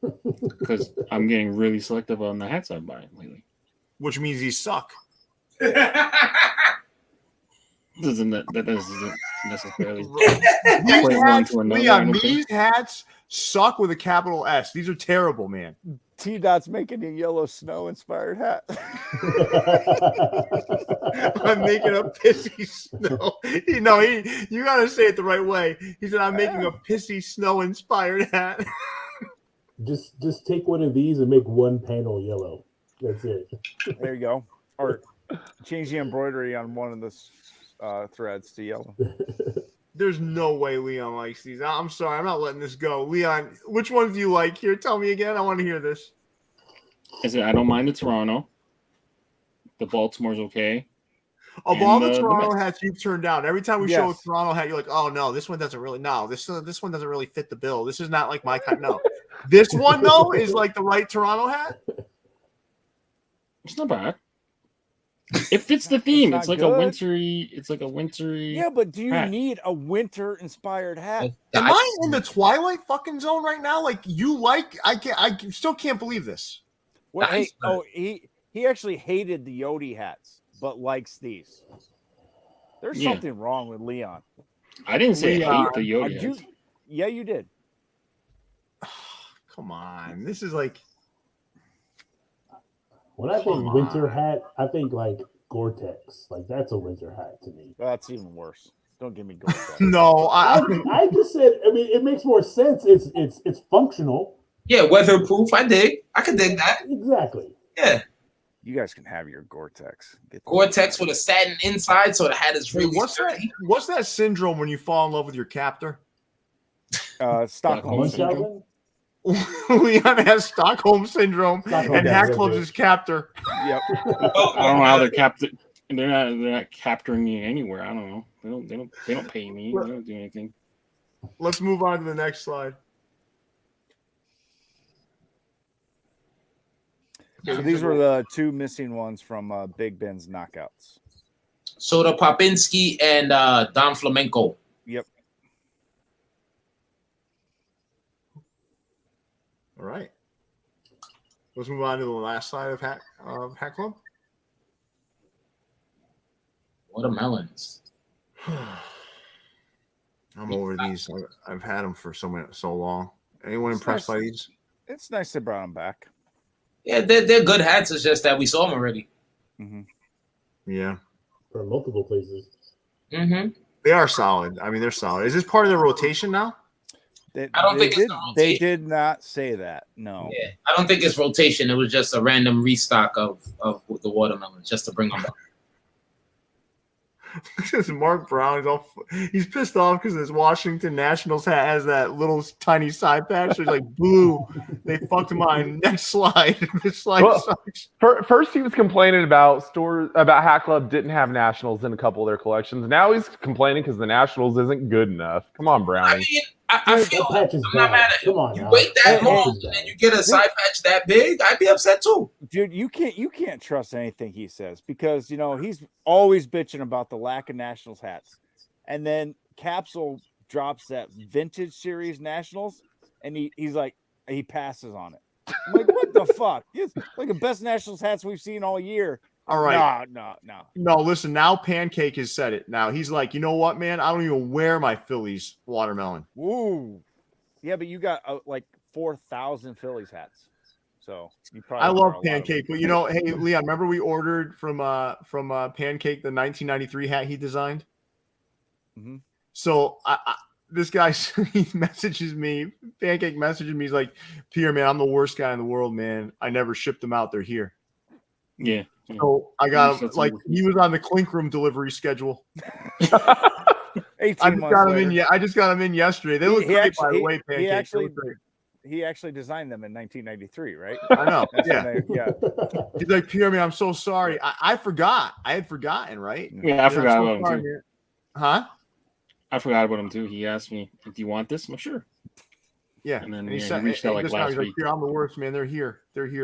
Because I'm getting really selective on the hats I'm buying lately. Which means these suck. That doesn't necessarily Leon, these hats suck with a capital S. These are terrible, man. T-Dot's making a yellow snow inspired hat. I'm making a pissy snow. You got to say it the right way. He said, I'm making a pissy snow inspired hat. Just take one of these and make one panel yellow. That's it. There you go. Or change the embroidery on one of the threads to yellow. There's no way Leon likes these. I'm sorry. I'm not letting this go. Leon, which ones do you like here? Tell me again. I want to hear this. I don't mind the Toronto. The Baltimore's okay. Of all the Toronto hats you've turned down, every time we show a Toronto hat, you're like, oh, no, this one doesn't really – no, this one doesn't really fit the bill. This is not like my kind. No. This one, though, is like the right Toronto hat? It's not bad. It fits the theme. It's like good. a wintry. It's like a wintry. Yeah, but do you hat. need a winter-inspired hat? Am I in the Twilight fucking zone right now? Like you like? I still can't believe this. Well, he actually hated the Yodi hats, but likes these. There's something wrong with Leon. I didn't say hate the Yodi hats. Yeah, you did. Come on, this is like. When I think winter hat, I think like Gore-Tex. Like that's a winter hat to me. That's even worse. Don't give me Gore-Tex. No, I just said. I mean, it makes more sense. It's functional. Yeah, weatherproof. I can dig that. Exactly. Yeah. You guys can have your Gore-Tex. Gore-Tex with a satin inside, so the hat is really sturdy. What's that syndrome when you fall in love with your captor? Stockholm syndrome. Leon has Stockholm syndrome, and Hat Club's his captor. Yep. I don't know how they're captured. They're not capturing me anywhere. I don't know. They don't pay me. They don't do anything. Let's move on to the next slide. So these were the two missing ones from Big Ben's knockouts. Soda Popinski and Don Flamenco. Yep. All right. Let's move on to the last slide of Hat Club. Watermelons. I'm over these. I've had them for so long. Anyone impressed by these? It's nice they brought them back. Yeah, they're good hats. It's just that we saw them already. Mm-hmm. Yeah. From multiple places. Mm-hmm. They are solid. I mean, they're solid. Is this part of the rotation now? I don't think it's the rotation. They did not say that. No. Yeah, I don't think it's rotation. It was just a random restock of the watermelons just to bring them back. Because Mark Brown he's pissed off because his Washington Nationals hat has that little tiny side patch. So he's like, boo, they fucked mine. Next slide. This slide sucks. First he was complaining about Hat Club didn't have Nationals in a couple of their collections. Now he's complaining because the Nationals isn't good enough. Come on, Brownie. I mean, I feel I'm not mad at him. You wait that long and then you get a side patch that big, I'd be upset too. Dude, you can't trust anything he says because he's always bitching about the lack of Nationals hats. And then Capsule drops that vintage series Nationals and he's like he passes on it. I'm like, what the fuck? It's like the best Nationals hats we've seen all year. All right. No. Listen, now Pancake has said it. Now he's like, you know what, man? I don't even wear my Phillies watermelon. Ooh. Yeah, but you got like 4,000 Phillies hats. So you probably. I love Pancake, but hey, Leon, remember we ordered from Pancake the 1993 hat he designed? Mm-hmm. So this guy, he messages me. Pancake messages me. He's like, Pierre, man, I'm the worst guy in the world, man. I never shipped them out. They're here. Yeah. So I got him, like he was on the Clink Room delivery schedule. 18 months later. I just got him in yesterday. They look great, by the way, Pancake. He actually designed them in 1993, right? I know. Yeah. He's like, Pierre, man, I'm so sorry. I forgot. I had forgotten, right? Yeah, I forgot about him too. Huh? I forgot about him too. He asked me, "Do you want this?" I'm like, sure. Yeah. And then he reached out like last week. Pierre, I'm the worst, man. They're here.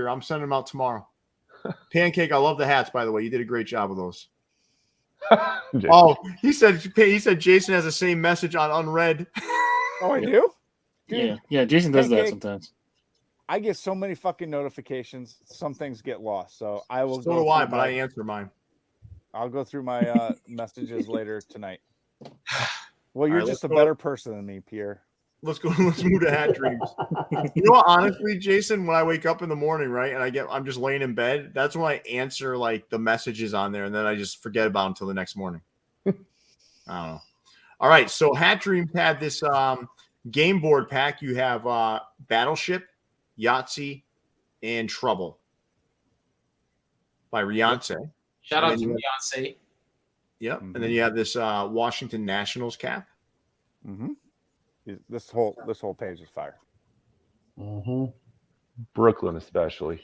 I'm sending them out tomorrow. Pancake, I love the hats, by the way. You did a great job with those. Oh, he said Jason has the same message on unread. Oh, I do? Dude, yeah. Jason does that sometimes. I get so many fucking notifications. Some things get lost. So I will So do I, but I answer mine. I'll go through my messages later tonight. Well, you're right, just a better person than me, Pierre. Let's go. Let's move to hat dreams. You know what? Honestly, Jason, when I wake up in the morning, right, and I'm just laying in bed, that's when I answer like the messages on there, and then I just forget about them until the next morning. I don't know. All right, so Hat Dreams had this game board pack. You have Battleship, Yahtzee, and Trouble by Beyonce. Shout out to Beyonce. Yep, and then you have this Washington Nationals cap. Mm-hmm. This whole page is fire. Mm-hmm. Brooklyn, especially.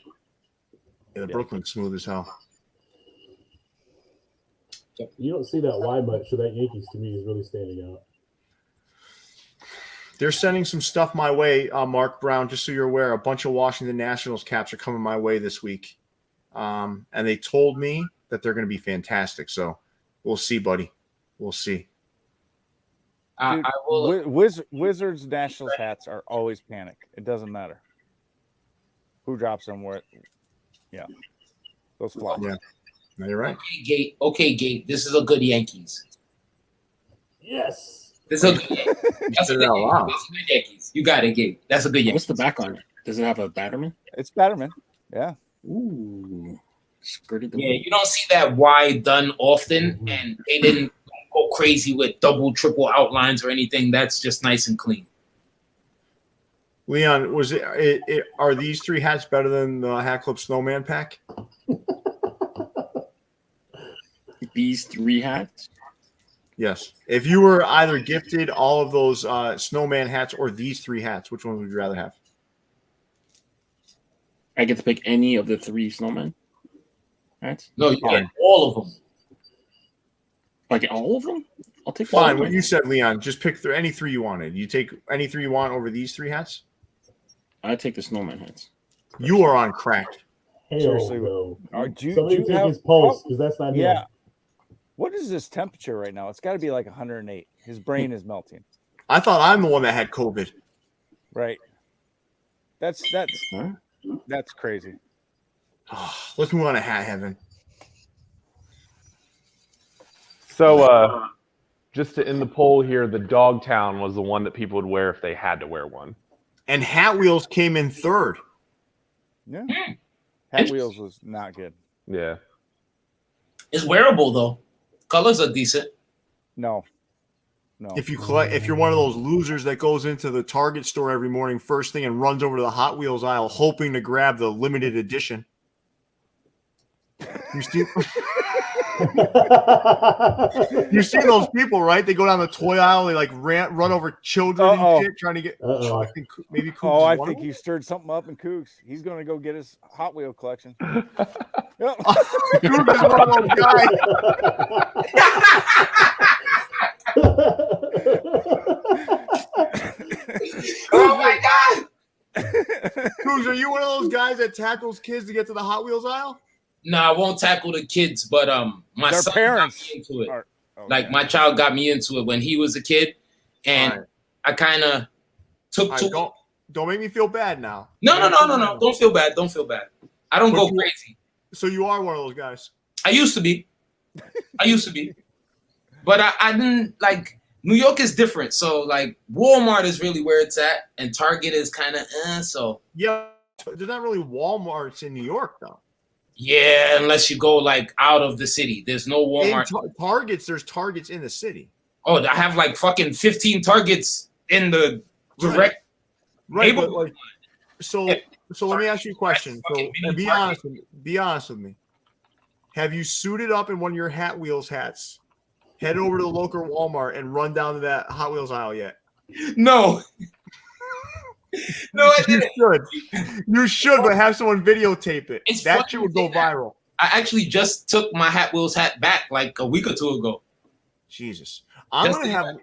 Yeah, Brooklyn's smooth as hell. You don't see that Y much, so that Yankees to me is really standing out. They're sending some stuff my way, Mark Brown, just so you're aware. A bunch of Washington Nationals caps are coming my way this week. And they told me that they're going to be fantastic. So we'll see, buddy. We'll see. Dude, I will. Wizards Nationals hats are always panic. It doesn't matter who drops them. Those fly. Yeah, no, you're right. Okay, Gate. This is a good Yankees. Yes. This is a good Yankees. That's a good Yankees. You got it, Gate. That's a good Yankees. What's the back on it? Does it have a Batterman? It's Batterman. Yeah. Ooh. Skirted the You don't see that Y done often, and they didn't go crazy with double, triple outlines or anything. That's just nice and clean. Leon, was it are these three hats better than the Hat Club Snowman pack? These three hats? Yes. If you were either gifted all of those snowman hats or these three hats, which one would you rather have? I get to pick any of the three snowmen hats? No, you get all of them. Like all of them? I'll take Fine. What you said, Leon, just pick any three you wanted. You take any three you want over these three hats? I take the snowman hats. You are on crack. Seriously, no. Somebody take his pulse, because that's not him. What is this temperature right now? It's got to be like 108. His brain is melting. I thought I'm the one that had COVID. Right. That's crazy. Let's move on to hat heaven. So, just to end the poll here, the Dogtown was the one that people would wear if they had to wear one. And Hat Wheels came in third. Yeah. Hat Wheels was not good. Yeah. It's wearable though. Colors are decent. No. If you're one of those losers that goes into the Target store every morning first thing and runs over to the Hot Wheels aisle hoping to grab the limited edition. You see, you see those people, right? They go down the toy aisle, they like run over children and shit, trying to get. I think maybe. Coogs I think you stirred something up in Coogs. He's going to go get his Hot Wheel collection. Yep. Coogs is one of those guys. Oh my God! Coogs, are you one of those guys that tackles kids to get to the Hot Wheels aisle? No, I won't tackle the kids, but my Their son parents got me into it. Like my child got me into it when he was a kid, and I kind of took to it. Don't make me feel bad now. No. Don't feel bad. I don't go crazy. So you are one of those guys. I used to be, but I didn't like. New York is different, so like Walmart is really where it's at, and Target is kind of so. Yeah, there's not really Walmarts in New York though. Yeah, unless you go like out of the city. There's no Walmart. Targets, there's Targets in the city. Oh, I have like fucking 15 Targets in the direct neighborhood. So let me ask you a question. So be honest with me. Have you suited up in one of your Hat Wheels hats, head over to the local Walmart and run down to that Hot Wheels aisle yet? No. No, I didn't. You should, but have someone videotape it. That shit would go viral. I actually just took my Hat Wheels hat back like a week or two ago. Jesus. I'm going to have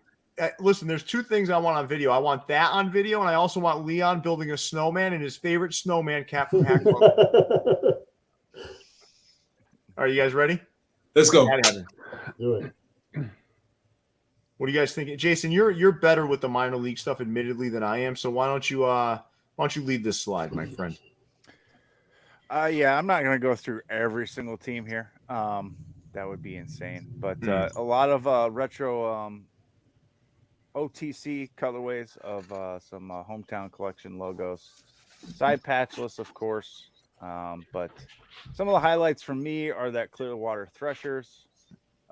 listen, there's two things I want on video. I want that on video, and I also want Leon building a snowman in his favorite snowman cap from Hat Club. Are you guys ready? Let's go. Do it. What do you guys think? Jason, you're better with the minor league stuff, admittedly, than I am. So why don't you lead this slide, my friend? Yeah, I'm not going to go through every single team here. That would be insane. But a lot of retro OTC colorways of some hometown collection logos. Side patchless, of course. But some of the highlights from me are that Clearwater Threshers,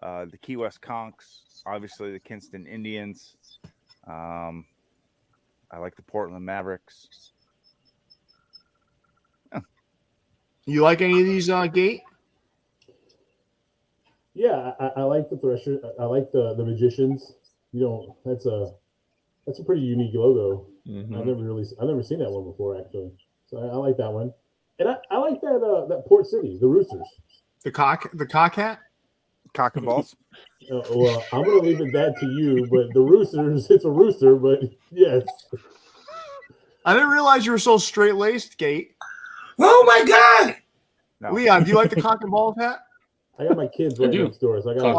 the Key West Conchs, obviously the Kinston Indians. I like the Portland Mavericks. You like any of these, Gate? Yeah, I like the Thresher. I like the Magicians. That's a pretty unique logo. Mm-hmm. I've never seen that one before, actually. So I like that one, and I like that Port City, the Roosters, The cock hat. Cock and balls. Well, I'm gonna leave it that to you, but the Roosters, it's a rooster, but yes. I didn't realize you were so straight laced, Gate. Oh my God! No. Leon, do you like the cock and balls hat? I got my kids right next door, so I got.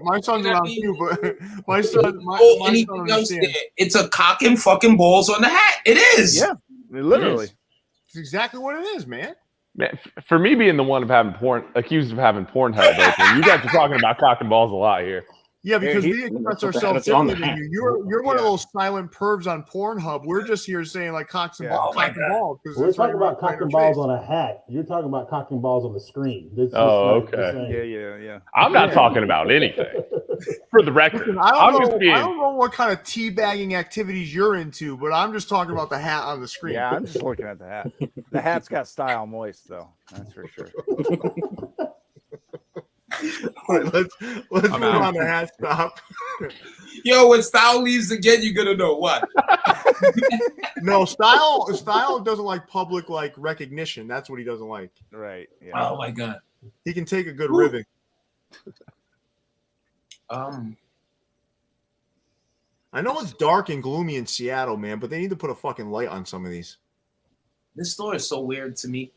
My son's around too, but my son. Anything else there? It's a cock and fucking balls on the hat. It is. Yeah, literally. It's exactly what it is, man. Man, for me being the one accused of having Pornhub open, you guys are talking about cock and balls a lot here. Yeah, because we express ourselves differently than you. You're one of those silent pervs on Pornhub. We're just here saying like cocks and balls. We're talking about cock and balls on a hat. You're talking about cock and balls on the screen. Okay. Yeah. I'm not talking about anything. For the record, Listen, I don't know what kind of teabagging activities you're into, but I'm just talking about the hat on the screen. Yeah, I'm just looking at the hat. The hat's got style moist, though. That's for sure. All right, let's move on to hat stop. Yo, when Stile leaves again, you're gonna know what. No, Stile doesn't like public recognition. That's what he doesn't like. Right. Yeah. Oh my God. He can take a good ribbing. I know it's dark and gloomy in Seattle, man, but they need to put a fucking light on some of these. This store is so weird to me.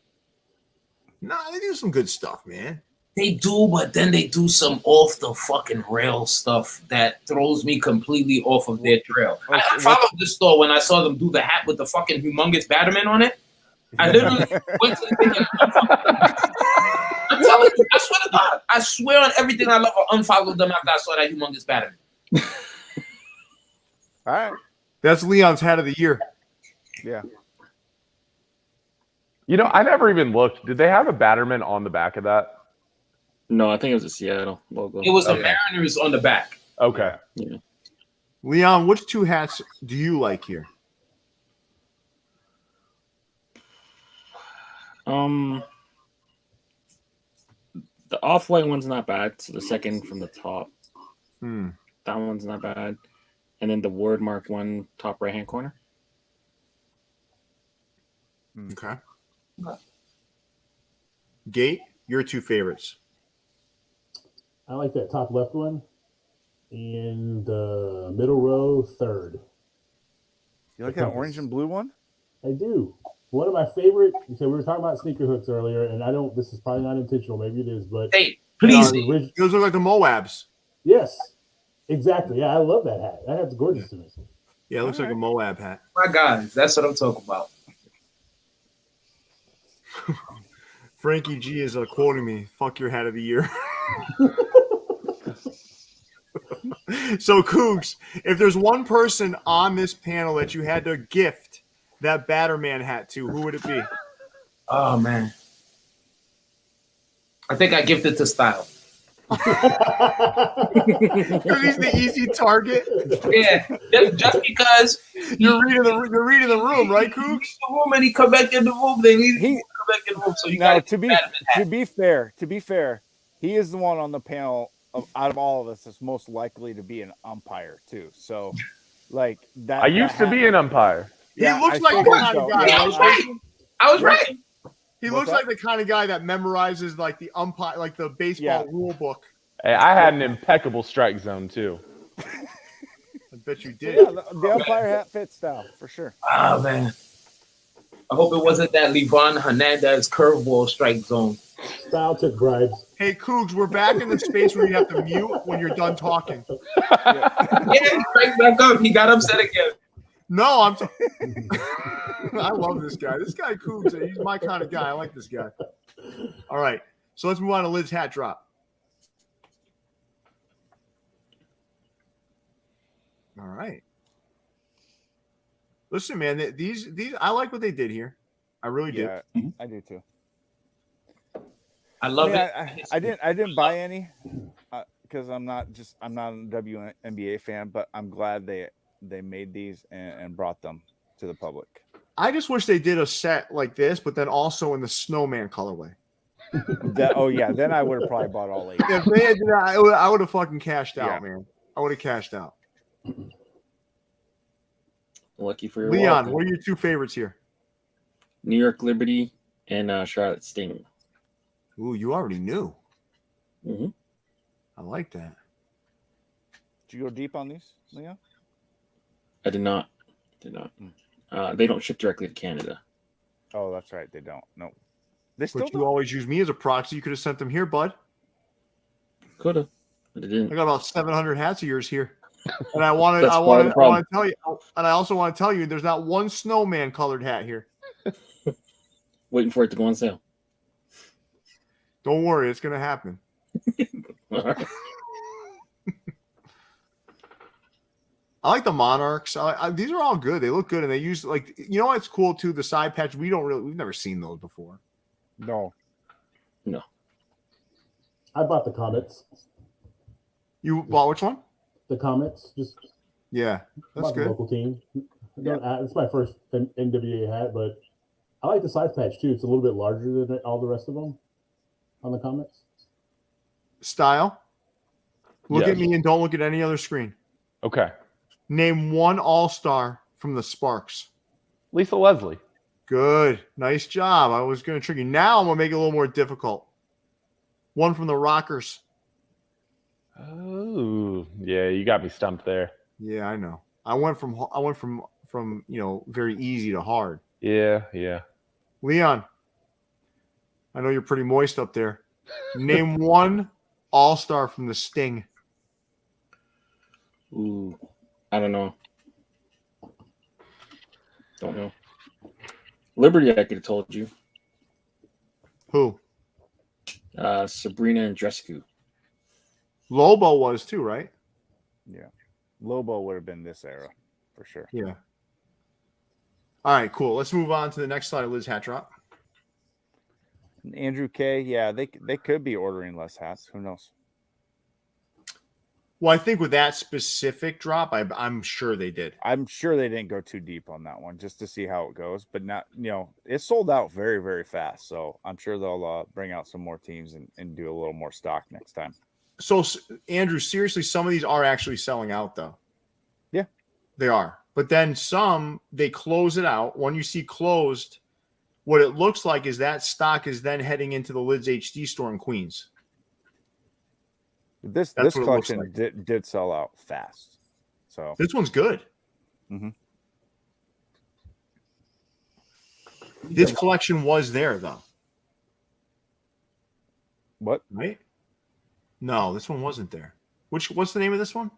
Nah, they do some good stuff, man. They do, but then they do some off the fucking rail stuff that throws me completely off of their trail. I followed this store when I saw them do the hat with the fucking humongous Batterman on it. I literally went to the thing and I'm telling you, I swear to God, I swear on everything I love, I unfollowed them after I saw that humongous Batterman. All right. That's Leon's hat of the year. Yeah. I never even looked. Did they have a Batterman on the back of that? No, I think it was a Seattle logo. It was the Mariners on the back. Okay. Yeah. Leon, which two hats do you like here? The off-white one's not bad. So the second from the top. That one's not bad. And then the word mark one, top right-hand corner. Okay. Gate, your two favorites. I like that top left one, and the middle row third. You like that orange and blue one? I do. One of my favorite. So we were talking about sneaker hooks earlier, and I don't. This is probably not intentional. Maybe it is, but hey, please. Those look like the Moabs. Yes, exactly. Yeah, I love that hat. That hat's gorgeous to me. Yeah, it looks like a Moab hat. My God, that's what I'm talking about. Frankie G is quoting me. Fuck your hat of the year. So, Coogs, if there's one person on this panel that you had to gift that Batterman hat to, who would it be? Oh, man. I think I gifted to Stile. Because he's the easy target. Yeah, just because you're reading the room, right, Coogs? The room and he come back in the room. They need to come back in the room. So you got to be fair, he is the one on the panel out of all of us that's most likely to be an umpire too. So, like that. I used to be an umpire. Yeah, he looks like the kind of guy. Yeah, I was right. He looks like the kind of guy that memorizes like the umpire, like the baseball rule book. Hey, I had an impeccable strike zone too. I bet you did. Yeah, the umpire hat fits Style for sure. Oh man. I hope it wasn't that Levon Hernandez curveball strike zone. Stile took bribes. Hey, Coogs, we're back in the space where you have to mute when you're done talking. Yeah, strike back up. He got upset again. No, I love this guy. This guy, Coogs, he's my kind of guy. I like this guy. All right, so let's move on to Lid's hat drop. All right. Listen, man, these I like what they did here. I really do. Yeah, I do too. I love it. I didn't buy any because I'm not a WNBA fan, but I'm glad they made these and brought them to the public. I just wish they did a set like this, but then also in the snowman colorway. Then I would have probably bought all 8. If they had that, I would have fucking cashed out, man. I would have cashed out. Lucky for your Leon, wallet, what are your 2 favorites here? New York Liberty and Charlotte Sting. Ooh, you already knew. Mm-hmm. I like that. Did you go deep on these, Leon? I did not. They don't ship directly to Canada. Oh, that's right. They don't. No. But you always use me as a proxy. You could have sent them here, bud. Could have, but it didn't. I got about 700 hats of yours here. And I want That's to tell you, and I also want to tell you, there's not one snowman colored hat here. Waiting for it to go on sale. Don't worry, it's going to happen. All right. I like the Monarchs. These are all good. They look good, and they use what's cool too. The side patch. We've never seen those before. No. I bought the Comets. You bought which one? The Comets. Just Yeah, that's bought the good. local team. It's my first NWA hat, but I like the side patch too. It's a little bit larger than all the rest of them on the Comets. Stile. Look Yes. at me and don't look at any other screen. Okay. Name one All-Star from the Sparks. Lisa Leslie. Good. Nice job. I was going to trick you. Now I'm going to make it a little more difficult. One from the Rockers. Oh, yeah, you got me stumped there. Yeah, I know. I went from very easy to hard. Yeah. Leon, I know you're pretty moist up there. Name one All-Star from the Sting. Ooh, I don't know. Don't know. Liberty, I could have told you. Who? Sabrina Andrescu. Lobo was too, right? Yeah. Lobo would have been this era for sure. Yeah. All right, cool. Let's move on to the next slide of Liz hat drop. Andrew K. Yeah, they could be ordering less hats. Who knows? Well, I think with that specific drop, I'm sure they did. I'm sure they didn't go too deep on that one just to see how it goes. But not, it sold out very, very fast. So I'm sure they'll bring out some more teams and do a little more stock next time. So, Andrew, seriously, some of these are actually selling out, though. Yeah. They are. But then some, they close it out. When you see closed, what it looks like is that stock is then heading into the Lids HD store in Queens. This what it looks collection like. did sell out fast. So This one's good. Mhm. This collection was there, though. what? Right? No, this one wasn't there. What's the name of this one?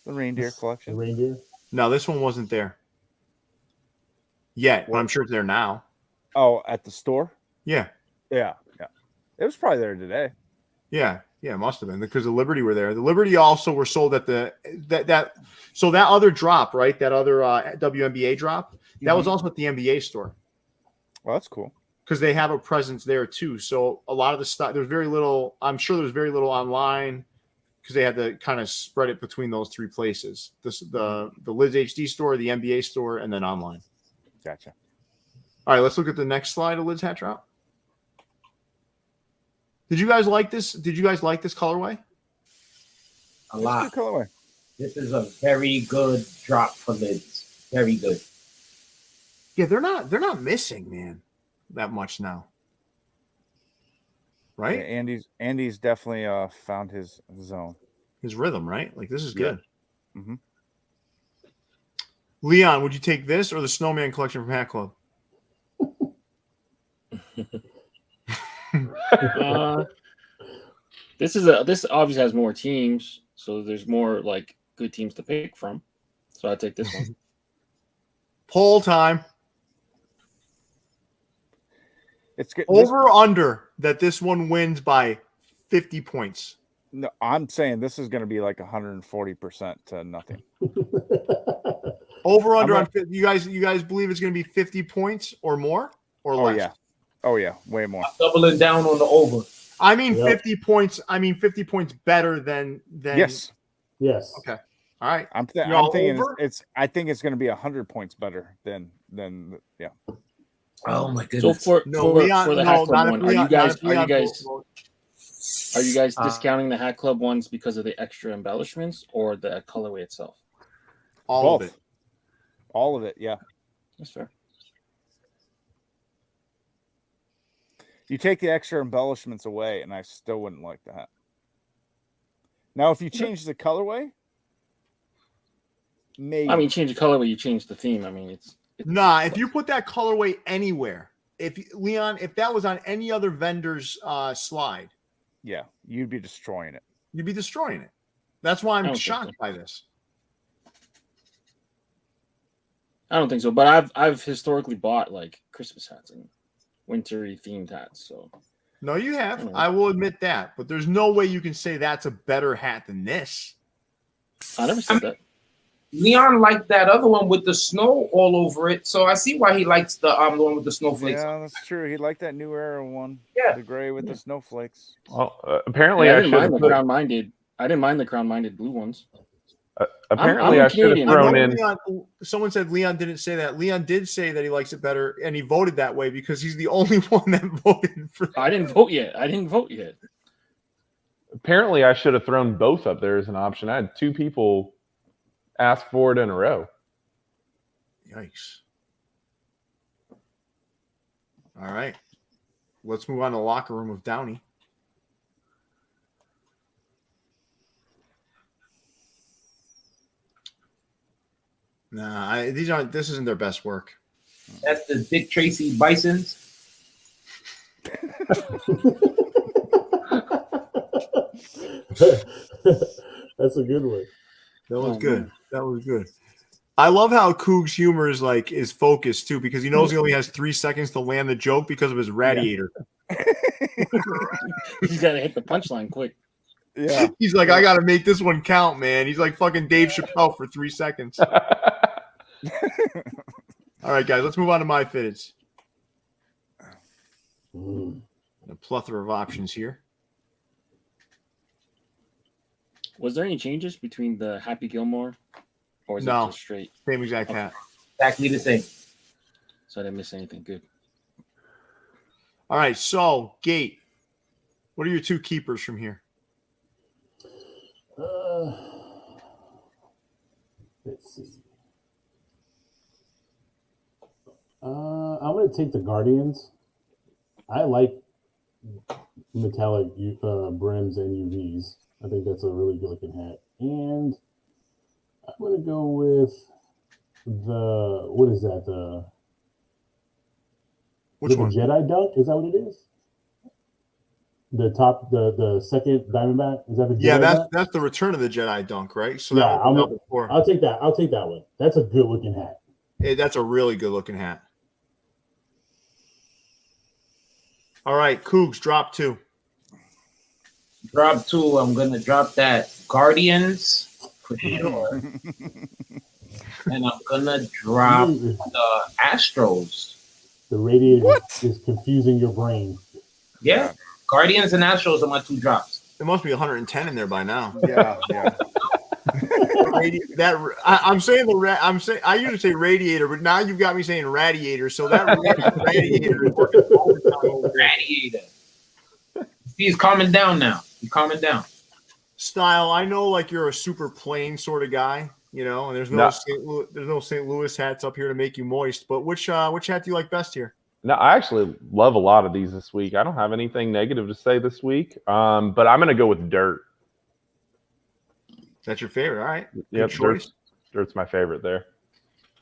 The reindeer The collection. reindeer. No, this one wasn't there yet, but I'm sure it's there now. Oh, at the store? Yeah. Yeah. It was probably there today. Yeah, it must have been because the Liberty were there. The Liberty also were sold at that other drop, right? That other WNBA drop, that was also at the NBA store Well, that's cool. because they have a presence there too. So a lot of the stock, there's very little. I'm sure there's very little online because they had to kind of spread it between those 3 places: the Lids HD store, the NBA store, and then online. Gotcha. All right, let's look at the next slide of Lids hat drop. Did you guys like this? Did you guys like this colorway? A lot. Good colorway. This is a very good drop for Lids. Very good. Yeah, they're not missing, man, that much now. Right? Yeah, Andy's definitely found his zone. His rhythm, right? Like this is good. Mhm. Leon, would you take this or the Snowman collection from Hat Club? This obviously has more teams, so there's more like good teams to pick from. So I take this one. Poll time. It's good. Over or under that this one wins by 50 points. No, I'm saying this is going to be like 140% to nothing. Over under on you guys believe it's going to be 50 points or more or less? Oh yeah, way more. Doubling down on the over. I mean 50 points. I mean 50 points better than Yes. Okay. All right. I'm thinking I think it's going to be 100 points better than yeah. Oh my goodness. So for the Hat Club one, are you guys discounting the Hat Club ones because of the extra embellishments or the colorway itself? All of it. All of it, yeah. That's fair. You take the extra embellishments away, and I still wouldn't like the hat. Now, if you change the colorway, maybe. I mean, change the colorway, you change the theme. I mean, it's nah. If you put that colorway anywhere, if that was on any other vendor's slide, yeah, you'd be destroying it. You'd be destroying it. That's why I'm shocked by this. I don't think so, but I've historically bought like Christmas hats and wintry themed hats. So no, you have. I will admit that, but there's no way you can say that's a better hat than this. I never said that. Leon liked that other one with the snow all over it, so I see why he likes the one with the snowflakes. Yeah, that's true. He liked that new era one. Yeah, the gray with the snowflakes. Well, apparently I didn't mind the crown minded. I didn't mind the crown minded blue ones. Apparently, I should have thrown in. Someone said Leon didn't say that. Leon did say that he likes it better, and he voted that way because he's the only one that voted for that. I didn't vote yet. Apparently, I should have thrown both up there as an option. I had two people ask for it in a row. Yikes. All right. Let's move on to the locker room of Downey. Nah, this isn't their best work. That's the Dick Tracy Bisons. That's a good one. That was good. That was good. I love how Coogs' humor is focused too, because he knows he only has 3 seconds to land the joke because of his radiator. He's got to hit the punchline quick. Yeah. He's like, I got to make this one count, man. He's like fucking Dave Chappelle for 3 seconds. All right, guys, let's move on to MyFitteds. A plethora of options here. Was there any changes between the Happy Gilmore, or is it just straight? Same exact hat. Exactly the same. So I didn't miss anything. Good. All right, so Gate, what are your two keepers from here? Let's see. I'm going to take the Guardians. I like metallic brims and UVs. I think that's a really good looking hat. And I'm going to go with what is that? Which one? Jedi Dunk? Is that what it is? The second Diamondback? Is that the Jedi Dunk? That's the Return of the Jedi Dunk, right? So yeah, I'll take that. I'll take that one. That's a good looking hat. That's a really good looking hat. All right, Coogs, drop 2. Drop 2. I'm gonna drop that Guardians for sure, and I'm gonna drop the Astros. The radiator is confusing your brain. Yeah, Guardians and Astros are my 2 drops. There must be 110 in there by now. Yeah. I'm saying I usually say radiator, but now you've got me saying radiator. So that radiator is working overtime. Radiator. He's calming down now. He's calming down. Stile, I know like you're a super plain sort of guy, and there's no St. Louis hats up here to make you moist. But which hat do you like best here? No, I actually love a lot of these this week. I don't have anything negative to say this week, but I'm going to go with Dirt. That's your favorite, all right? Yep, Dirt's my favorite there.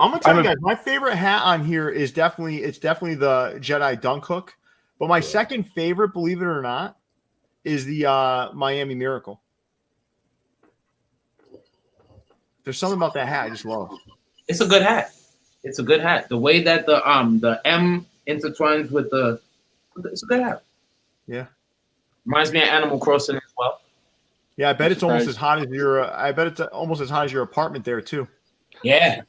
I'm gonna tell you guys, my favorite hat on here is definitely the Jedi Dunk Hook. But my second favorite, believe it or not, is the Miami Miracle. There's something about that hat I just love. It's a good hat. It's a good hat. The way that the M intertwines with it's a good hat. Yeah. Reminds me of Animal Crossing as well. Yeah, I bet it's almost as hot as your apartment there too. Yeah.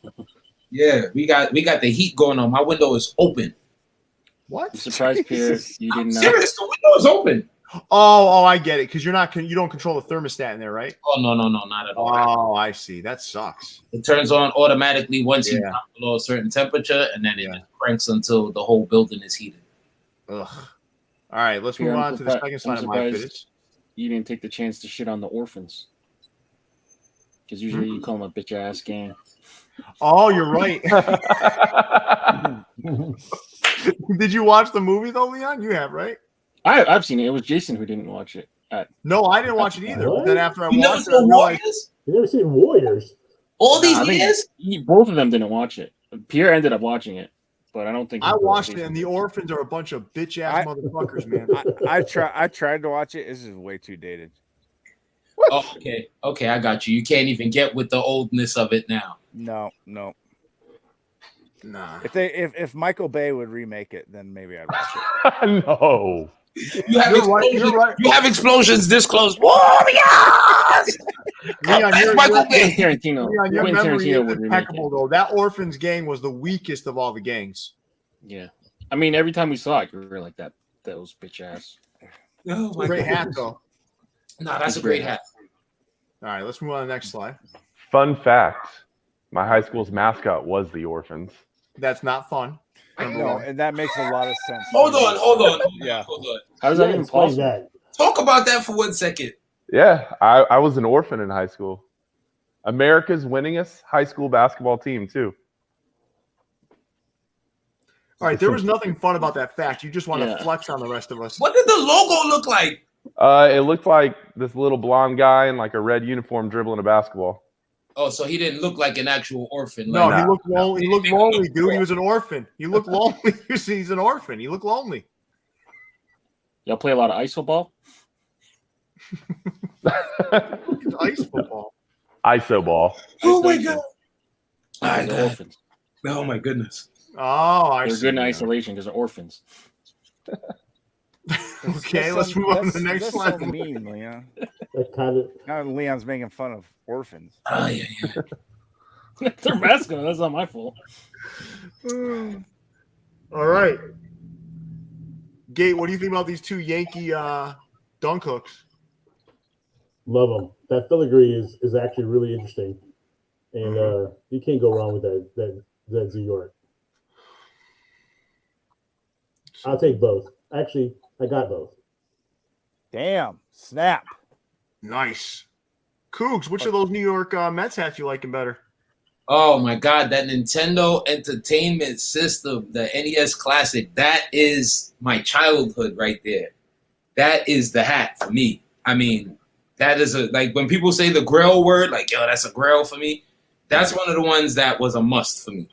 Yeah. We got the heat going on. My window is open. What? I'm surprised, Pierre, you didn't know. Serious, the window is open. Oh, I get it. Because you don't control the thermostat in there, right? Oh no, not at all. Oh, I see. That sucks. It turns on automatically once you drop below a certain temperature, and then it just cranks until the whole building is heated. Ugh. All right, let's move on to the second side of MyFitteds. You didn't take the chance to shit on the orphans. Because usually you call them a bitch ass gang. Oh, you're right. Did you watch the movie though, Leon? You have, right? I've seen it. It was Jason who didn't watch it. No, I didn't watch it either. What? Then after I You never watched it, saw I realized Warriors? You never seen Warriors? All these years? Both of them didn't watch it. Pierre ended up watching it, but I don't think I watched it, and the orphans are a bunch of bitch ass motherfuckers, man. I tried to watch it. This is way too dated. Oh, okay, I got you. You can't even get with the oldness of it now. No. Nah. If Michael Bay would remake it, then maybe I'd watch it. No. You have explosions. right. You have explosions this close. Warriors! Leon, Michael Bay. Tarantino. Leon, your Quentin memory Tarantino is would remake impeccable, it. though. That orphans gang was the weakest of all the gangs. Yeah. I mean, every time we saw it, you were like, that was bitch ass. Oh my Great God. hat, though. No, that's a great hat. All right, let's move on to the next slide. Fun fact: my high school's mascot was the Orphans. That's not fun. No, and that makes a lot of sense. Hold on. Yeah. Hold on. How does that even Explain possible? that. Talk about that for 1 second. Yeah, I was an orphan in high school. America's winningest high school basketball team too. All right, there was nothing fun about that fact. You just want to flex on the rest of us. What did the logo look like? It looked like this little blonde guy in like a red uniform dribbling a basketball. Oh, so he didn't look like an actual orphan. No, Like, he looked lonely. He looked lonely, dude. He was an orphan. He looked lonely. He's an orphan. He looked lonely. Y'all play a lot of ice football? It's ice football. ISO ball. oh my God. They're orphans. Oh my goodness. Oh, I They're see. good in isolation because they're orphans. Okay, let's move on to the next that's slide. So mean, Leon. That kind of Now Leon's making fun of orphans. Oh, yeah. They're mascot. That's not my fault. All right. Gate, what do you think about these two Yankee dunk hooks? love them. That filigree is actually really interesting, and you can't go wrong with that Z York. I'll take both. Actually, I got both. Damn. Snap. Nice. Coogs, which of those New York Mets hats you liking better? Oh my God, that Nintendo Entertainment System, the NES Classic, that is my childhood right there. That is the hat for me. I mean, that is like when people say the Grail word, like, yo, that's a Grail for me. That's one of the ones that was a must for me.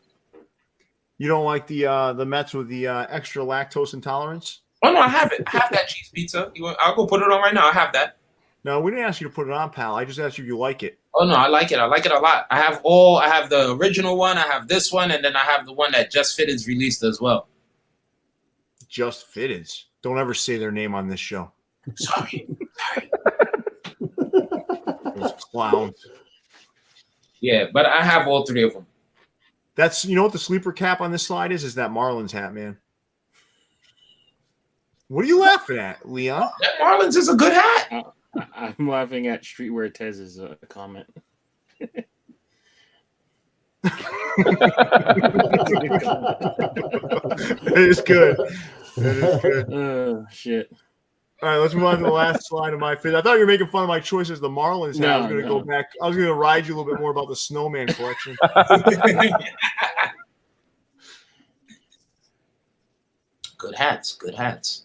You don't like the Mets with the extra lactose intolerance? Oh no, I have it. I have that cheese pizza. I'll go put it on right now. I have that. No, we didn't ask you to put it on, pal. I just asked you if you like it. Oh no, I like it. I like it a lot. I have the original one, I have this one, and then I have the one that Just Fitteds released as well. Just Fitteds. Don't ever say their name on this show. Sorry. Those clowns. Yeah, but I have all three of them. That's, you know what the sleeper cap on this slide is? Is that Marlins hat, man. What are you laughing at, Leon? That Marlins is a good hat. I'm laughing at Streetwear Tez's comment. It is good. It is good. Oh, shit. All right, let's move on to the last slide of my fit. I thought you were making fun of my choices, the Marlins hat. I was going to go back. I was going to ride you a little bit more about the Snowman collection. Good hats. Good hats.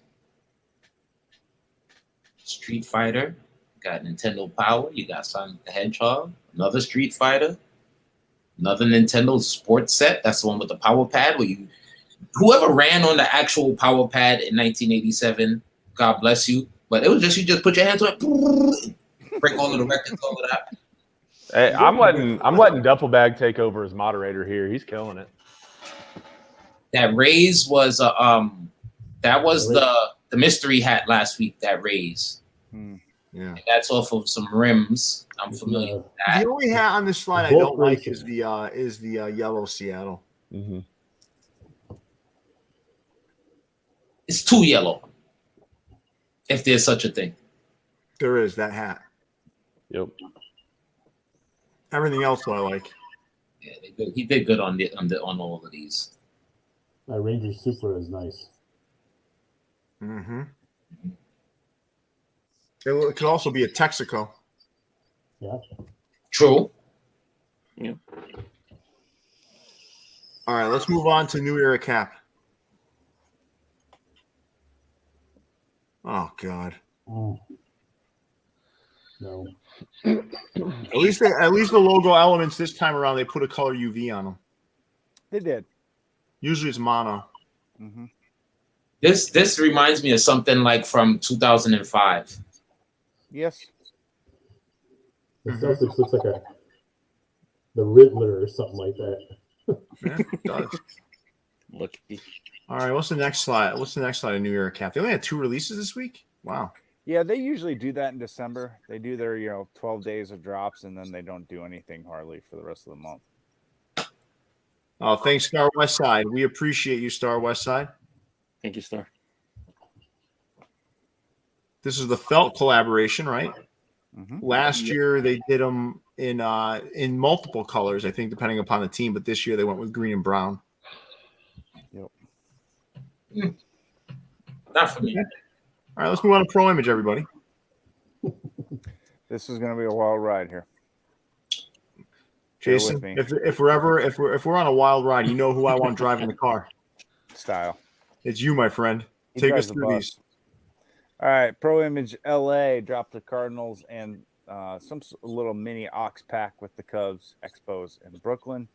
Street Fighter. Got Nintendo Power. You got Sonic the Hedgehog. Another Street Fighter. Another Nintendo sports set. That's the one with the power pad where you whoever ran on the actual power pad in 1987, God bless you. But it was just you just put your hands on it, break all of the records, all of that. Hey, I'm letting Duffle Bag take over as moderator here. He's killing it. That raise was that was the mystery hat last week. That raise. Yeah, and that's off of some rims. I'm familiar with that. The only hat on this slide I don't like is the yellow Seattle. Mm-hmm. It's too yellow, if there's such a thing. There is that hat. Yep. Everything else I like. Yeah, he did good on all of these. That Ranger Supra is nice. Mm-hmm. It could also be a Texaco. Yeah. True. Yeah. All right, let's move on to New Era Cap. Oh God. No. At least the logo elements this time around they put a color UV on them. They did. Usually it's mono. Mm-hmm. This reminds me of something like from 2005. Yes. The Celtics looks like the Riddler or something like that. Yeah, it does. Lucky. All right, what's the next slide? What's the next slide of New Era Cap? They only had 2 releases this week? Wow. Yeah, they usually do that in December. They do their 12 days of drops, and then they don't do anything hardly for the rest of the month. Oh, thanks, Star West Side. We appreciate you, Star West Side. Thank you, Star. This is the Felt collaboration, right? Mm-hmm. Last year they did them in multiple colors, I think, depending upon the team. But this year they went with green and brown. Yep. Not for me. All right, let's move on to Pro Image, everybody. This is going to be a wild ride here. Jason, if we're on a wild ride, you know who I want driving the car. Stile. It's you, my friend. Take us through these. All right, Pro Image LA dropped the Cardinals and some little mini Ox pack with the Cubs Expos in Brooklyn.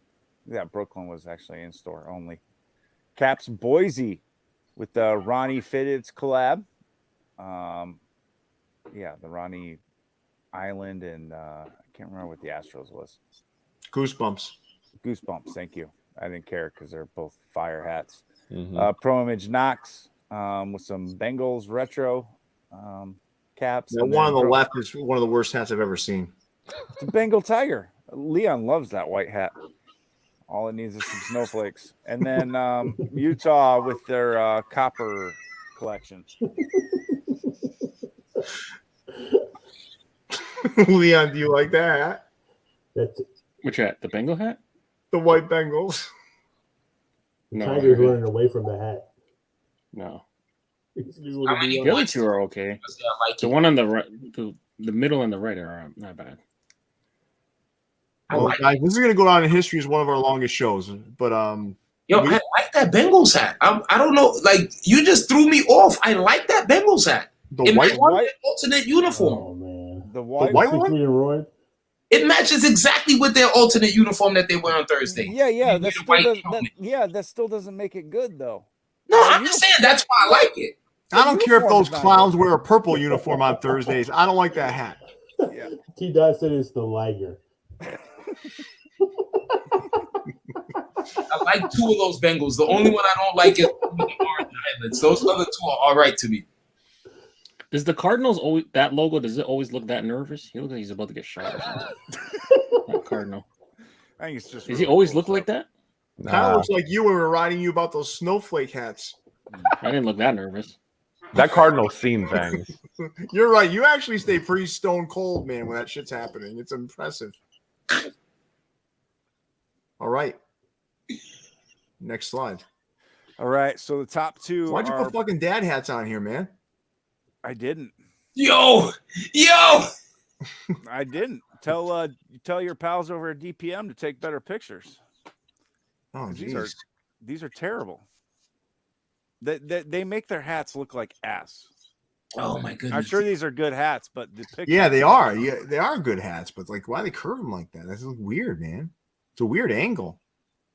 Yeah, Brooklyn was actually in store only. Caps Boise with the Ronnie Fitteds collab. Yeah, the Ronnie Island and I can't remember what the Astros was. Goosebumps. Thank you. I didn't care because they're both fire hats. Mm-hmm. Pro Image Knox with some Bengals retro caps. The one on the left is one of the worst hats I've ever seen. It's a Bengal tiger. Leon loves that white hat. All it needs is some snowflakes. And then Utah with their copper collection. Leon, do you like that hat? Which hat? The Bengal hat? The white Bengals. The No, tiger's running away from the hat. No. The The other two are okay. The one on the right, the middle and the right are not bad. Well, guys, this is going to go down in history as one of our longest shows. But I like that Bengals hat. I don't know, like you just threw me off. I like that Bengals hat. The white one, alternate uniform. Oh man, the white one. It matches exactly with their alternate uniform that they wear on Thursday. Yeah. That still doesn't make it good though. No, I'm just saying that's why I like it. I don't care if those clowns wear a purple uniform on Thursdays. I don't like that hat. Yeah. T-Dot said it's the Liger. I like 2 of those Bengals. The only one I don't like is the Orange Islands. Those other 2 are all right to me. Does the Cardinals always that logo? Does it always look that nervous? He looks like he's about to get shot. Or something. That Cardinal. I think it's just. Does he always look like that? Kind of looks like you when we were writing you about those snowflake hats. I didn't look that nervous. That Cardinal's seen things. You're right. You actually stay pretty stone cold, man, when that shit's happening. It's impressive. All right. Next slide. All right. So the top 2. Why'd you put fucking dad hats on here, man? I didn't. Yo. I didn't. Tell your pals over at DPM to take better pictures. Oh, these are terrible. They make their hats look like ass. Oh my goodness! I'm sure these are good hats, but the picture. Yeah, they are. Yeah, they are good hats, but like, why they curve them like that? That's weird, man. It's a weird angle.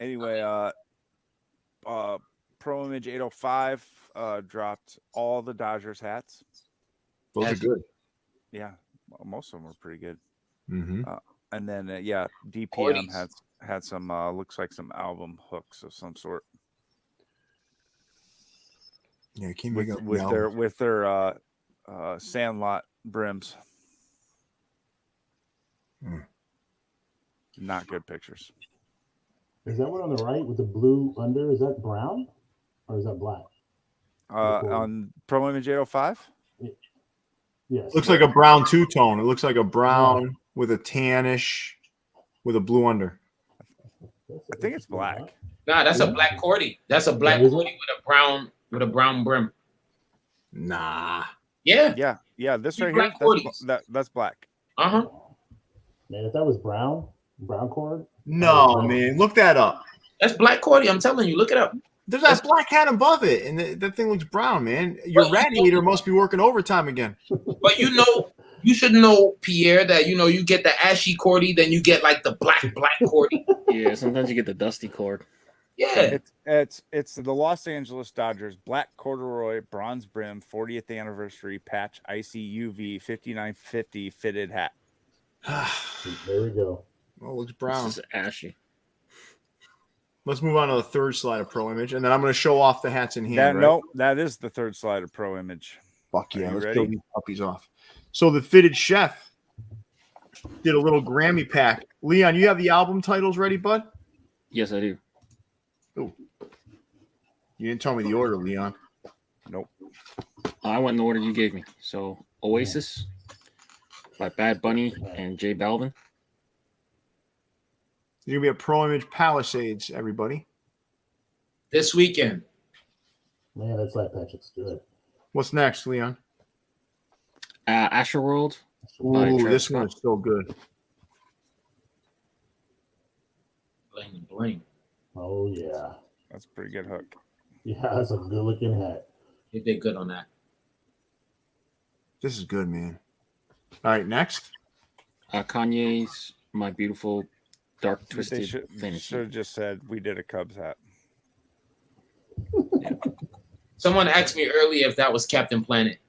Anyway, Pro Pro Image 805 dropped all the Dodgers hats. Those are good. Yeah, most of them were pretty good. Mm-hmm. And then DPM had some looks like some album hooks of some sort. Yeah, it came with their Sandlot brims. Not good pictures. Is that one on the right with the blue under? Is that brown or is that black? On Pro Image 805? Yes. Looks like a brown two-tone. It looks like a brown with a tannish with a blue under. I think it's black. Nah, that's a black cordy. That's a black cordy with a brown brim. Nah. Yeah. This right here, that's black. Uh-huh. Man, if that was brown cord. No, man. Look that up. That's black cordy. I'm telling you. Look it up. There's that black hat above it, and that thing looks brown, man. Your radiator must be working overtime again. But you should know, Pierre, that you get the ashy cordy, then you get like the black cordy. Yeah, sometimes you get the dusty cord. Yeah. It's the Los Angeles Dodgers black corduroy bronze brim 40th anniversary patch icy UV 5950 fitted hat. There we go. Oh, it looks brown. This is ashy. Let's move on to the third slide of Pro Image, and then I'm going to show off the hats in hand. That, right? No, that is the third slide of Pro Image. Fuck yeah, let's ready? kill these puppies off. So the Fitted Chef did a little Grammy pack. Leon, you have the album titles ready, bud? Yes, I do. Oh, you didn't tell me the order, Leon. Nope. I went in the order you gave me. So Oasis by Bad Bunny and J Balvin. There's going to be a Pro Image Palisades, everybody. This weekend. Man, that slap patch looks good. What's next, Leon? Astroworld. Ooh, this one is so good. Bling. Oh, yeah. That's a pretty good hook. Yeah, that's a good looking hat. You did good on that. This is good, man. All right, next. Kanye's My Beautiful Dark Twisted Should Fantasy. have just said we did a Cubs hat. Someone asked me earlier if that was Captain Planet.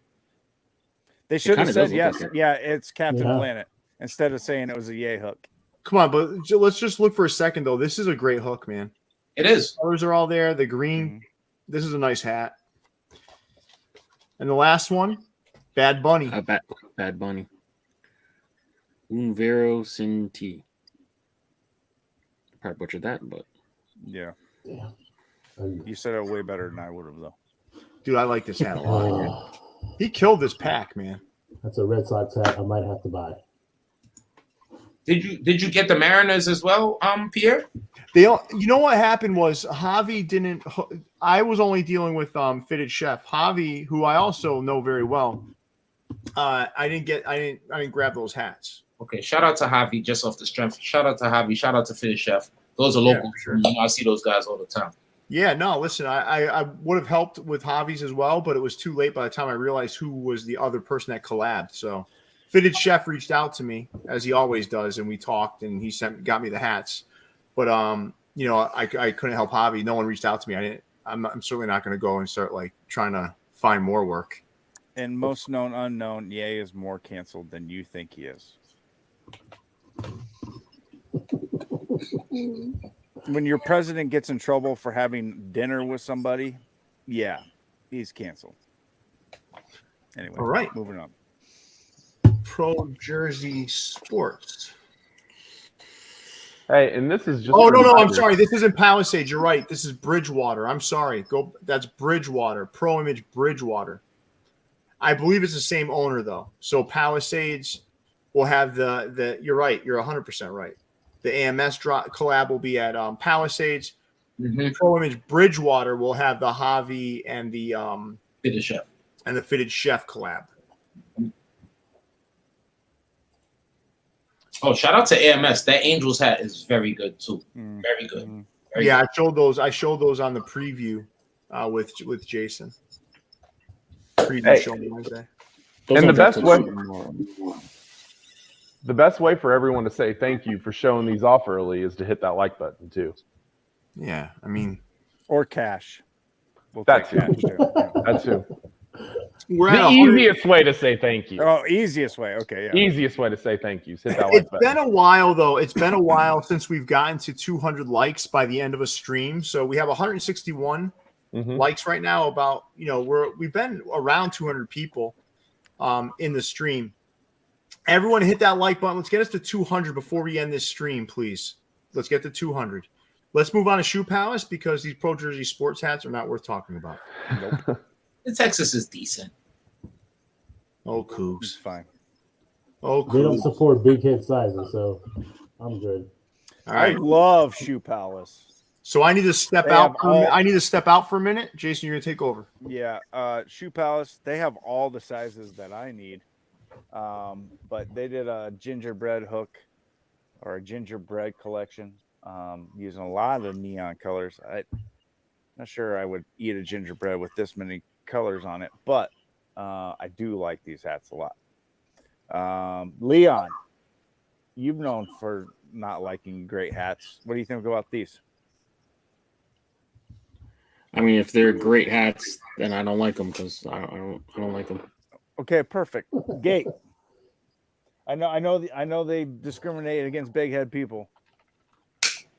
They should have kinda said does look yes. like it. Yeah, it's Captain Yeah. Planet instead of saying it was a yay hook. Come on, but let's just look for a second, though. This is a great hook, man. It is. Colors are all there. The green. This is a nice hat. And the last one, Bad Bunny. Bad Bunny. Un Vero Sin T. Probably butchered that, but Yeah. Yeah. You said it way better than I would have, though. Dude, I like this hat a lot. Man. Oh, He killed this pack, man. that's a Red Sox hat I might have to buy. Did you get the Mariners as well, Pierre? You know what happened was Javi didn't. I was only dealing with Fitted Chef. Javi, who I also know very well, I didn't grab those hats. Okay, shout out to Javi just off the strength. Shout out to Javi. Shout out to Fitted Chef. Those are local. Yeah, sure. I see those guys all the time. Yeah, no, listen, I would have helped with Javi's as well, but it was too late by the time I realized who was the other person that collabed. So Fitted Chef reached out to me, as he always does, and we talked, and he got me the hats. But I couldn't help Javi. No one reached out to me. I'm certainly not going to go and start like trying to find more work. And most known unknown, Ye is more canceled than you think he is. When your president gets in trouble for having dinner with somebody, yeah, he's canceled. Anyway, All right. Moving on. Pro Jersey Sports. Hey, and this is just. Oh, no, I'm sorry. This isn't Palisades. You're right. This is Bridgewater. I'm sorry. That's Bridgewater. Pro Image Bridgewater. I believe it's the same owner, though. So Palisades will have the you're right. You're 100% right. The AMS collab will be at Palisades. Mm-hmm. Pro Image Bridgewater will have the Javi and the Fitted Chef. And the Fitted Chef collab. Oh, shout out to AMS. That Angels hat is very good too. Very good. Very good. I showed those on the preview with Jason. Preview show on Wednesday. And the best way for everyone to say thank you for showing these off early is to hit that like button too. Yeah, I mean, or cash. We'll That's take that too. Yeah. That's who. We're The at 100. easiest way to say thank you. Oh, easiest way. Okay, yeah. Easiest way to say thank you. Hit that like It's button. been a while, though. It's been a while since we've gotten to 200 likes by the end of a stream. So we have 161 likes right now. About, we've been around 200 people in the stream. Everyone hit that like button. Let's get us to 200 before we end this stream, please. Let's get to 200. Let's move on to Shoe Palace because these Pro Jersey sports hats are not worth talking about. Nope. The Texas is decent. Oh, It's Coogs. fine. Oh, They don't Coogs. support big head sizes, so I'm good. All I right. love Shoe Palace. So I need to step They out. have all- I need to step out for a minute. Jason, you're going to take over. Yeah, Shoe Palace, they have all the sizes that I need. But they did a gingerbread hook or a gingerbread collection using a lot of neon colors. I'm not sure I would eat a gingerbread with this many colors on it, but I do like these hats a lot. Leon, you've known for not liking great hats. What do you think about these? I mean, if they're great hats, then I don't like them because I don't like them. Okay, perfect. Gate. I know they discriminate against big head people,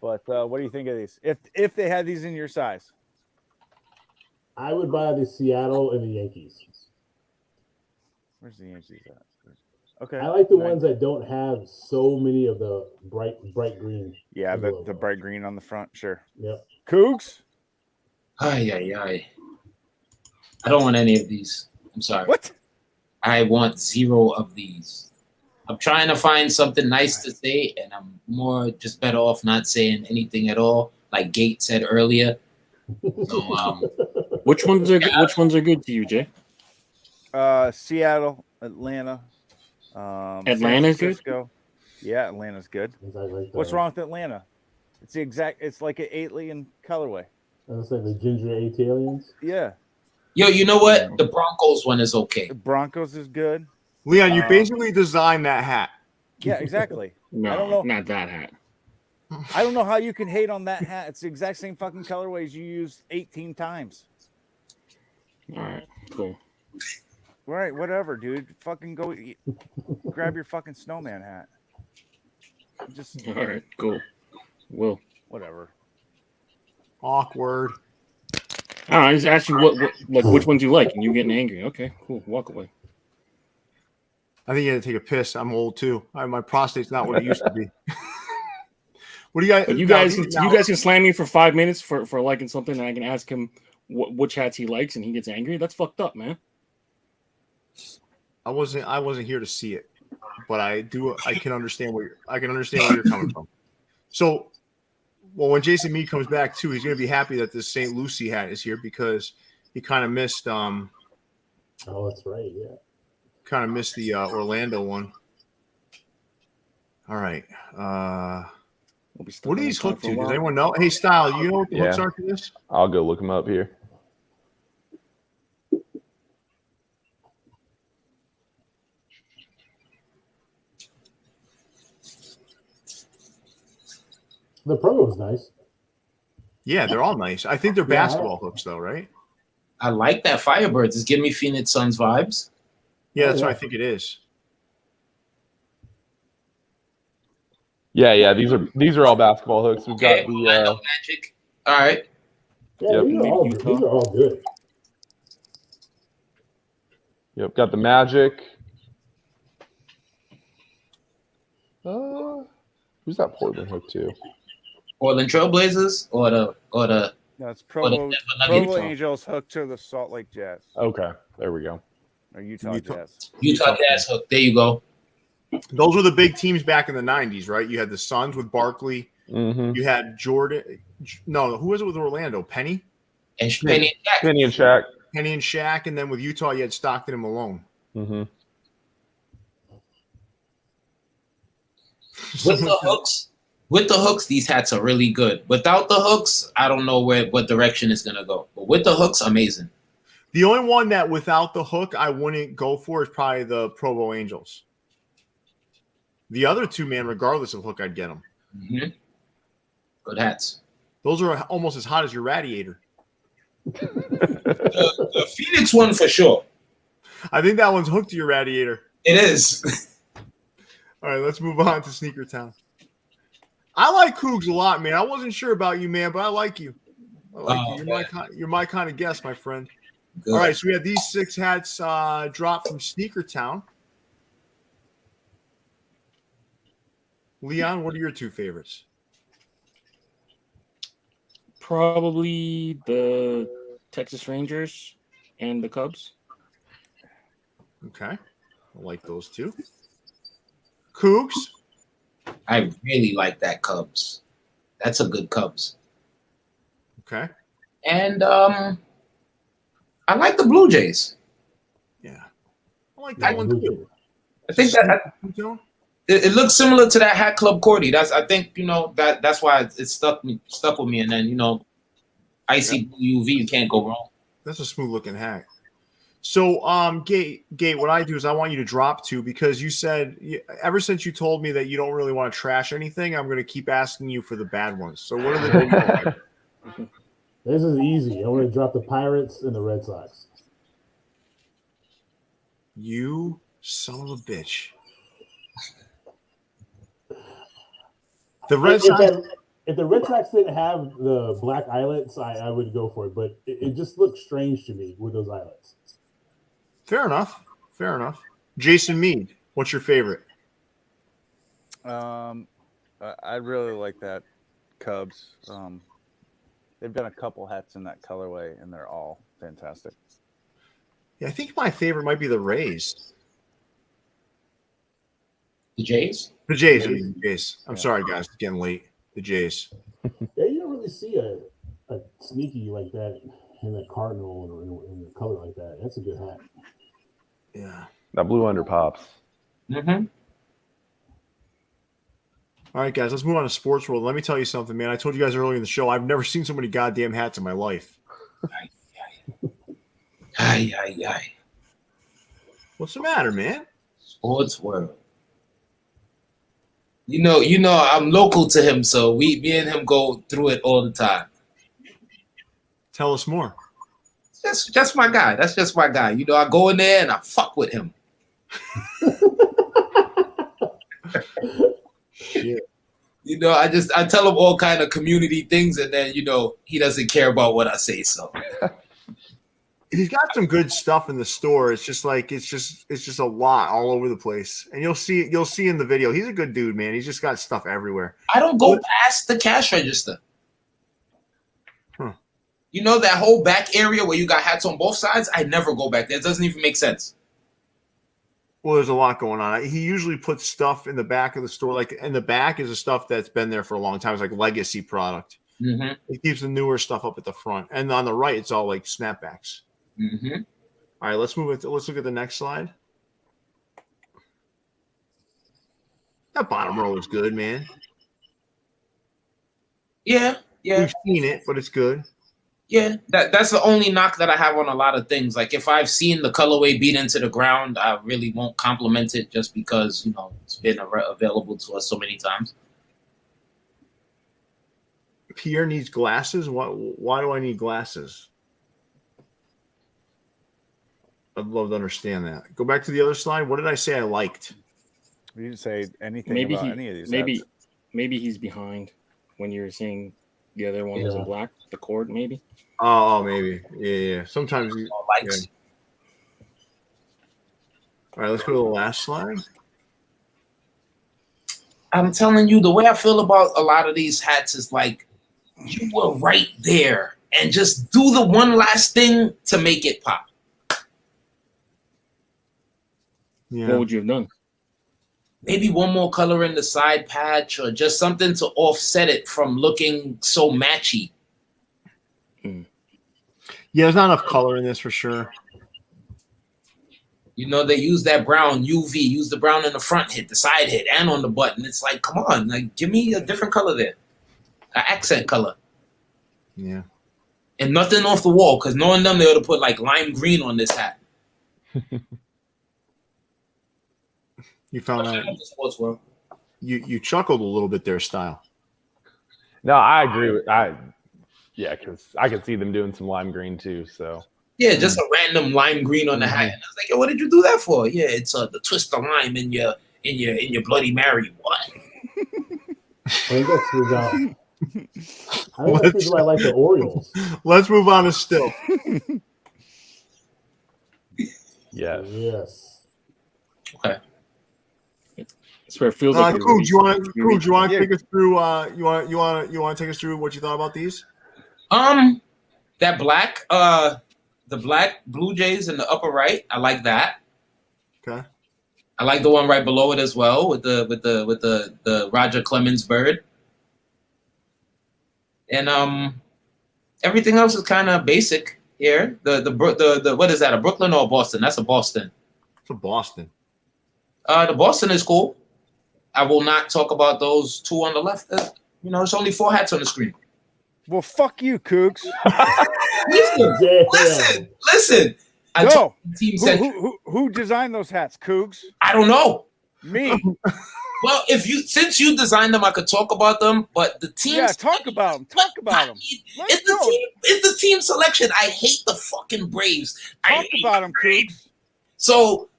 but what do you think of these? If they had these in your size, I would buy the Seattle and the Yankees. where's the Yankees at? Okay, I like the nice. ones that don't have so many of the bright green. Yeah, the logo. bright green on the front. Sure. Yep. Coogs. Ay. I don't want any of these. I'm sorry. What? I want 0 of these. I'm trying to find something nice to say, and I'm more just better off not saying anything at all, like Gate said earlier. So, Which ones are good to you, Jay? Seattle, Atlanta. Atlanta's San good? Francisco. Yeah, Atlanta's good. What's wrong with Atlanta? It's like an alien colorway. That's like the ginger Italians. Yeah. yo, you know what? The Broncos one is okay. The Broncos is good. Leon, you basically designed that hat. Yeah, exactly. No, I don't know. not that hat. I don't know how you can hate on that hat. It's the exact same fucking colorways you used 18 times. All right, cool. Right, whatever, dude. Fucking go grab your fucking snowman hat. Just All right, cool. Will. whatever. Awkward. I just asked you like which ones you like, and you getting angry. Okay, cool. Walk away. I think you had to take a piss. I'm old too. My prostate's not what it used to be. What do you guys? But you guys can slam me for 5 minutes for liking something, and I can ask him which hats he likes, and he gets angry. That's fucked up, man. I wasn't here to see it, but I can understand where you're coming from. So, well, when Jason Mead comes back too, he's going to be happy that this St. Lucie hat is here because he kind of missed. Oh, that's right. Yeah. Kind of missed the Orlando one. All right. What are these hooked to? Does anyone know? Hey, Stile, you know what the hooks are to this? I'll go look them up here. The Pro's nice. Yeah, they're all nice. I think they're basketball hooks, though, right? I like that Firebirds. It's giving me Phoenix Suns vibes. Yeah, that's what I think it is. Yeah. These are all basketball hooks. We've got the Magic. All right. Yeah, Yep. these are all good. Yep, got the Magic. Who's that Portland hook to? Portland Trailblazers or the That's Or the Provo Denver Nuggets. Angels hooked to the Salt Lake Jazz Okay, there we go. or Utah Jazz. Utah Jazz hook. There you go. Those were the big teams back in the 90s, right? You had the Suns with Barkley. Mm-hmm. You had Jordan. No, who was it with Orlando? Penny? And Penny and Jack. Penny and Shaq. Penny and Shaq. And then with Utah, you had Stockton and Malone. Mm-hmm. With the hooks, these hats are really good. Without the hooks, I don't know what direction it's gonna go. But with the hooks, amazing. The only one that without the hook I wouldn't go for is probably the Provo Angels. The other two, man, regardless of hook, I'd get them. Mm-hmm. Good hats. Those are almost as hot as your Radiator. The Phoenix one for sure. I think that one's hooked to your radiator. It is. All right, let's move on to Sneaker Town. I like Coogs a lot, man. I wasn't sure about you, man, but I like you. I like you. You're my kind of guest, my friend. Good. All right, so we have these 6 hats dropped from Sneaker Town. Leon, what are your 2 favorites? Probably the Texas Rangers and the Cubs. Okay. I like those 2. Coogs? I really like that Cubs. That's a good Cubs. Okay. And I like the Blue Jays. Yeah. I like that one too. I think that it looks similar to that Hat Club Cordy. I think that's why it stuck with me. And then icy blue UV, you can't go wrong. That's a smooth looking hat. So Gate, what I do is I want you to drop 2 because you said ever since you told me that you don't really want to trash anything, I'm going to keep asking you for the bad ones. So what are the you don't like? This is easy. I'm going to drop the Pirates and the Red Sox. You son of a bitch. The Red Sox. If the Red Sox didn't have the black eyelets, I would go for it. But it just looks strange to me with those eyelets. Fair enough. Fair enough. Jason Mead, what's your favorite? I really like that Cubs. They've done a couple hats in that colorway, and they're all fantastic. Yeah, I think my favorite might be the Rays. The Jays? The Jays. I mean, the Jays. I'm sorry, guys. It's getting late. The Jays. Yeah, you don't really see a sneaky like that in a cardinal or in a color like that. That's a good hat. Yeah. That blue under pops. Mm-hmm. All right, guys, let's move on to Sportsworld. Let me tell you something, man. I told you guys earlier in the show, I've never seen so many goddamn hats in my life. Aye. What's the matter, man? Sportsworld. You know, I'm local to him, so me and him go through it all the time. Tell us more. Just my guy. That's just my guy. I go in there and I fuck with him. Shit. I tell him all kind of community things, and then he doesn't care about what I say. So he's got some good stuff in the store. It's just a lot all over the place, and you'll see in the video. He's a good dude, man. He's just got stuff everywhere. I don't go past the cash register. Huh. That whole back area where you got hats on both sides. I never go back there. It doesn't even make sense. Well, there's a lot going on. He usually puts stuff in the back of the store. Like in the back is the stuff that's been there for a long time. It's like legacy product. Mm-hmm. He keeps the newer stuff up at the front, and on the right, it's all like snapbacks. Mm-hmm. All right, let's move it. Let's look at the next slide. That bottom row is good, man. Yeah. We've seen it, but it's good. Yeah, that's the only knock that I have on a lot of things. Like if I've seen the colorway beat into the ground, I really won't compliment it just because it's been available to us so many times. Pierre needs glasses. Why do I need glasses? I'd love to understand that. Go back to the other slide. What did I say I liked? You didn't say anything about any of these. Maybe he's behind when you were saying the other one was in black. The cord, maybe. Oh, maybe. Yeah. Sometimes. Yeah. All right, let's go to the last slide. I'm telling you, the way I feel about a lot of these hats is like you were right there, and just do the one last thing to make it pop. Yeah. What would you have done? Maybe one more color in the side patch, or just something to offset it from looking so matchy. Yeah, there's not enough color in this for sure. They use that brown UV, use the brown in the front hit, the side hit, and on the button. It's like, come on, like give me a different color there, an accent color. Yeah. And nothing off the wall, because knowing them, they would have put like lime green on this hat. You found out. Sportsworld. You chuckled a little bit there, Stile. No, I agree with Yeah, because I could see them doing some lime green too. So Yeah, just a random lime green on the hat. And I was like, yo, what did you do that for? Yeah, it's the twist of lime in your Bloody Mary. What? I guess we got. I think that's why I like the Orioles. Let's move on to Still. yes. Yes. Okay. That's where it feels like. Coogs, you want to take us through? You want to take us through what you thought about these? That black, the black Blue Jays in the upper right. I like that. Okay. I like the one right below it as well with the Roger Clemens bird. And everything else is kind of basic here. The what is that? A Brooklyn or a Boston? That's a Boston. It's a Boston. The Boston is cool. I will not talk about those two on the left. It's only 4 hats on the screen. Well, fuck you, Coogs. Listen. Go. Who designed those hats, Coogs? I don't know. Me. Well, since you designed them, I could talk about them. But the team, talk about them. Talk about them. It's the team selection. I hate the fucking Braves. Talk about them, Coogs. So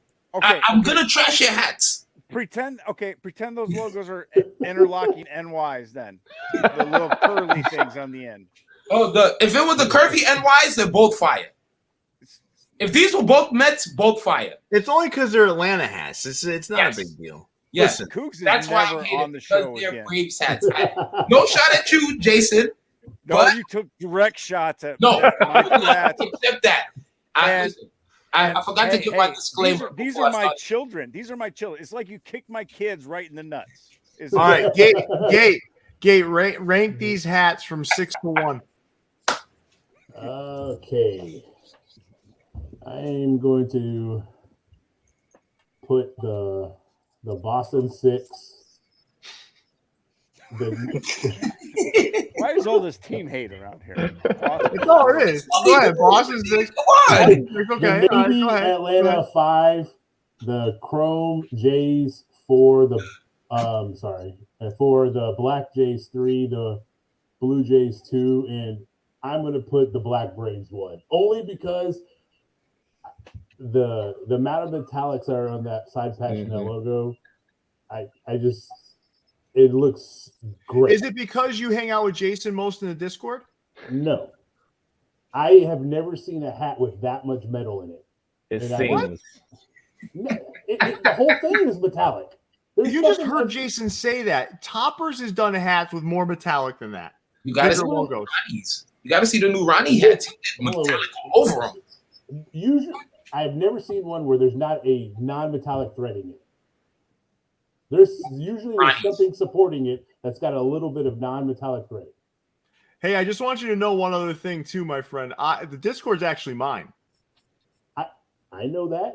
I'm gonna trash your hats. Pretend those logos are interlocking NYs then. The little curly things on the end. Oh, if it was the curvy NYs, they're both fire. If these were both Mets, both fire. It's only because they're Atlanta hats. It's not a big deal. Yes, listen, Coogs is that's why never I hate on it, the show because they're again. Braves hats. No shot at you, Jason. No, you took direct shots at no. my two hats. Accept that. I forgot to give my disclaimer. These are my children. These are my children. It's like you kicked my kids right in the nuts. All right, Gate, rank these hats from 6 to 1. Okay. I am going to put the Boston 6. Why is all this team hate around here? It's all it is. Go ahead, Boston 6. Come on. Okay. The Navy Atlanta 5. The Chrome Jays 4. For the Black Jays 3. The Blue Jays 2. And I'm going to put the Black Braves 1. Only because the amount of metallics that are on that side patch and that logo, it looks great. Is it because you hang out with Jason most in the Discord? No. I have never seen a hat with that much metal in it. It seems. The whole thing is metallic. You just heard Jason say that. Topperz has done hats with more metallic than that. You got to see logos. You got to see the new Ronnie hats. Metallic all over them. Usually, I've never seen one where there's not a non-metallic threading it. There's usually something supporting it that's got a little bit of non-metallic thread. Hey, I just want you to know one other thing too, my friend. The Discord's actually mine. I know that.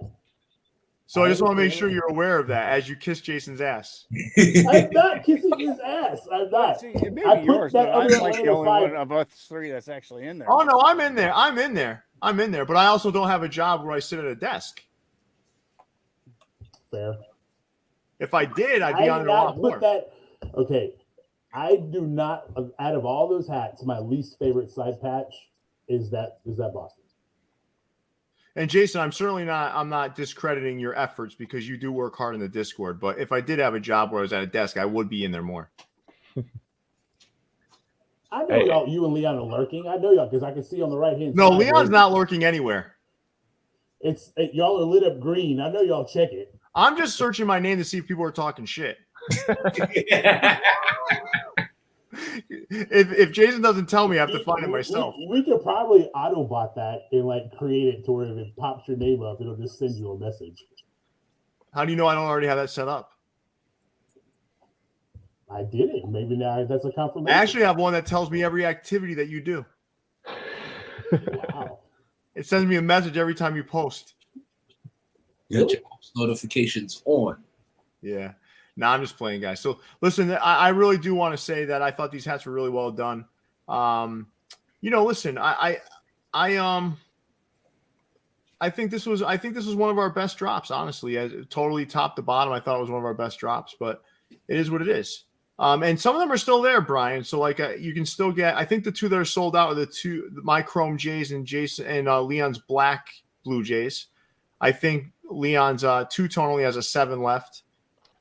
So I just want to make sure you're aware of that as you kiss Jason's ass. I'm not kissing his ass. I'm not. See, it may be yours, but I'm like the only one of us 3 that's actually in there. Oh no, I'm in there. But I also don't have a job where I sit at a desk. Fair. If I did, I'd be on it a lot more. Okay. I do not, out of all those hats, my least favorite side patch is that Boston. And Jason, I'm not discrediting your efforts because you do work hard in the Discord. But if I did have a job where I was at a desk, I would be in there more. I know y'all, you and Leon are lurking. I know y'all because I can see on the right hand. No, Leon's not lurking anywhere. Y'all are lit up green. I know y'all check it. I'm just searching my name to see if people are talking shit. If Jason doesn't tell me, I have to find it myself. We could probably Autobot that and create it to where if it pops your name up, it'll just send you a message. How do you know I don't already have that set up? I did it. Maybe now that's a confirmation. I actually have one that tells me every activity that you do. Wow. It sends me a message every time you post. Get your post notifications on. Yeah. No, I'm just playing, guys. So listen, I really do want to say that I thought these hats were really well done. Listen, I think this was one of our best drops, honestly. Totally top to bottom, I thought it was one of our best drops, but it is what it is. And some of them are still there, Brian. So like you can still get. I think the two that are sold out are my Chrome Jays and Jason and Leon's Black Blue Jays. I think Leon's two-tone only has a 7 left.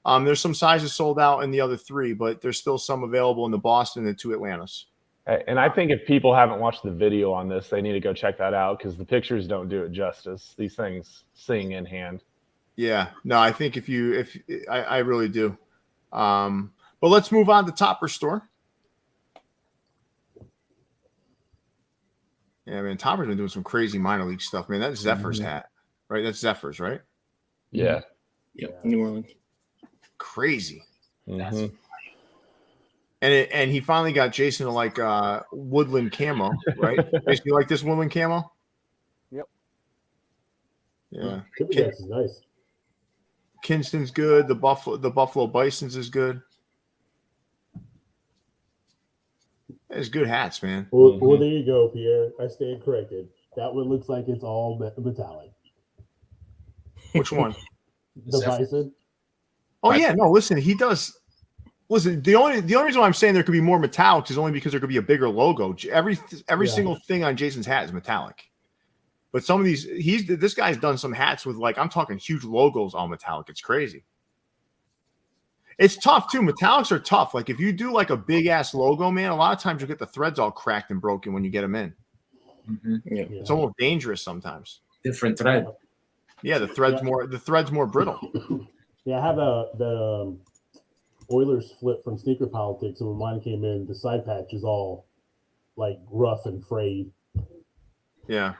There's some sizes sold out in the other 3, but there's still some available in the Boston and 2 Atlantas. And I think if people haven't watched the video on this, they need to go check that out because the pictures don't do it justice. These things sing in hand. Yeah, no, I think I really do. But let's move on to Topperz store. Yeah, man, Topperz been doing some crazy minor league stuff, man. That's Zephyr's hat, right? That's Zephyr's, right? Yeah. Yep. New Orleans. Crazy. Mm-hmm. And he finally got Jason to like woodland camo, right? Jason, you like this woodland camo? Yep. Yeah. Captain is nice. Kinston's good. The Buffalo Bisons is good. It's good hats, man. Well, there you go, Pierre. I stand corrected. That one looks like it's all metallic. Which one? The Bison. Oh yeah, no. Listen, he does. Listen, the only reason why I'm saying there could be more metallics is only because there could be a bigger logo. Every single thing on Jason's hat is metallic. But some of these, this guy's done some hats with like I'm talking huge logos all metallic. It's crazy. It's tough too. Metallics are tough. Like if you do like a big ass logo, man, a lot of times you get the threads all cracked and broken when you get them in. Mm-hmm. Yeah. It's almost dangerous sometimes. Different thread. Yeah, the thread's more brittle. Yeah, I have the Oilers flip from Sneaker Politics, and when mine came in, the side patch is all like rough and frayed. Yeah.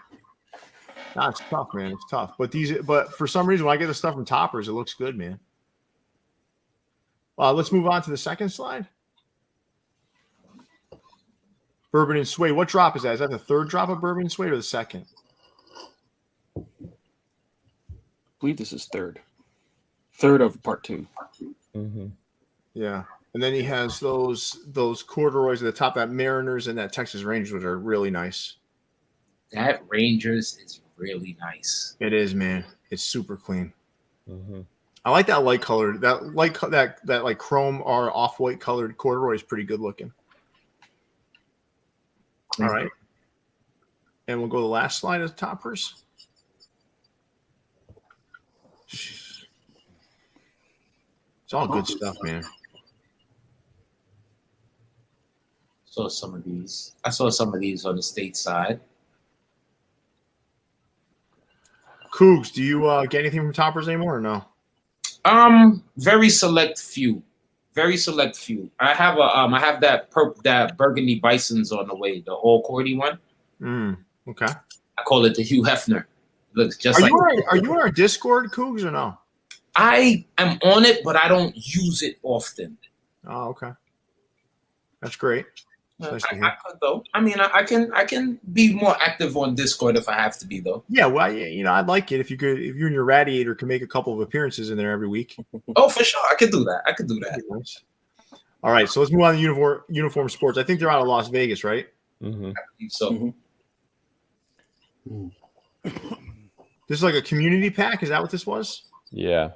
No, it's tough, man. It's tough. But for some reason, when I get the stuff from Topperz, it looks good, man. Let's move on to the second slide. Bourbon and Suede. What drop is that? Is that the third drop of Bourbon and Suede or the second? I believe this is third of part 2. Mm-hmm. Yeah. And then he has those corduroys at the top, that Mariners and that Texas Rangers, which are really nice. That Rangers is really nice. It is, man. It's super clean. Mm-hmm. I like that light color. That like chrome or off-white colored corduroy is pretty good looking. All right. And we'll go to the last slide of Topperz. It's all good stuff, man. I saw some of these on the state side. Coogs, do you get anything from Topperz anymore or no? Very select few. I have that burgundy Bisons on the way, the all cordy one. Okay. I call it the Hugh Hefner. It looks just Are you on our Discord, Coogs, or no? I am on it, but I don't use it often. Oh, okay. That's great. Nice to hear. I could though. I mean, I can be more active on Discord if I have to be though. Yeah, well, I'd like it if you and your Radiator can make a couple of appearances in there every week. Oh, for sure, I could do that. Nice. All right, so let's move on to Uniform Sports. I think they're out of Las Vegas, right? Mm-hmm. I believe so. Mm-hmm. This is like a community pack. Is that what this was? Yeah.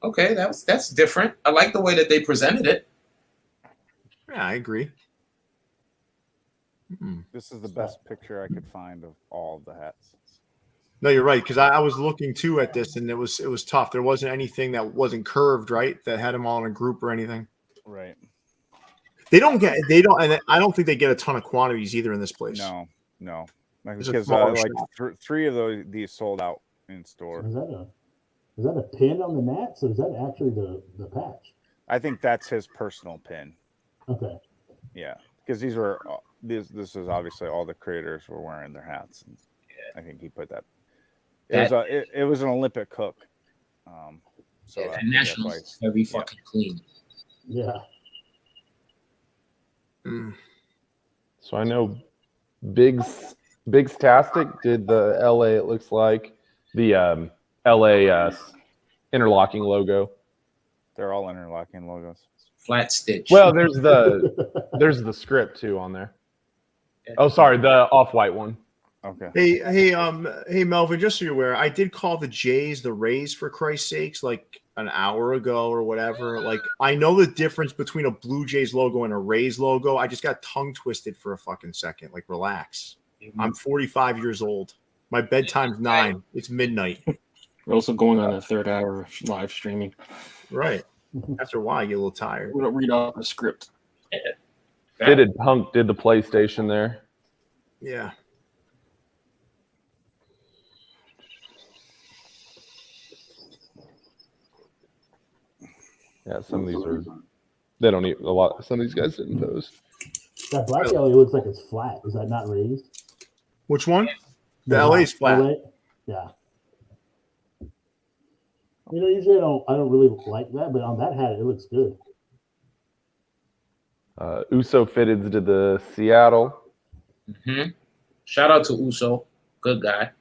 Okay, that's different. I like the way that they presented it. Yeah, I agree. This is the best picture I could find of all of the hats. No, you're right, because I was looking too at this, and it was tough. There wasn't anything that wasn't curved, right? That had them all in a group or anything. Right. And I don't think they get a ton of quantities either in this place. No. It's a Because smaller like shop. 3 of these sold out in store. Is that a pin on the Nats, or is that actually the patch? I think that's his personal pin. Okay. Yeah, because this is obviously all the creators were wearing their hats. And I think he put that. It was an Olympic hook. So the Nationals is very fucking clean. Yeah. So I know Bigstastic did the LA. It looks like the LA interlocking logo. They're all interlocking logos. Flat stitch. Well, there's the script too on there. Oh, sorry, the off-white one. Okay. Hey, Melvin, just so you're aware, I did call the Jays the Rays for Christ's sakes. Like an hour ago or whatever. Like, I know the difference between a Blue Jays logo and a Rays logo. I just got tongue twisted for a fucking second. Like, relax. I'm 45 years old. My bedtime's 9. It's midnight. We're also going on a 3rd hour of live streaming. Right. After a while, you get a little tired. We don't read off the script. Fitted Punk did the PlayStation there. Yeah. Yeah, some of these are. They don't need a lot. Some of these guys didn't post. That black LA looks like it's flat. Is that not raised? Which one? The LA's flat. LA? Yeah. You know, usually I don't really like that, but on that hat it looks good. Uso Fitteds did the Seattle. Mm-hmm. Shout out to Uso, good guy.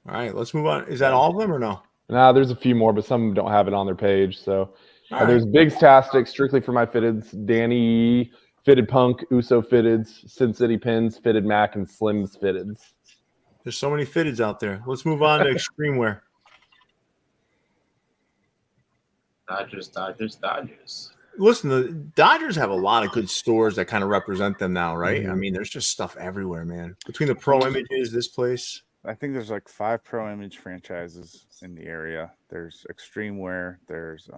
All right, let's move on. Is that all of them or no? Nah, there's a few more, but some don't have it on their page. So there's Biggs Tastic, strictly for my fitteds. Danny Fitted Punk, Uso Fitteds, Sin City Pins, Fitted Mac, and Slim's Fitteds. There's so many fitteds out there. Let's move on to extreme wear. Dodgers. Listen, the Dodgers have a lot of good stores that kind of represent them now, right? I mean, there's just stuff everywhere, man. Between the Pro Images, this place. I think there's like 5 Pro Image franchises in the area. There's Extreme Wear. There's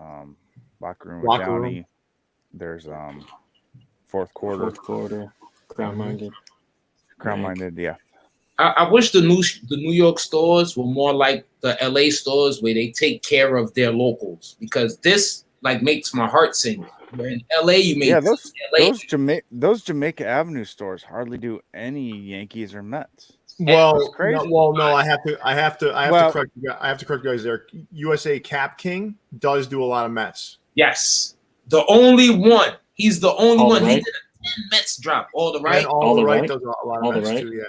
Locker Room with Downey. There's Fourth Quarter. Crown Minded. Yeah. I wish the New York stores were more like the LA stores where they take care of their locals, because this like makes my heart sing. Where in LA you make those Jamaica Avenue stores hardly do any Yankees or Mets. No, I have to correct you guys there. USA Cap King does do a lot of Mets. Yes, the only one. He's the only one. Right. He did a 10 Mets drop. All the right. And all the right does a lot of Mets too. Yeah.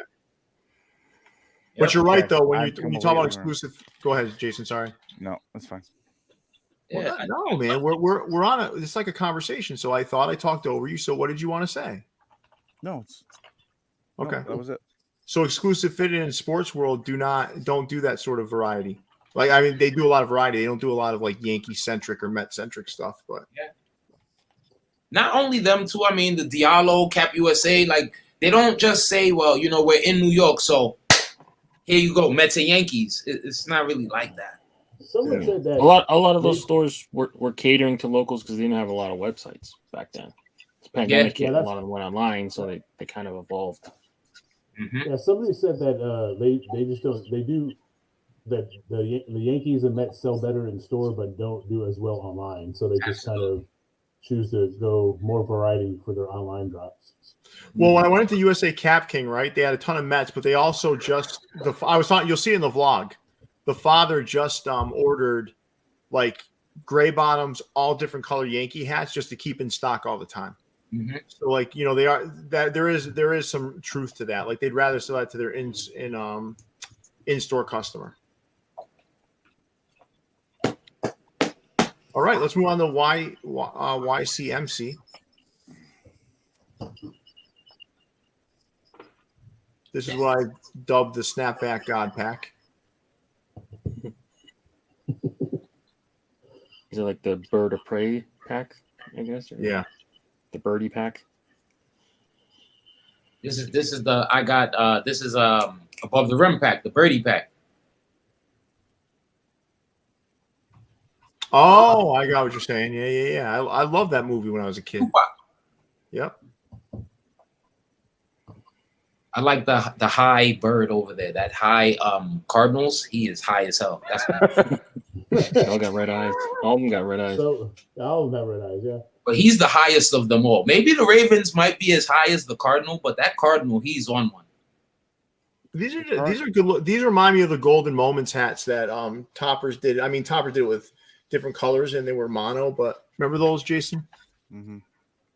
But you're right though. When you talk about exclusive, go ahead, Jason. Sorry. No, that's fine. Yeah, no, man. We're on a. It's like a conversation. So I thought I talked over you. So what did you want to say? No, okay. No, that was it. So exclusive fitted in Sportsworld don't do that sort of variety. Like, I mean, they do a lot of variety. They don't do a lot of like Yankee centric or Met centric stuff. But yeah. Not only them too. I mean, the Diallo, Cap USA, like they don't just say, well, you know, we're in New York, so here you go, Mets and Yankees. It's not really like that. Someone said that a lot of those stores were catering to locals because they didn't have a lot of websites back then. The pandemic hit, a lot of them went online, so they kind of evolved. Yeah, somebody said that they just don't. They do that. The Yankees and Mets sell better in store, but don't do as well online. So they just kind of choose to go more variety for their online drops. Well, when I went into USA Cap King, right, they had a ton of Mets, but they also just you'll see it in the vlog. The father just ordered like gray bottoms, all different color Yankee hats, just to keep in stock all the time. Mm-hmm. So, like, you know, they are that there is some truth to that. Like, they'd rather sell that to their in-store customer. All right, let's move on to YCMC. This is what I dubbed the Snapback God Pack. Is it like the Bird of Prey pack, I guess? Or yeah. The Birdie pack. This is above the rim pack, the Birdie pack. Oh, I got what you're saying. Yeah. I love that movie when I was a kid. Yep. I like the high bird over there. That high Cardinals. He is high as hell. That's what they all got red eyes. All of them got red eyes. So all of them got red eyes, yeah. But he's the highest of them all. Maybe the Ravens might be as high as the Cardinal, but that Cardinal, he's on one. These are good. These remind me of the Golden Moments hats that Topperz did. I mean, Topperz did it with different colors and they were mono. But remember those, Jason? Mm-hmm.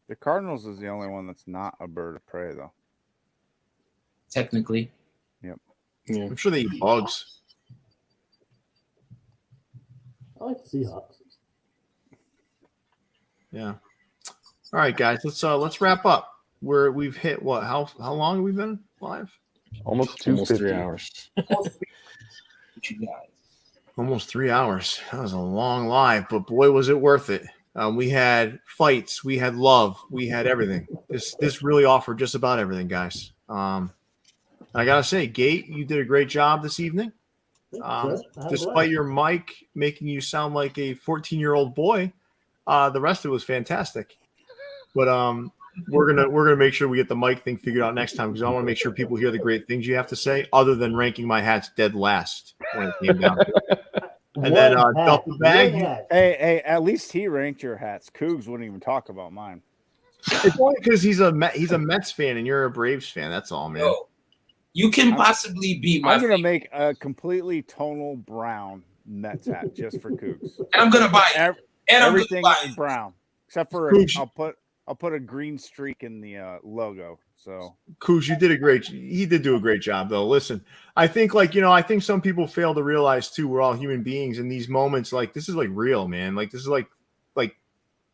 The Cardinals is the only one that's not a bird of prey, though. Technically. Yep. Yeah. I'm sure they eat bugs. I like the Seahawks. Yeah. All right, guys. Let's wrap up. We've hit what? How long have we been live? Almost 3 hours. with you guys. Almost 3 hours. That was a long live, but boy, was it worth it. We had fights, we had love, we had everything. This really offered just about everything, guys. I gotta say, Gate, you did a great job this evening. Despite your mic making you sound like a 14-year-old boy, the rest of it was fantastic. But we're gonna make sure we get the mic thing figured out next time, because I want to make sure people hear the great things you have to say, other than ranking my hats dead last when it came down to it. And then Duffle bag. Hey, at least he ranked your hats. Coogs wouldn't even talk about mine. It's only because he's a Mets fan and you're a Braves fan. That's all, man. Yo, you can possibly be my. I'm gonna make a completely tonal brown Mets hat just for Coogs. And I'm gonna buy it. Everything in brown, except for I'll put a green streak in the logo. So Coogs, he did do a great job, though. Listen, I think I think some people fail to realize too, we're all human beings in these moments. Like, this is like real, man. Like, this is like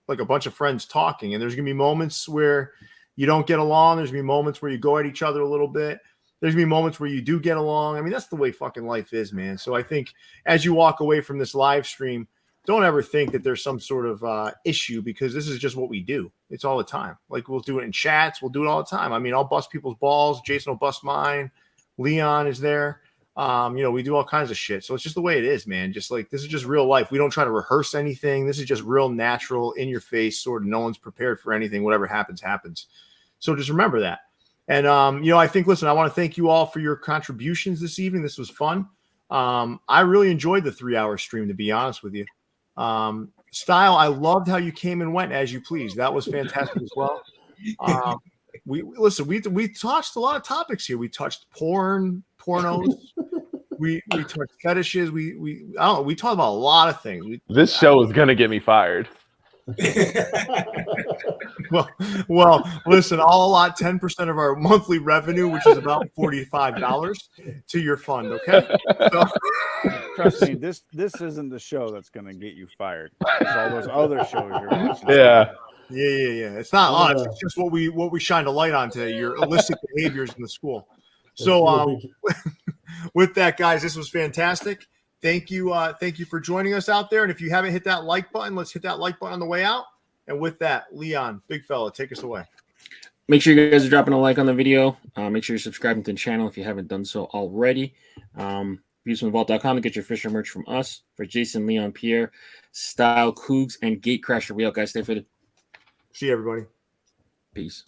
a bunch of friends talking, and there's gonna be moments where you don't get along. There's gonna be moments where you go at each other a little bit. There's gonna be moments where you do get along. I mean, that's the way fucking life is, man. So I think as you walk away from this live stream, don't ever think that there's some sort of issue, because this is just what we do. It's all the time. Like, we'll do it in chats. We'll do it all the time. I mean, I'll bust people's balls. Jason will bust mine. Leon is there. We do all kinds of shit. So it's just the way it is, man. Just like, this is just real life. We don't try to rehearse anything. This is just real natural, in your face, sort of. No one's prepared for anything. Whatever happens, happens. So just remember that. And, I think, listen, I want to thank you all for your contributions this evening. This was fun. I really enjoyed the 3-hour stream, to be honest with you. Stile, I loved how you came and went as you pleased. That was fantastic as well. We touched a lot of topics here. We touched pornos. we touched fetishes. We talked about a lot of things. This show is gonna get me fired. Well, listen, I'll allot 10% of our monthly revenue, which is about $45, to your fund. Okay. So, trust me, this isn't the show that's going to get you fired. It's all those other shows you're watching. Yeah. It's not us. It's just what we shine a light on today. Your illicit behaviors in the school. So, with that, guys, this was fantastic. Thank you for joining us out there. And if you haven't hit that like button, let's hit that like button on the way out. And with that, Leon, big fella, take us away. Make sure you guys are dropping a like on the video. Make sure you're subscribing to the channel if you haven't done so already. ViewsFromTheVault.com to get your official merch from us. For Jason, Leon, Pierre, Stile, Coogs, and Gatecrasher, we out, guys. Stay fitted. See you, everybody. Peace.